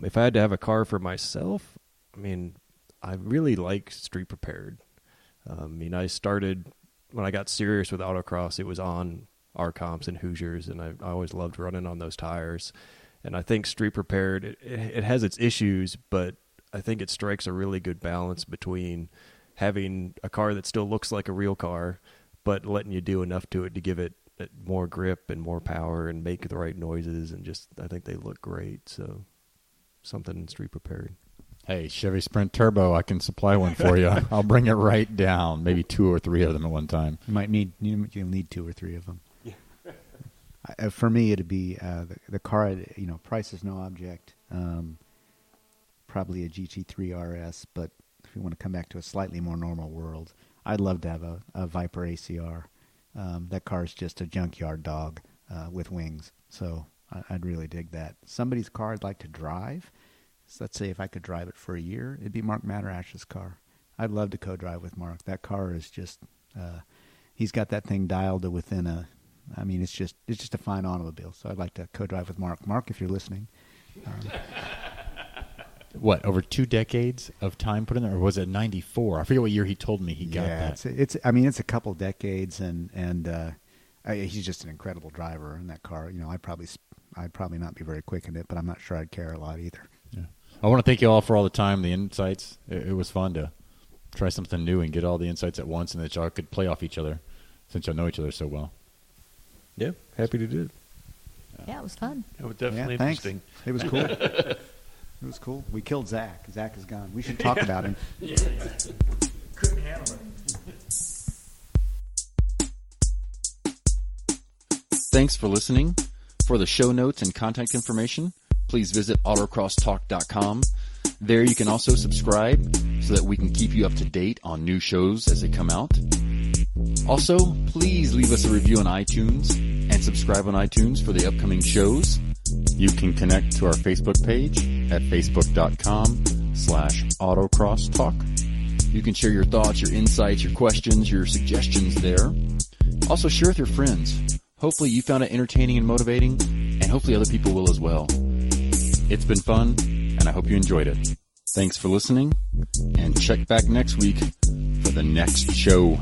If I had to have a car for myself, I mean, I really like street prepared. I mean, I started, when I got serious with autocross, it was on our comps and Hoosiers, and I always loved running on those tires. And I think street prepared, it has its issues, but I think it strikes a really good balance between having a car that still looks like a real car, but letting you do enough to it to give it more grip and more power and make the right noises, and just, I think they look great. So something in street prepared. Hey, Chevy Sprint Turbo, I can supply one for you. I'll bring it right down. Maybe 2 or 3 of them at one time. You'll need 2 or 3 of them. Yeah. For me, it'd be the car. Price is no object. Probably a GT3 RS, but if you want to come back to a slightly more normal world, I'd love to have a Viper ACR. That car is just a junkyard dog with wings, so I'd really dig that. Somebody's car I'd like to drive. So let's say if I could drive it for a year, it'd be Mark Matarash's car. I'd love to co-drive with Mark. That car is just he's got that thing dialed to within a. I mean, it's just a fine automobile. So I'd like to co-drive with Mark. Mark, if you're listening. What, over 2 decades of time put in there, or was it 94? I forget what year he told me he got that. It's it's a couple decades, and he's just an incredible driver in that car. I'd probably not be very quick in it, but I'm not sure I'd care a lot either. Yeah. I want to thank you all for all the time, the insights. It was fun to try something new and get all the insights at once, and that y'all could play off each other since y'all know each other so well. Yeah, happy to do it. Yeah, it was fun. It was definitely thanks. interesting. It was cool. It was cool. We killed Zach. Zach is gone. We should talk about him. Couldn't handle it. Thanks for listening. For the show notes and contact information, please visit autocrosstalk.com. There you can also subscribe so that we can keep you up to date on new shows as they come out. Also, please leave us a review on iTunes and subscribe on iTunes for the upcoming shows. You can connect to our Facebook page at facebook.com/autocrosstalk. You can share your thoughts, your insights, your questions, your suggestions there. Also share with your friends. Hopefully you found it entertaining and motivating, and hopefully other people will as well. It's been fun, and I hope you enjoyed it. Thanks for listening, and check back next week for the next show.